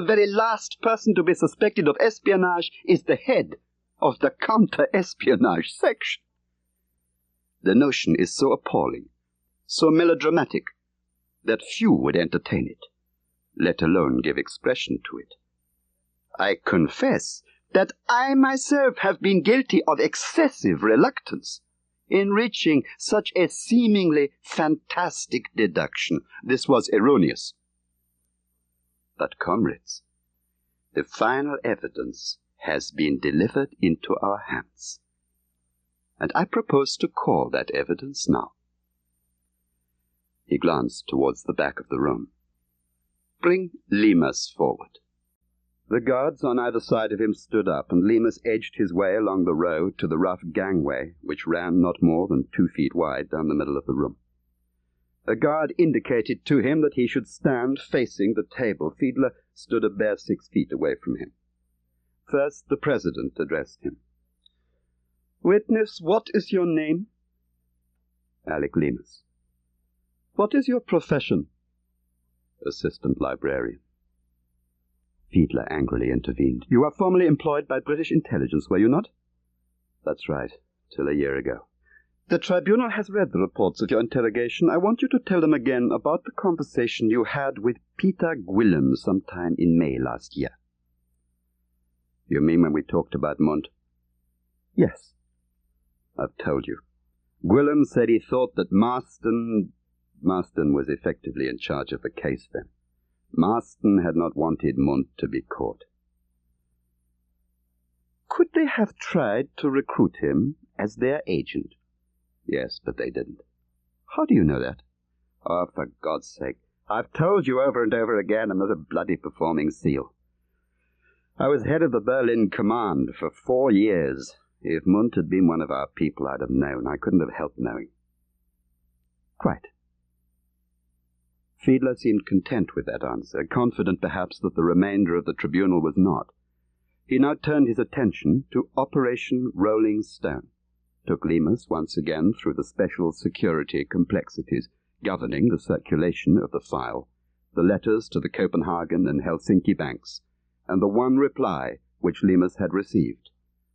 very last person to be suspected of espionage is the head of the counter-espionage section. The notion is so appalling, so melodramatic, that few would entertain it, let alone give expression to it. I confess that I myself have been guilty of excessive reluctance in reaching such a seemingly fantastic deduction. This was erroneous. But, comrades, the final evidence has been delivered into our hands, and I propose to call that evidence now. He glanced towards the back of the room. Bring Limas forward. The guards on either side of him stood up, and Limas edged his way along the row to the rough gangway, which ran not more than 2 feet wide down the middle of the room. A guard indicated to him that he should stand facing the table. Fiedler stood a bare 6 feet away from him. First, the president addressed him. "Witness, what is your name?" "Alec Limas." "What is your profession?" "Assistant librarian." Fiedler angrily intervened. "You are formerly employed by British intelligence, were you not?" "That's right, till a year ago." "The tribunal has read the reports of your interrogation. I want you to tell them again about the conversation you had with Peter Gwilym sometime in May last year." You mean when we talked about Munt? Yes. I've told you. Gwilym said he thought that Marston was effectively in charge of the case then. Marston had not wanted Munt to be caught. Could they have tried to recruit him as their agent? Yes, but they didn't. How do you know that? Oh, for God's sake. I've told you over and over again I'm not a bloody performing seal. I was head of the Berlin command for 4 years. If Munt had been one of our people, I'd have known. I couldn't have helped knowing. Quite. Fiedler seemed content with that answer, confident perhaps that the remainder of the tribunal was not. He now turned his attention to Operation Rolling Stone, took Lemus once again through the special security complexities governing the circulation of the file, the letters to the Copenhagen and Helsinki banks, and the one reply which Lemus had received,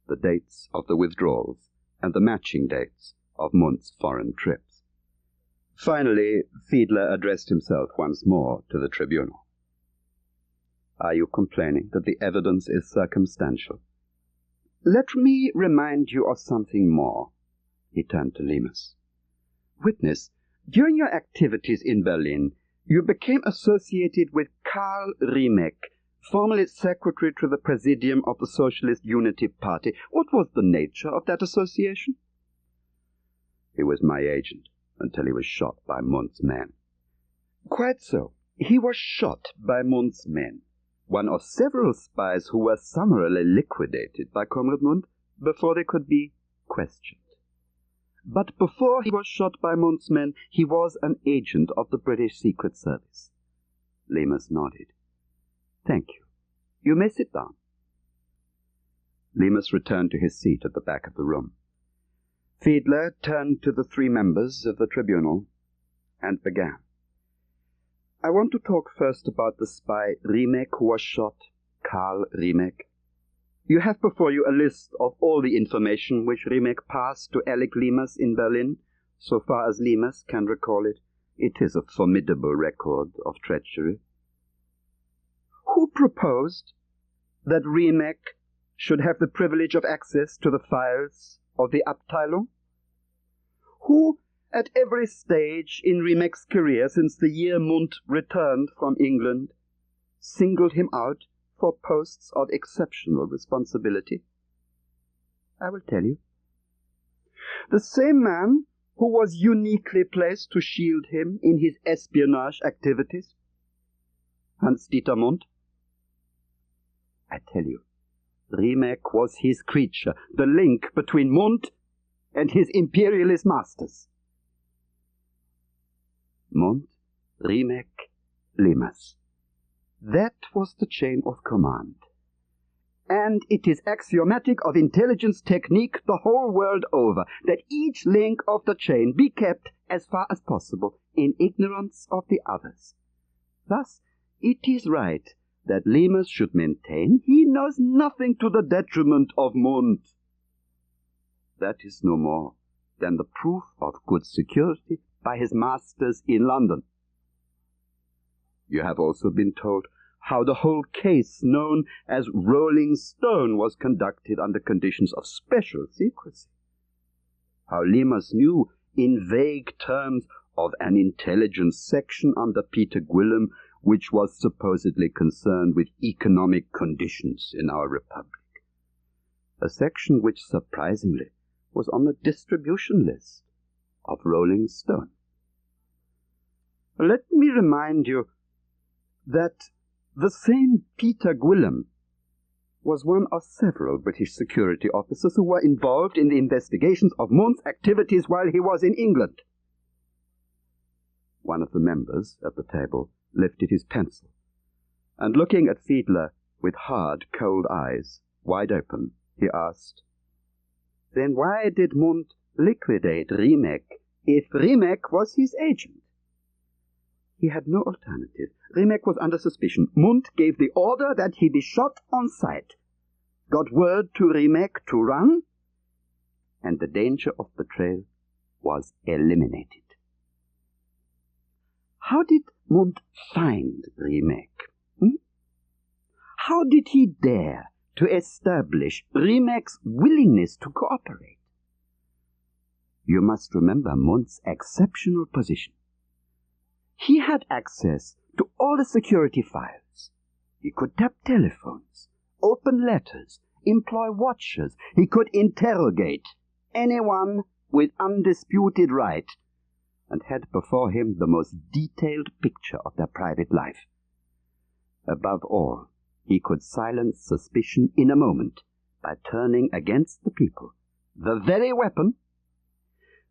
the dates of the withdrawals, and the matching dates of Munt's foreign trips. Finally, Fiedler addressed himself once more to the tribunal. Are you complaining that the evidence is circumstantial? Let me remind you of something more. He turned to Lemus. Witness, during your activities in Berlin, you became associated with Karl Riemek, formerly secretary to the Presidium of the Socialist Unity Party. What was the nature of that association? He was my agent until he was shot by Munt's men. Quite so. He was shot by Munt's men, one of several spies who were summarily liquidated by Comrade Munt before they could be questioned. But before he was shot by Munt's men, he was an agent of the British Secret Service. Lemus nodded. Thank you. You may sit down. Lemus returned to his seat at the back of the room. Fiedler turned to the 3 members of the tribunal and began. I want to talk first about the spy Riemek who was shot, Karl Riemek. You have before you a list of all the information which Riemek passed to Erich Lemus in Berlin, so far as Lemus can recall it. It is a formidable record of treachery. Who proposed that Riemek should have the privilege of access to the files of the Abteilung? Who, at every stage in Riemek's career since the year Munt returned from England, singled him out for posts of exceptional responsibility? I will tell you. The same man who was uniquely placed to shield him in his espionage activities, Hans-Dieter Munt. I tell you, Riemek was his creature, the link between Munt and his imperialist masters. Munt, Riemek, Lemus. That was the chain of command. And it is axiomatic of intelligence technique the whole world over that each link of the chain be kept as far as possible in ignorance of the others. Thus, it is right that Lemus should maintain he knows nothing to the detriment of Munt. That is no more than the proof of good security by his masters in London. You have also been told how the whole case known as Rolling Stone was conducted under conditions of special secrecy. How Lemus knew in vague terms of an intelligence section under Peter Gwilym which was supposedly concerned with economic conditions in our republic. A section which, surprisingly, was on the distribution list of Rolling Stone. Let me remind you that the same Peter Gwilym was one of several British security officers who were involved in the investigations of Munt's activities while he was in England. One of the members at the table lifted his pencil, and looking at Fiedler with hard, cold eyes, wide open, he asked, Then why did Munt liquidate Riemek if Riemek was his agent? He had no alternative. Riemek was under suspicion. Munt gave the order that he be shot on sight, got word to Riemek to run, and the danger of betrayal was eliminated. How did Munt find Riemek? How did he dare to establish Riemek's willingness to cooperate. You must remember Mundt's exceptional position. He had access to all the security files. He could tap telephones, open letters, employ watchers. He could interrogate anyone with undisputed right, and had before him the most detailed picture of their private life. Above all, he could silence suspicion in a moment by turning against the people the very weapon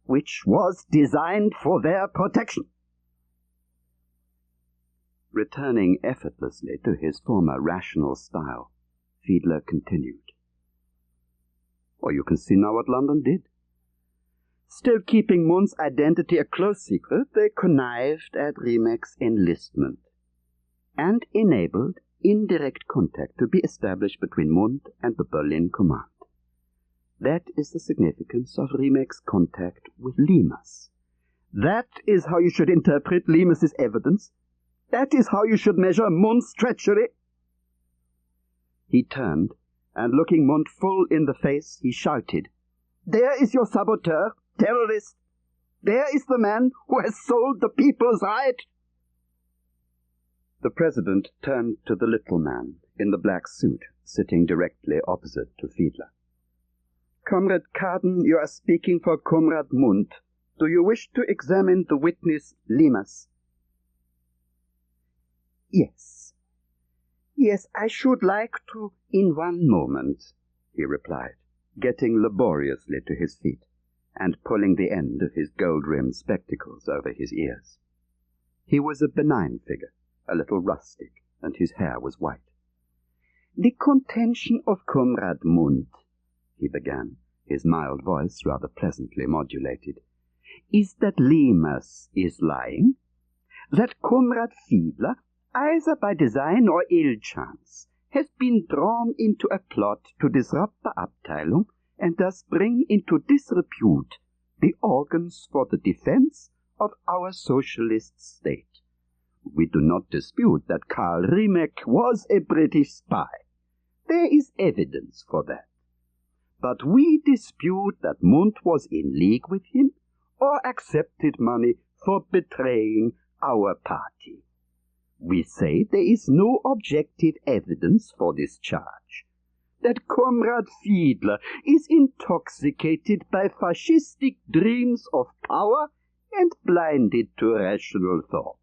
which was designed for their protection. Returning effortlessly to his former rational style, Fiedler continued. Or you can see now what London did. Still keeping Mundt's identity a close secret, they connived at Riemek's enlistment and enabled indirect contact to be established between Mundt and the Berlin command. That is the significance of Riemek's contact with Limas. That is how you should interpret Limas's evidence. That is how you should measure Mundt's treachery. He turned, and looking Mundt full in the face, he shouted, "There is your saboteur, terrorist! There is the man who has sold the people's right!" The president turned to the little man in the black suit, sitting directly opposite to Fiedler. "Comrade Carden, you are speaking for Comrade Mundt. Do you wish to examine the witness Limas?" "Yes. Yes, I should like to in one moment," he replied, getting laboriously to his feet and pulling the end of his gold-rimmed spectacles over his ears. He was a benign figure, a little rustic, and his hair was white. "The contention of Comrade Mundt," he began, his mild voice rather pleasantly modulated, "is that Limas is lying, that Comrade Fiedler, either by design or ill chance, has been drawn into a plot to disrupt the Abteilung and thus bring into disrepute the organs for the defense of our socialist state. We do not dispute that Karl Riemek was a British spy. There is evidence for that. But we dispute that Mundt was in league with him or accepted money for betraying our party. We say there is no objective evidence for this charge, that Comrade Fiedler is intoxicated by fascistic dreams of power and blinded to rational thought.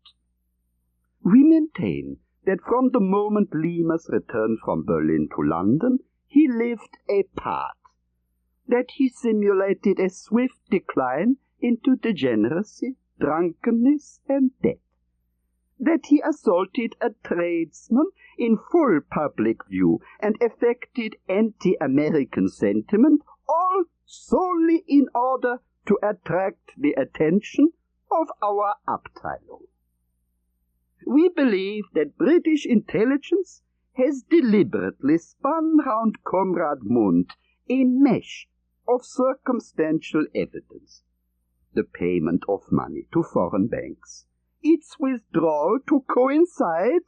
We maintain that from the moment Limas returned from Berlin to London, he lived a part, that he simulated a swift decline into degeneracy, drunkenness, and death, that he assaulted a tradesman in full public view and affected anti-American sentiment, all solely in order to attract the attention of our Abteilung. We believe that British intelligence has deliberately spun round Comrade Mundt a mesh of circumstantial evidence, the payment of money to foreign banks, its withdrawal to coincide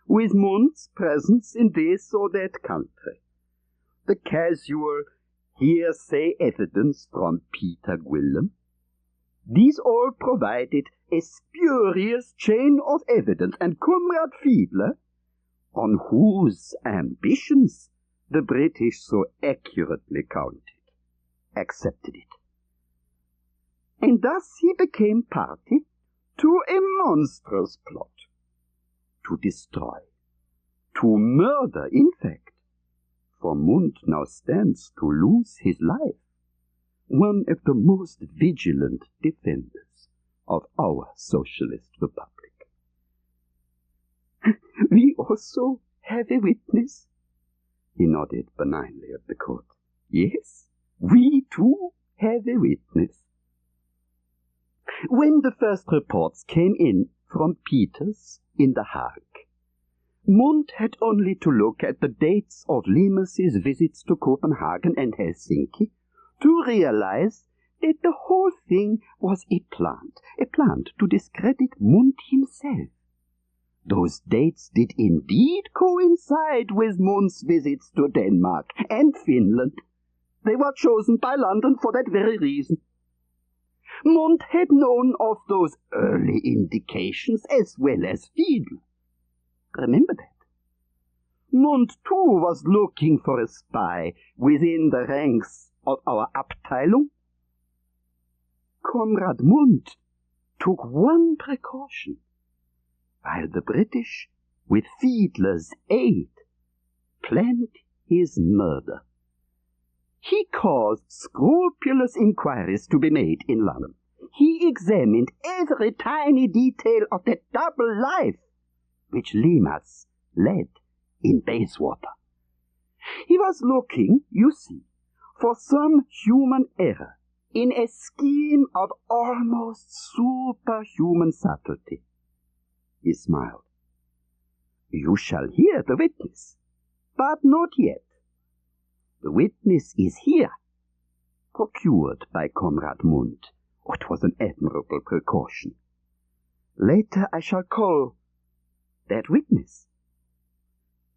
with Mundt's presence in this or that country, the casual hearsay evidence from Peter Gwilym. These all provided a spurious chain of evidence, and Comrade Fiedler, on whose ambitions the British so accurately counted, accepted it. And thus he became party to a monstrous plot, to destroy, to murder, in fact, for Mundt now stands to lose his life, one of the most vigilant defenders of our socialist republic. We also have a witness, he nodded benignly at the court. Yes, we too have a witness. When the first reports came in from Peters in The Hague, Mundt had only to look at the dates of Limas's visits to Copenhagen and Helsinki to realize that the whole thing was a plant to discredit Mundt himself. Those dates did indeed coincide with Mund's visits to Denmark and Finland. They were chosen by London for that very reason. Mund had known of those early indications as well as Fiedler. Remember that. Mund, too, was looking for a spy within the ranks of our Abteilung. Comrade Mund took one precaution, while the British, with Fiedler's aid, planned his murder. He caused scrupulous inquiries to be made in London. He examined every tiny detail of that double life which Limas led in Bayswater. He was looking, you see, for some human error in a scheme of almost superhuman subtlety. He smiled. You shall hear the witness, but not yet. The witness is here, procured by Comrade Mund. It was an admirable precaution. Later I shall call that witness.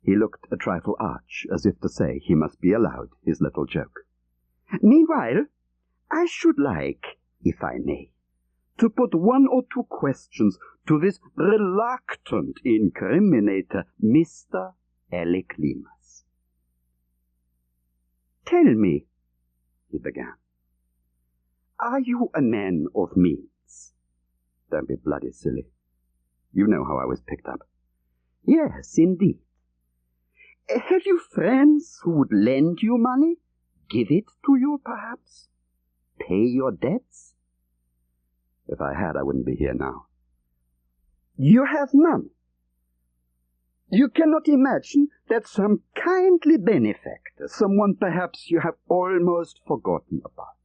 He looked a trifle arch, as if to say he must be allowed his little joke. Meanwhile, I should like, if I may, to put one or two questions to this reluctant incriminator, Mr. Alec Limas. Tell me, he began, are you a man of means? Don't be bloody silly. You know how I was picked up. Yes, indeed. Have you friends who would lend you money? Give it to you, perhaps? Pay your debts? If I had, I wouldn't be here now. You have none. You cannot imagine that some kindly benefactor, someone perhaps you have almost forgotten about,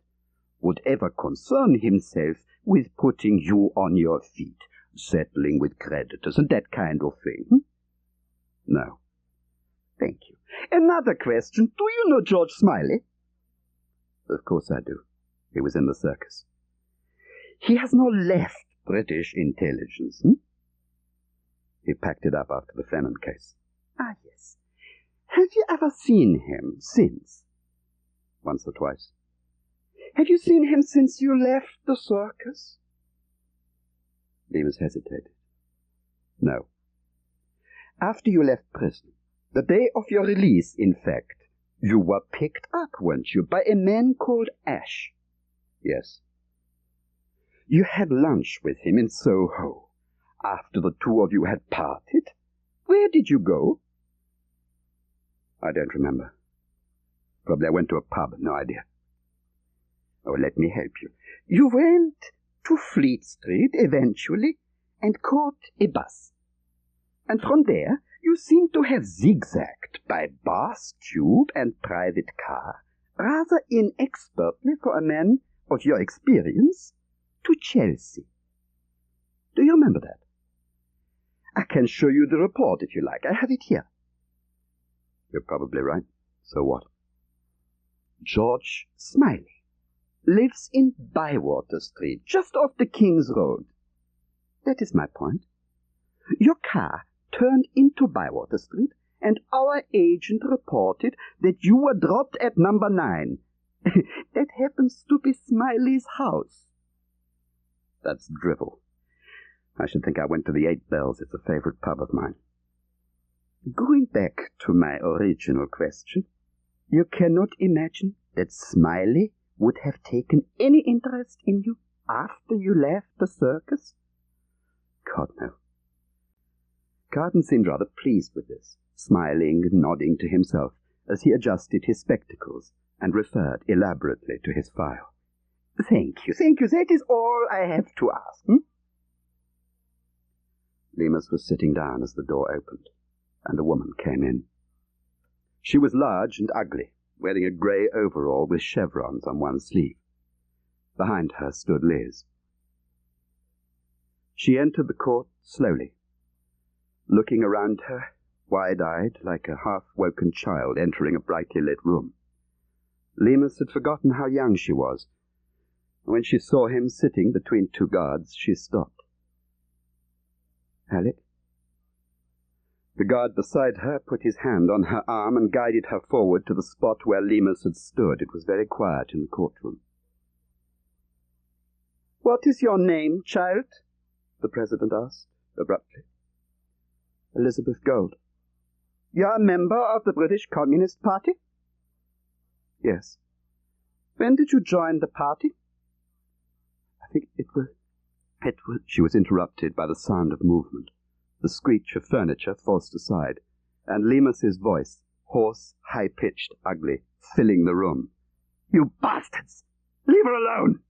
would ever concern himself with putting you on your feet, settling with creditors and that kind of thing. No. Thank you. Another question. Do you know George Smiley? Of course I do. He was in the circus. He has now left British intelligence. He packed it up after the Fennon case. Ah, yes. Have you ever seen him since? Once or twice. Have you seen him since you left the circus? Limas hesitated. No. After you left prison, the day of your release, in fact, you were picked up, weren't you, by a man called Ash? Yes. You had lunch with him in Soho. After the two of you had parted, where did you go? I don't remember. Probably I went to a pub, no idea. Oh, let me help you. You went to Fleet Street eventually and caught a bus. And from there you seem to have zigzagged by Bath Tube and private car, rather inexpertly for a man of your experience, to Chelsea. Do you remember that? I can show you the report if you like. I have it here. You're probably right. So what? George Smiley lives in Bywater Street, just off the King's Road. That is my point. Your car turned into Bywater Street, and our agent reported that you were dropped at number 9. That happens to be Smiley's house. That's drivel. I should think I went to the 8 Bells. It's a favorite pub of mine. Going back to my original question, you cannot imagine that Smiley would have taken any interest in you after you left the circus? God, no. Carden seemed rather pleased with this, smiling and nodding to himself as he adjusted his spectacles and referred elaborately to his file. Thank you. That is all I have to ask. Limas was sitting down as the door opened, and a woman came in. She was large and ugly, wearing a grey overall with chevrons on one sleeve. Behind her stood Liz. She entered the court slowly, looking around her, wide-eyed like a half-woken child entering a brightly lit room. Limas had forgotten how young she was. When she saw him sitting between 2 guards, she stopped. Alec? The guard beside her put his hand on her arm and guided her forward to the spot where Lemus had stood. It was very quiet in the courtroom. "What is your name, child?" the president asked, abruptly. "Elizabeth Gold." "You are a member of the British Communist Party?" "Yes." "When did you join the party?" "I think it was... She was interrupted by the sound of movement, the screech of furniture forced aside, and Lemus's voice, hoarse, high-pitched, ugly, filling the room. "You bastards! Leave her alone!"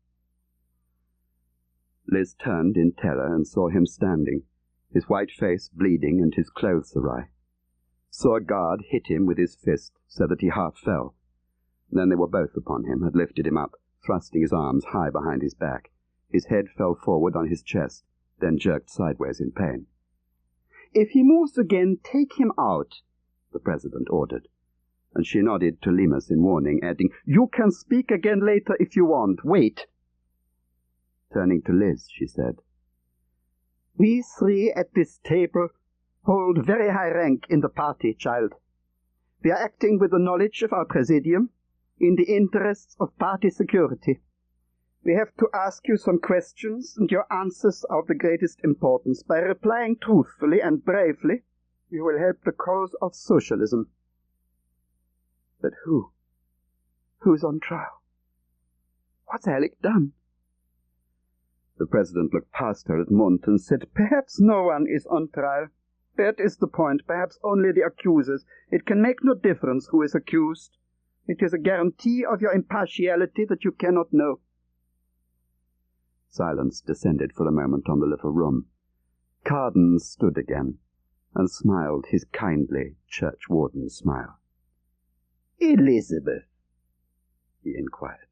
Liz turned in terror and saw him standing, his white face bleeding and his clothes awry. Saw a guard hit him with his fist so that he half fell. Then they were both upon him, had lifted him up, thrusting his arms high behind his back. His head fell forward on his chest, then jerked sideways in pain. "If he moves again, take him out," the president ordered, and she nodded to Lemus in warning, adding, "You can speak again later if you want. Wait." Turning to Liz, she said, "We three at this table hold very high rank in the party, child. We are acting with the knowledge of our presidium in the interests of party security. We have to ask you some questions, and your answers are of the greatest importance. By replying truthfully and bravely, you will help the cause of socialism." "But who? Who's on trial? What's Alec done?" The president looked past her at Munt and said, "Perhaps no one is on trial. That is the point. Perhaps only the accusers. It can make no difference who is accused. It is a guarantee of your impartiality that you cannot know." Silence descended for a moment on the little room. Carden stood again and smiled his kindly churchwarden smile. "Elizabeth," he inquired,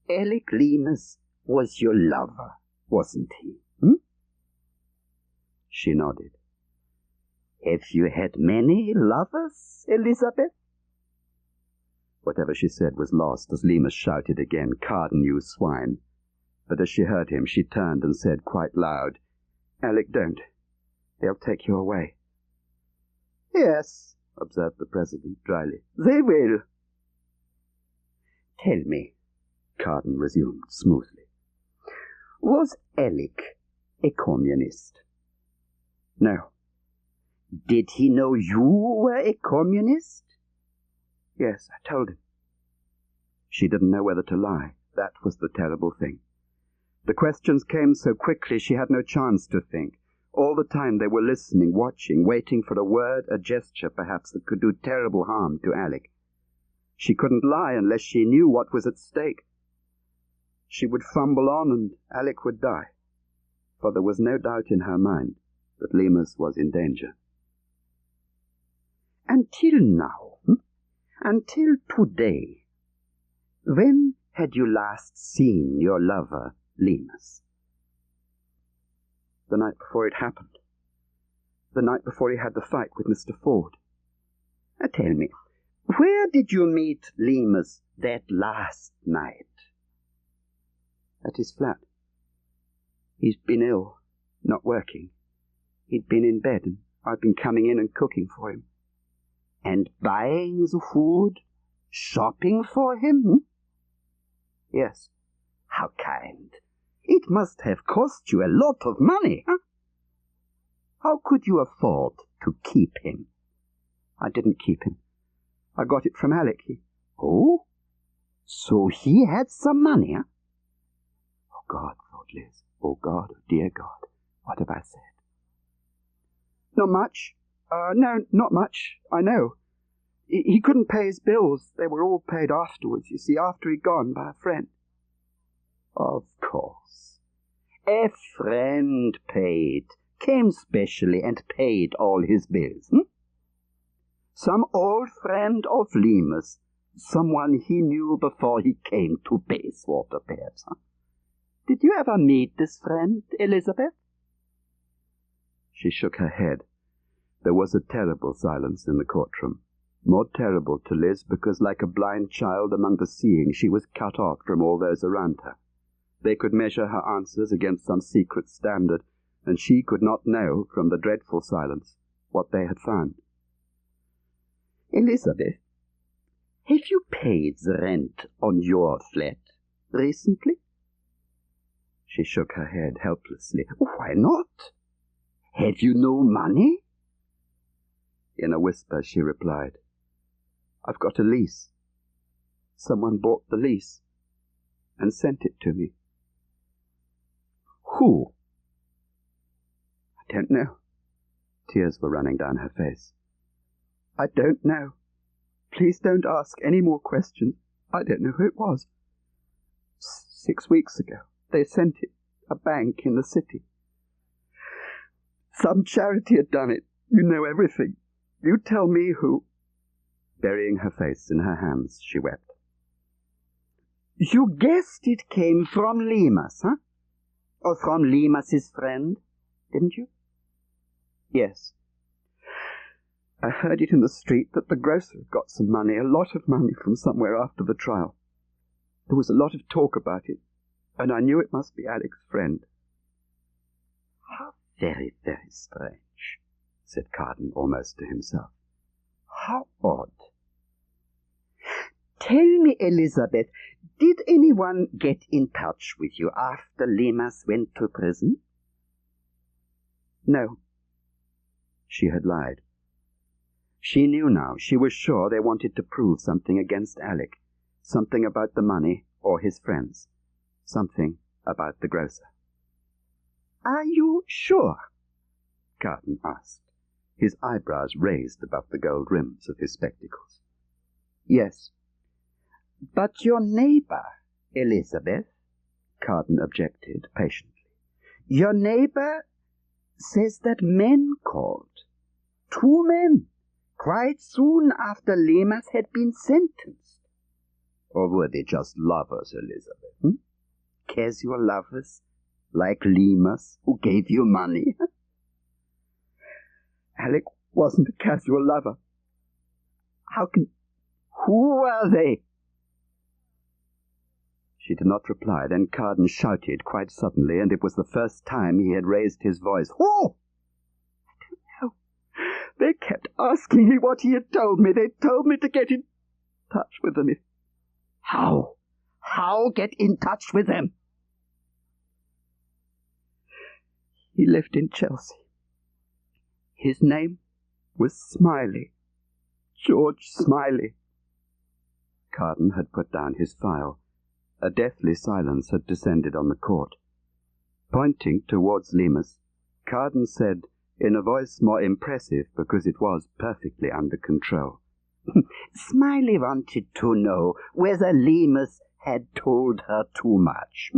"Alec Lemus was your lover, wasn't he? She nodded. "Have you had many lovers, Elizabeth?" Whatever she said was lost as Lemus shouted again, "Carden, you swine!" But as she heard him, she turned and said quite loud, "Alec, don't. They'll take you away." "Yes," observed the president dryly. "they will." "Tell me," Carden resumed smoothly, "was Alec a communist?" "No." "Did he know you were a communist?" "Yes, I told him." She didn't know whether to lie. That was the terrible thing. The questions came so quickly she had no chance to think. All the time they were listening, watching, waiting for a word, a gesture perhaps, that could do terrible harm to Alec. She couldn't lie unless she knew what was at stake. She would fumble on and Alec would die, for there was no doubt in her mind that Lemus was in danger. "Until now, until today, when had you last seen your lover, Lemus?" "The night before it happened. The night before he had the fight with Mr. Ford." "Tell me, where did you meet Lemus that last night?" "At his flat. He's been ill, not working. He'd been in bed, and I'd been coming in and cooking for him." "And buying the food? Shopping for him?" "Yes." "How kind. It must have cost you a lot of money, huh? How could you afford to keep him?" "I didn't keep him. I got it from Alec. Oh? So he had some money, huh?" "Oh, God," thought Liz. "Oh, God, oh, dear God, what have I said?" "Not much. No, not much, I know. He couldn't pay his bills. They were all paid afterwards, you see, after he'd gone by a friend." "Of course. A friend paid, came specially and paid all his bills, Some old friend of Lemus, someone he knew before he came to Bayswater, perhaps, huh? Did you ever meet this friend, Elizabeth?" She shook her head. There was a terrible silence in the courtroom. More terrible to Liz because, like a blind child among the seeing, she was cut off from all those around her. They could measure her answers against some secret standard, and she could not know, from the dreadful silence, what they had found. "Elizabeth, have you paid the rent on your flat recently?" She shook her head helplessly. "Why not? Have you no money?" In a whisper she replied, "I've got a lease. Someone bought the lease and sent it to me." "Who?" "I don't know." Tears were running down her face. "I don't know. Please don't ask any more questions. I don't know who it was. 6 weeks ago, they sent it. A bank in the city. Some charity had done it. You know everything. You tell me who." Burying her face in her hands, she wept. "You guessed it came from Lemus, huh? Or from Lemus's friend, didn't you?" "Yes. I heard it in the street that the grocer got some money, a lot of money from somewhere after the trial. There was a lot of talk about it, and I knew it must be Alec's friend." "How very, very strange," said Carden almost to himself. "How odd. Tell me, Elizabeth, did anyone get in touch with you after Lemus went to prison?" "No." She had lied. She knew now. She was sure they wanted to prove something against Alec. Something about the money or his friends. Something about the grocer. "Are you sure?" Carden asked, his eyebrows raised above the gold rims of his spectacles. "Yes." "But your neighbor, Elizabeth," Carden objected patiently. "Your neighbor says that men called. 2 men, quite soon after Lemus had been sentenced." "Or were they just lovers, Elizabeth? Casual lovers, like Lemus, who gave you money?" "Alec wasn't a casual lover. Who are they?" She did not reply. Then Carden shouted quite suddenly, and it was the first time he had raised his voice. "Who?" "I don't know. They kept asking me what he had told me. They told me to get in touch with them. How? How get in touch with them?" "He lived in Chelsea. His name was Smiley. George Smiley." Carden had put down his file. A deathly silence had descended on the court. Pointing towards Lemus, Carden said, in a voice more impressive because it was perfectly under control, "Smiley wanted to know whether Lemus had told her too much.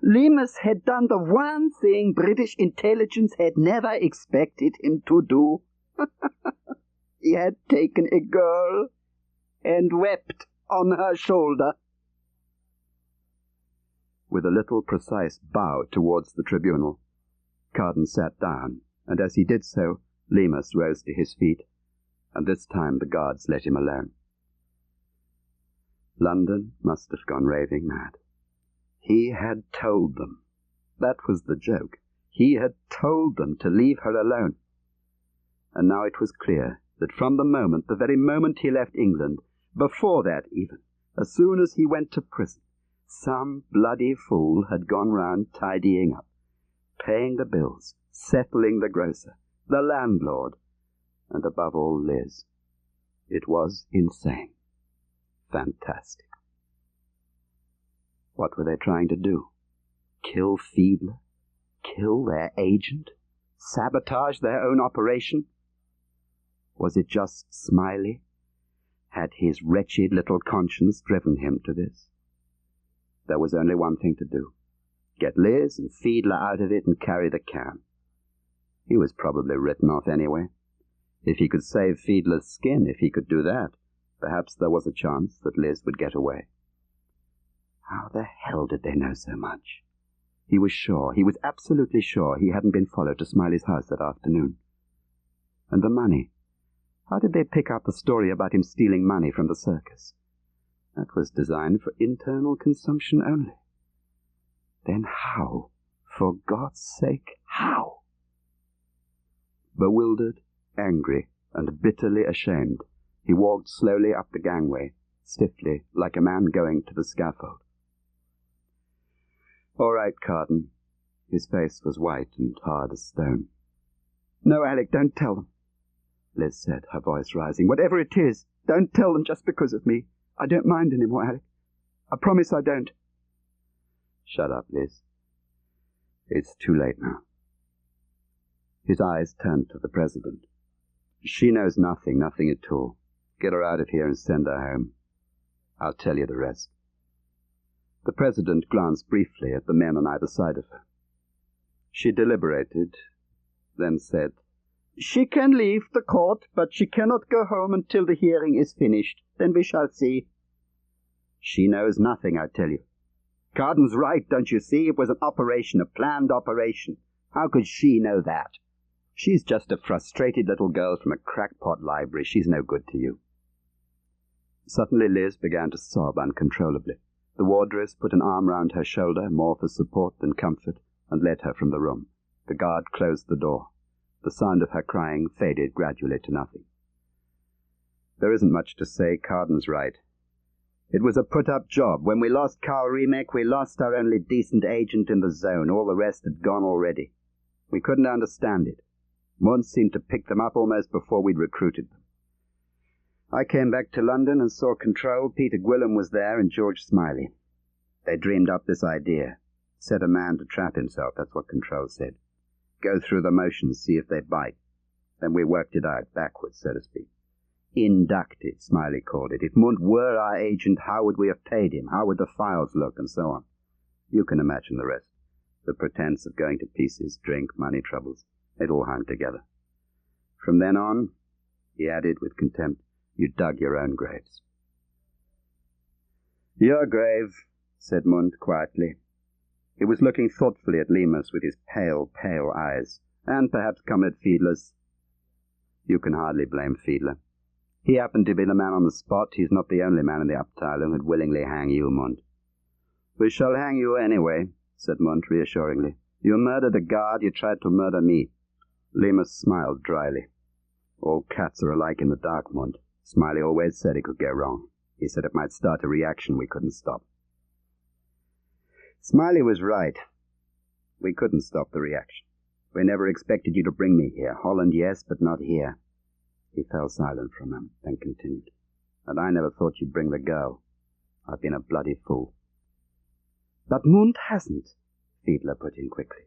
Lemus had done the one thing British intelligence had never expected him to do. He had taken a girl and wept on her shoulder." With a little precise bow towards the tribunal, Carden sat down, and as he did so, Lemus rose to his feet, and this time the guards let him alone. London must have gone raving mad. He had told them. That was the joke. He had told them to leave her alone. And now it was clear that from the very moment he left England, before that even, as soon as he went to prison, some bloody fool had gone round tidying up, paying the bills, settling the grocer, the landlord, and above all Liz. It was insane. Fantastic. What were they trying to do? Kill Fiedler? Kill their agent? Sabotage their own operation? Was it just Smiley? Had his wretched little conscience driven him to this? There was only one thing to do. Get Liz and Fiedler out of it and carry the can. He was probably written off anyway. If he could save Fiedler's skin, if he could do that, perhaps there was a chance that Liz would get away. How the hell did they know so much? He was sure, he was absolutely sure he hadn't been followed to Smiley's house that afternoon. And the money. How did they pick up the story about him stealing money from the circus? That was designed for internal consumption only. Then how? For God's sake, how? Bewildered, angry and bitterly ashamed, he walked slowly up the gangway, stiffly, like a man going to the scaffold. "All right, Carden." His face was white and hard as stone. "No, Alec, don't tell them," Liz said, her voice rising. "Whatever it is, don't tell them just because of me. I don't mind anymore, Alec. I promise I don't." "Shut up, Liz. It's too late now." His eyes turned to the President. "She knows nothing at all. Get her out of here and send her home. I'll tell you the rest." The President glanced briefly at the men on either side of her. She deliberated, then said, "She can leave the court, but she cannot go home until the hearing is finished. Then we shall see." "She knows nothing, I tell you. Carden's right, don't you see? It was an operation, a planned operation. How could she know that? She's just a frustrated little girl from a crackpot library. She's no good to you." Suddenly Liz began to sob uncontrollably. The wardress put an arm round her shoulder, more for support than comfort, and led her from the room. The guard closed the door. The sound of her crying faded gradually to nothing. "There isn't much to say. Carden's right. It was a put-up job. When we lost Carl Remek, we lost our only decent agent in the zone. All the rest had gone already. We couldn't understand it. Munt seemed to pick them up almost before we'd recruited them. I came back to London and saw Control. Peter Gwilym was there and George Smiley. They dreamed up this idea. Set a man to trap himself, that's what Control said. Go through the motions, see if they bite. Then we worked it out, backwards, so to speak. Inductive, Smiley called it. If Munt were our agent, how would we have paid him? How would the files look, and so on? You can imagine the rest. The pretense of going to pieces, drink, money troubles. It all hung together. From then on, he added with contempt, you dug your own graves. Your grave, said Munt quietly. He was looking thoughtfully at Lemus with his pale, pale eyes, and perhaps Comrade Fiedler's. You can hardly blame Fiedler. He happened to be the man on the spot. He's not the only man in the Abteilung who'd willingly hang you, Munt. We shall hang you anyway, said Munt reassuringly. You murdered a guard, you tried to murder me. Lemus smiled dryly. All cats are alike in the dark, Munt. Smiley always said it could go wrong. He said it might start a reaction we couldn't stop. Smiley was right. We couldn't stop the reaction. We never expected you to bring me here. Holland, yes, but not here. He fell silent for a moment, then continued. And I never thought you'd bring the girl. I've been a bloody fool. But Munt hasn't, Fiedler put in quickly.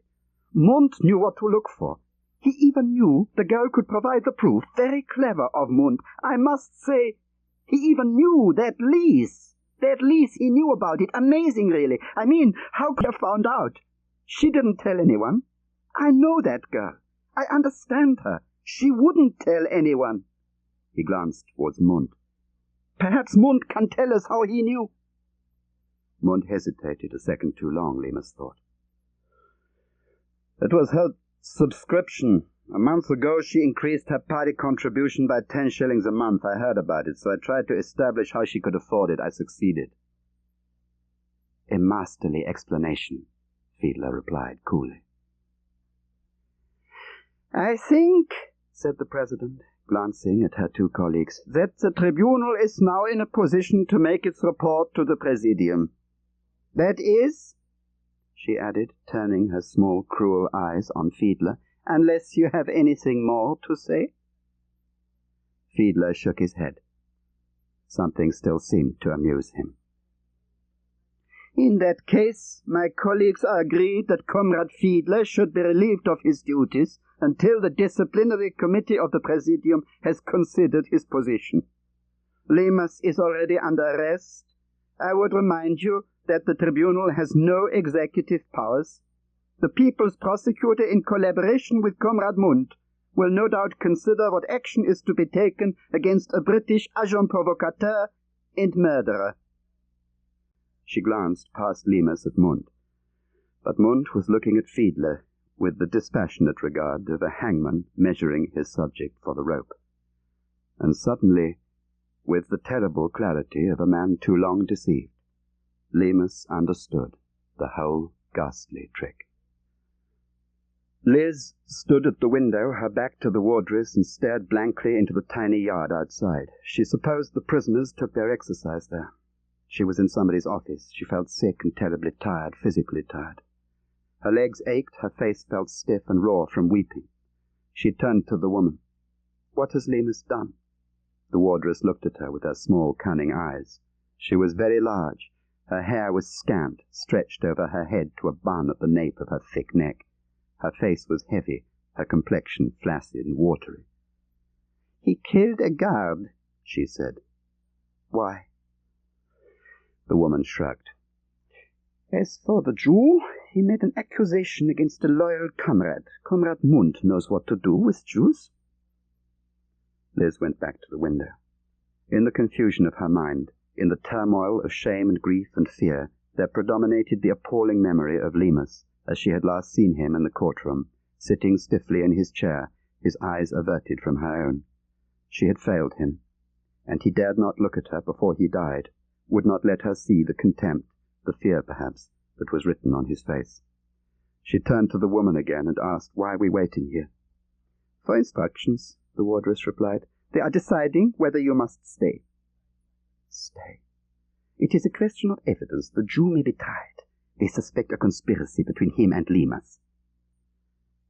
Munt knew what to look for. He even knew the girl could provide the proof. Very clever of Munt. I must say, he even knew that lease. That lease, he knew about it. Amazing, really. I mean, how could I have found out? She didn't tell anyone. I know that girl. I understand her. She wouldn't tell anyone. He glanced towards Munt. Perhaps Munt can tell us how he knew. Munt hesitated a second too long, Lemus thought. It was her subscription. A month ago she increased her party contribution by 10 shillings a month. I heard about it, so I tried to establish how she could afford it. I succeeded. A masterly explanation, Fiedler replied coolly. I think, said the President, glancing at her two colleagues, that the Tribunal is now in a position to make its report to the Presidium. That is, she added, turning her small, cruel eyes on Fiedler, unless you have anything more to say. Fiedler shook his head. Something still seemed to amuse him. In that case, my colleagues are agreed that Comrade Fiedler should be relieved of his duties until the disciplinary committee of the Presidium has considered his position. Lemus is already under arrest. I would remind you that the Tribunal has no executive powers. The People's Prosecutor, in collaboration with Comrade Munt, will no doubt consider what action is to be taken against a British agent provocateur and murderer. She glanced past Lemus at Munt, but Munt was looking at Fiedler with the dispassionate regard of a hangman measuring his subject for the rope. And suddenly, with the terrible clarity of a man too long deceived, Lemus understood the whole ghastly trick. Liz stood at the window, her back to the wardress, and stared blankly into the tiny yard outside. She supposed the prisoners took their exercise there. She was in somebody's office. She felt sick and terribly tired, physically tired. Her legs ached, her face felt stiff and raw from weeping. She turned to the woman. "What has Lemus done?" The wardress looked at her with her small, cunning eyes. She was very large. Her hair was scant, stretched over her head to a bun at the nape of her thick neck. Her face was heavy, her complexion flaccid and watery. "He killed a guard," she said. "Why?" The woman shrugged. "As for the Jew, he made an accusation against a loyal comrade. Comrade Mund knows what to do with Jews." Liz went back to the window. In the confusion of her mind, in the turmoil of shame and grief and fear, there predominated the appalling memory of Lemus, as she had last seen him in the courtroom, sitting stiffly in his chair, his eyes averted from her own. She had failed him, and he dared not look at her before he died, would not let her see the contempt, the fear perhaps, that was written on his face. She turned to the woman again and asked, "Why are we waiting here?" "For instructions," the wardress replied. "They are deciding whether you must stay." "Stay? It is a question of evidence. The Jew may be tried. They suspect a conspiracy between him and Lemus."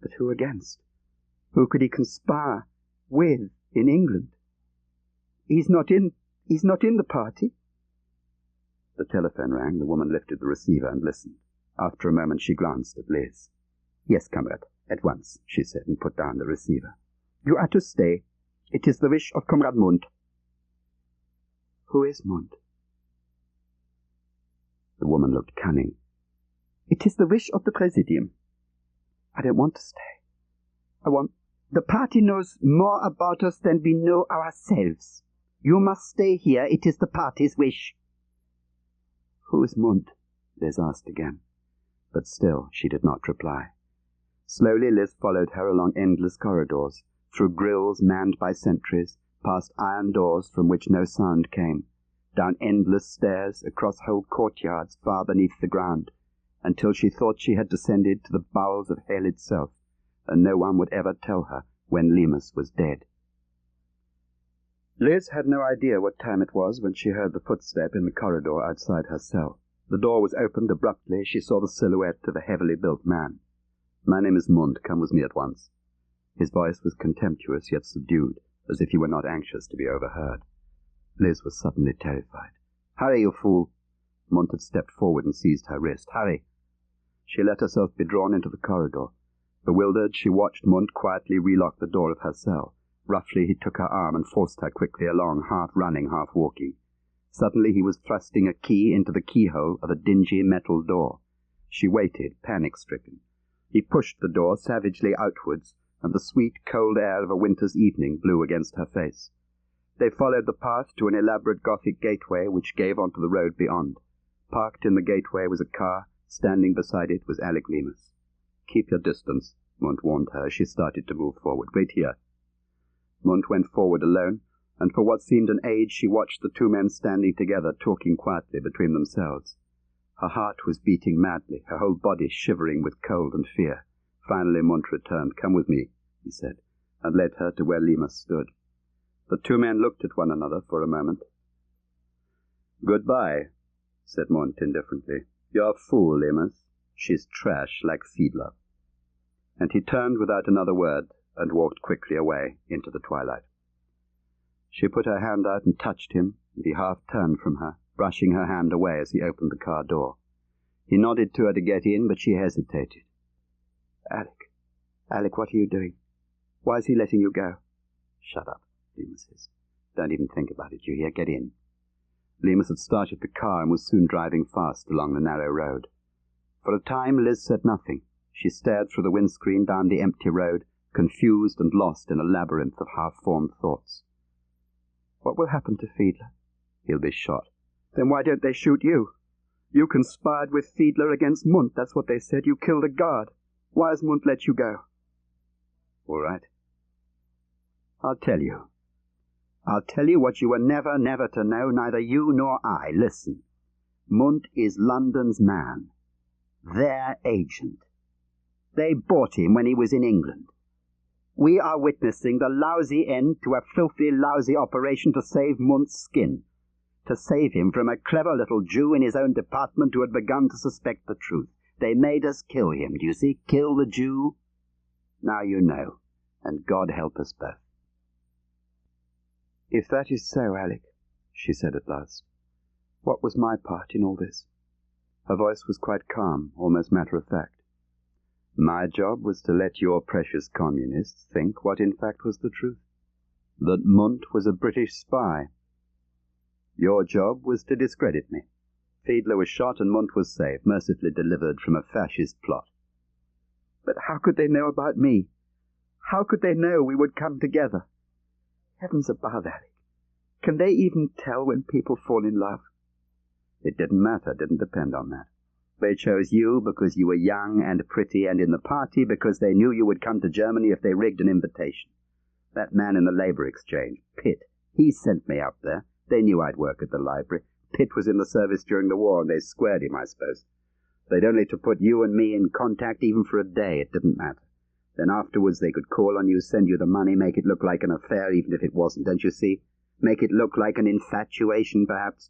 "But who against? Who could he conspire with in England? He's not in the party." The telephone rang. The woman lifted the receiver and listened. After a moment she glanced at Liz. "Yes, comrade, at once," she said, and put down the receiver. "You are to stay. It is the wish of Comrade Mund." "Who is Mund?" The woman looked cunning. "It is the wish of the Presidium." "I don't want to stay. The party knows more about us than we know ourselves. You must stay here. It is the party's wish." "Who is Mund?" Liz asked again. But still she did not reply. Slowly Liz followed her along endless corridors, through grilles manned by sentries, past iron doors from which no sound came, down endless stairs, across whole courtyards far beneath the ground, until she thought she had descended to the bowels of hell itself, and no one would ever tell her when Lemus was dead. Liz had no idea what time it was when she heard the footstep in the corridor outside her cell. The door was opened abruptly. She saw the silhouette of a heavily built man. "My name is Mund. Come with me at once." His voice was contemptuous yet subdued, as if he were not anxious to be overheard. Liz was suddenly terrified. "Hurry, you fool!" Mund had stepped forward and seized her wrist. "Hurry!" She let herself be drawn into the corridor. Bewildered, she watched Mund quietly relock the door of her cell. Roughly he took her arm and forced her quickly along, half running, half walking. Suddenly he was thrusting a key into the keyhole of a dingy metal door. She waited, panic-stricken. He pushed the door savagely outwards, and the sweet, cold air of a winter's evening blew against her face. They followed the path to an elaborate Gothic gateway which gave onto the road beyond. Parked in the gateway was a car. Standing beside it was Alec Lemus. "Keep your distance," Mund warned her as she started to move forward. "Wait here." Mund went forward alone, and for what seemed an age she watched the two men standing together, talking quietly between themselves. Her heart was beating madly, her whole body shivering with cold and fear. Finally Mund returned. "Come with me," he said, and led her to where Lemus stood. The two men looked at one another for a moment. "Goodbye," said Mund indifferently. "You're a fool, Lemus. She's trash like Fiedler." And he turned without another word and walked quickly away into the twilight. She put her hand out and touched him, and he half turned from her, brushing her hand away as he opened the car door. He nodded to her to get in, but she hesitated. Alec, what are you doing? Why is he letting you go?" "Shut up," Lemus hissed. "Don't even think about it, you hear? Get in." Lemus had started the car and was soon driving fast along the narrow road. For a time Liz said nothing. She stared through the windscreen down the empty road, confused and lost in a labyrinth of half-formed thoughts. "What will happen to Fiedler?" "He'll be shot." "Then why don't they shoot you? You conspired with Fiedler against Mund. That's what they said. You killed a guard. Why has Mund let you go?" "All right. I'll tell you. I'll tell you what you were never to know, neither you nor I. Listen. Mund is London's man. Their agent. They bought him when he was in England. We are witnessing the lousy end to a filthy, lousy operation to save Munt's skin. To save him from a clever little Jew in his own department who had begun to suspect the truth. They made us kill him, do you see? Kill the Jew. Now you know, and God help us both. If that is so, Alec, she said at last, what was my part in all this? Her voice was quite calm, almost matter-of-fact. My job was to let your precious communists think what in fact was the truth, that Munt was a British spy. Your job was to discredit me. Fiedler was shot and Munt was saved, mercifully delivered from a fascist plot. But how could they know about me? How could they know we would come together? Heavens above, Alec, can they even tell when people fall in love? It didn't matter, didn't depend on that. They chose you because you were young and pretty and in the party, because they knew you would come to Germany if they rigged an invitation. That man in the Labour Exchange, Pitt, he sent me up there. They knew I'd work at the library. Pitt was in the service during the war, and they squared him, I suppose. They'd only to put you and me in contact, even for a day. It didn't matter. Then afterwards they could call on you, send you the money, make it look like an affair, even if it wasn't, don't you see? Make it look like an infatuation, perhaps.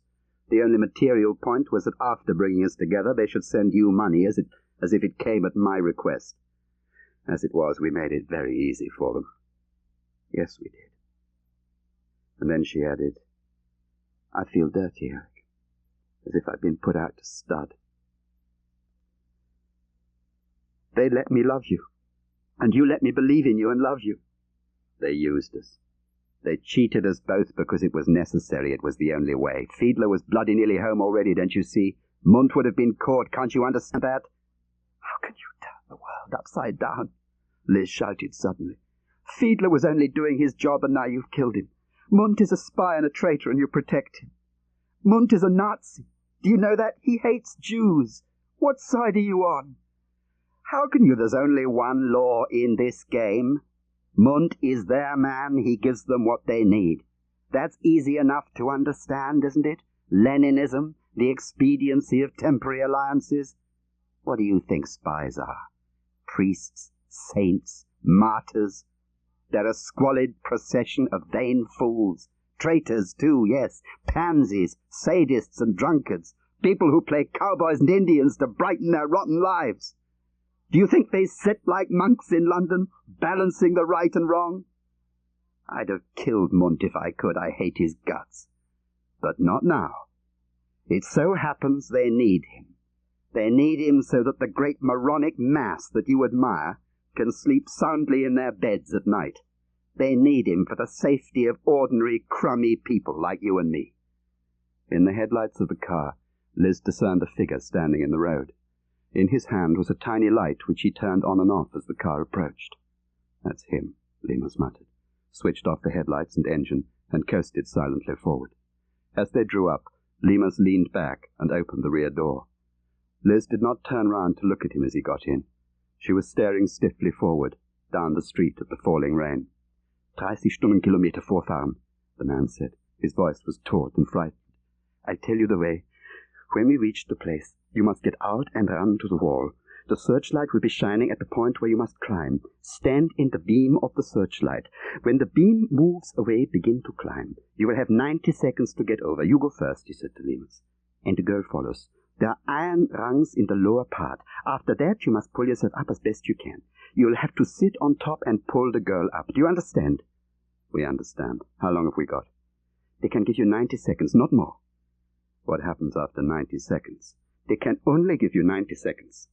The only material point was that after bringing us together, they should send you money as if it came at my request. As it was, we made it very easy for them. Yes, we did. And then she added, I feel dirty, Eric, as if I'd been put out to stud. They let me love you, and you let me believe in you and love you. They used us. They cheated us both because it was necessary. It was the only way. Fiedler was bloody nearly home already, don't you see? Munt would have been caught. Can't you understand that? How can you turn the world upside down? Liz shouted suddenly. Fiedler was only doing his job, and now you've killed him. Munt is a spy and a traitor, and you protect him. Munt is a Nazi. Do you know that? He hates Jews. What side are you on? How can you? There's only one law in this game. Munt is their man. He gives them what they need. That's easy enough to understand, isn't it? Leninism, the expediency of temporary alliances. What do you think spies are? Priests, saints, martyrs. They're a squalid procession of vain fools. Traitors, too, yes. Pansies, sadists and drunkards. People who play cowboys and Indians to brighten their rotten lives. Do you think they sit like monks in London, balancing the right and wrong? I'd have killed Munt if I could. I hate his guts. But not now. It so happens they need him. They need him so that the great moronic mass that you admire can sleep soundly in their beds at night. They need him for the safety of ordinary, crummy people like you and me. In the headlights of the car, Liz discerned a figure standing in the road. In his hand was a tiny light which he turned on and off as the car approached. That's him, Lemus muttered, switched off the headlights and engine, and coasted silently forward. As they drew up, Lemus leaned back and opened the rear door. Liz did not turn round to look at him as he got in. She was staring stiffly forward, down the street at the falling rain. 30 Stundenkilometer vorfahren, the man said. His voice was taut and frightened. I'll tell you the way. When we reach the place, you must get out and run to the wall. The searchlight will be shining at the point where you must climb. Stand in the beam of the searchlight. When the beam moves away, begin to climb. You will have 90 seconds to get over. You go first, he said to Lemus. And the girl follows. There are iron rungs in the lower part. After that, you must pull yourself up as best you can. You will have to sit on top and pull the girl up. Do you understand? We understand. How long have we got? They can give you 90 seconds, not more. What happens after 90 seconds? They can only give you 90 seconds.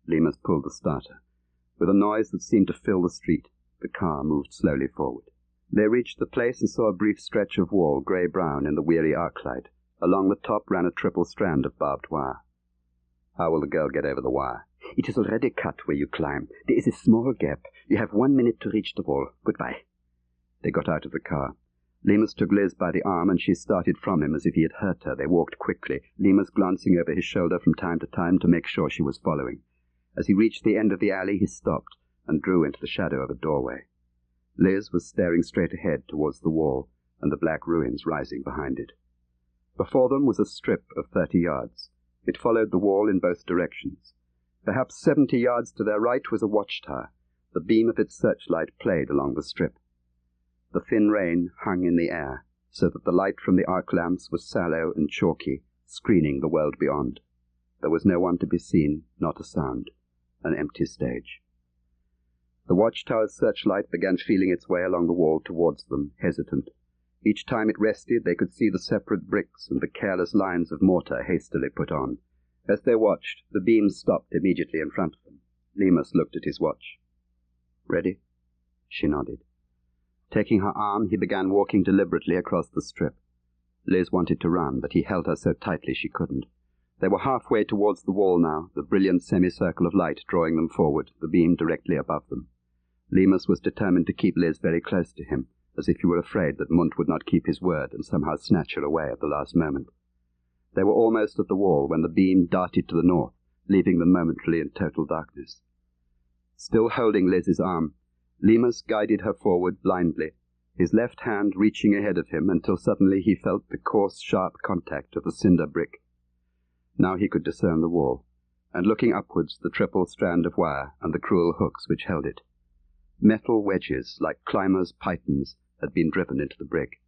Lemus pulled the starter. With a noise that seemed to fill the street, the car moved slowly forward. They reached the place and saw a brief stretch of wall, grey-brown in the weary arc-light. Along the top ran a triple strand of barbed wire. How will the girl get over the wire? It is already cut where you climb. There is a small gap. You have 1 minute to reach the wall. Goodbye. They got out of the car. Lemus took Liz by the arm, and she started from him as if he had hurt her. They walked quickly, Lemus glancing over his shoulder from time to time to make sure she was following. As he reached the end of the alley, he stopped and drew into the shadow of a doorway. Liz was staring straight ahead towards the wall and the black ruins rising behind it. Before them was a strip of 30 yards. It followed the wall in both directions. Perhaps 70 yards to their right was a watchtower. The beam of its searchlight played along the strip. The thin rain hung in the air, so that the light from the arc lamps was sallow and chalky, screening the world beyond. There was no one to be seen, not a sound. An empty stage. The watchtower's searchlight began feeling its way along the wall towards them, hesitant. Each time it rested, they could see the separate bricks and the careless lines of mortar hastily put on. As they watched, the beam stopped immediately in front of them. Lemus looked at his watch. "Ready?" She nodded. Taking her arm, he began walking deliberately across the strip. Liz wanted to run, but he held her so tightly she couldn't. They were halfway towards the wall now, the brilliant semicircle of light drawing them forward, the beam directly above them. Lemus was determined to keep Liz very close to him, as if he were afraid that Munt would not keep his word and somehow snatch her away at the last moment. They were almost at the wall when the beam darted to the north, leaving them momentarily in total darkness. Still holding Liz's arm, Lemus guided her forward blindly, his left hand reaching ahead of him until suddenly he felt the coarse, sharp contact of the cinder brick. Now he could discern the wall, and looking upwards the triple strand of wire and the cruel hooks which held it. Metal wedges, like climbers' pythons, had been driven into the brick.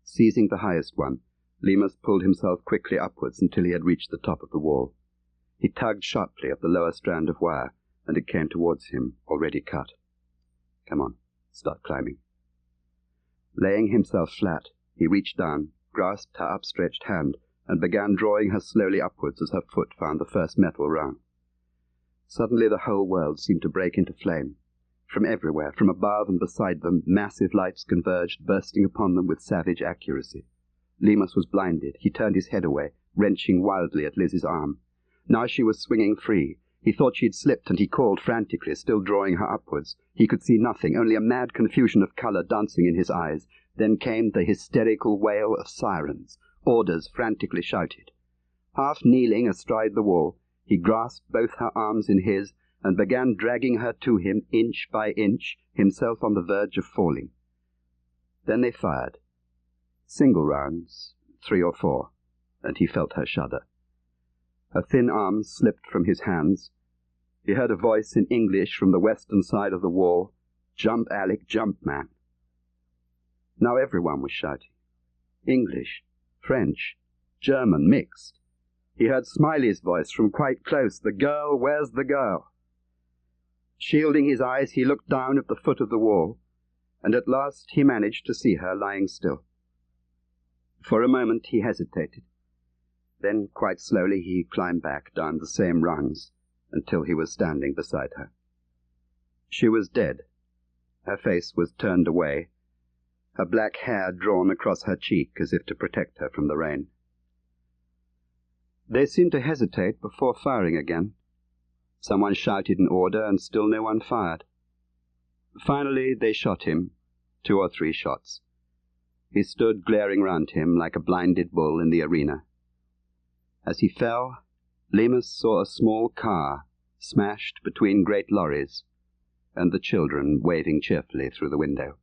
Seizing the highest one, Lemus pulled himself quickly upwards until he had reached the top of the wall. He tugged sharply at the lower strand of wire, and it came towards him, already cut. "Come on, start climbing." Laying himself flat, he reached down, grasped her upstretched hand, and began drawing her slowly upwards as her foot found the first metal rung. Suddenly the whole world seemed to break into flame. From everywhere, from above and beside them, massive lights converged, bursting upon them with savage accuracy. Lemus was blinded. He turned his head away, wrenching wildly at Liz's arm. Now she was swinging free. He thought she had slipped, and he called frantically, still drawing her upwards. He could see nothing, only a mad confusion of colour dancing in his eyes. Then came the hysterical wail of sirens, orders frantically shouted. Half kneeling astride the wall, he grasped both her arms in his, and began dragging her to him inch by inch, himself on the verge of falling. Then they fired. Single rounds, 3 or 4, and he felt her shudder. Her thin arms slipped from his hands. He heard a voice in English from the western side of the wall, "Jump, Alec, jump, man." Now everyone was shouting. English, French, German, mixed. He heard Smiley's voice from quite close, "The girl, where's the girl?" Shielding his eyes, he looked down at the foot of the wall, and at last he managed to see her lying still. For a moment he hesitated. Then quite slowly he climbed back down the same rungs until he was standing beside her. She was dead. Her face was turned away, her black hair drawn across her cheek as if to protect her from the rain. They seemed to hesitate before firing again. Someone shouted an order, and still no one fired. Finally they shot him, 2 or 3 shots. He stood glaring round him like a blinded bull in the arena. As he fell, Lemus saw a small car smashed between great lorries, and the children waving cheerfully through the window.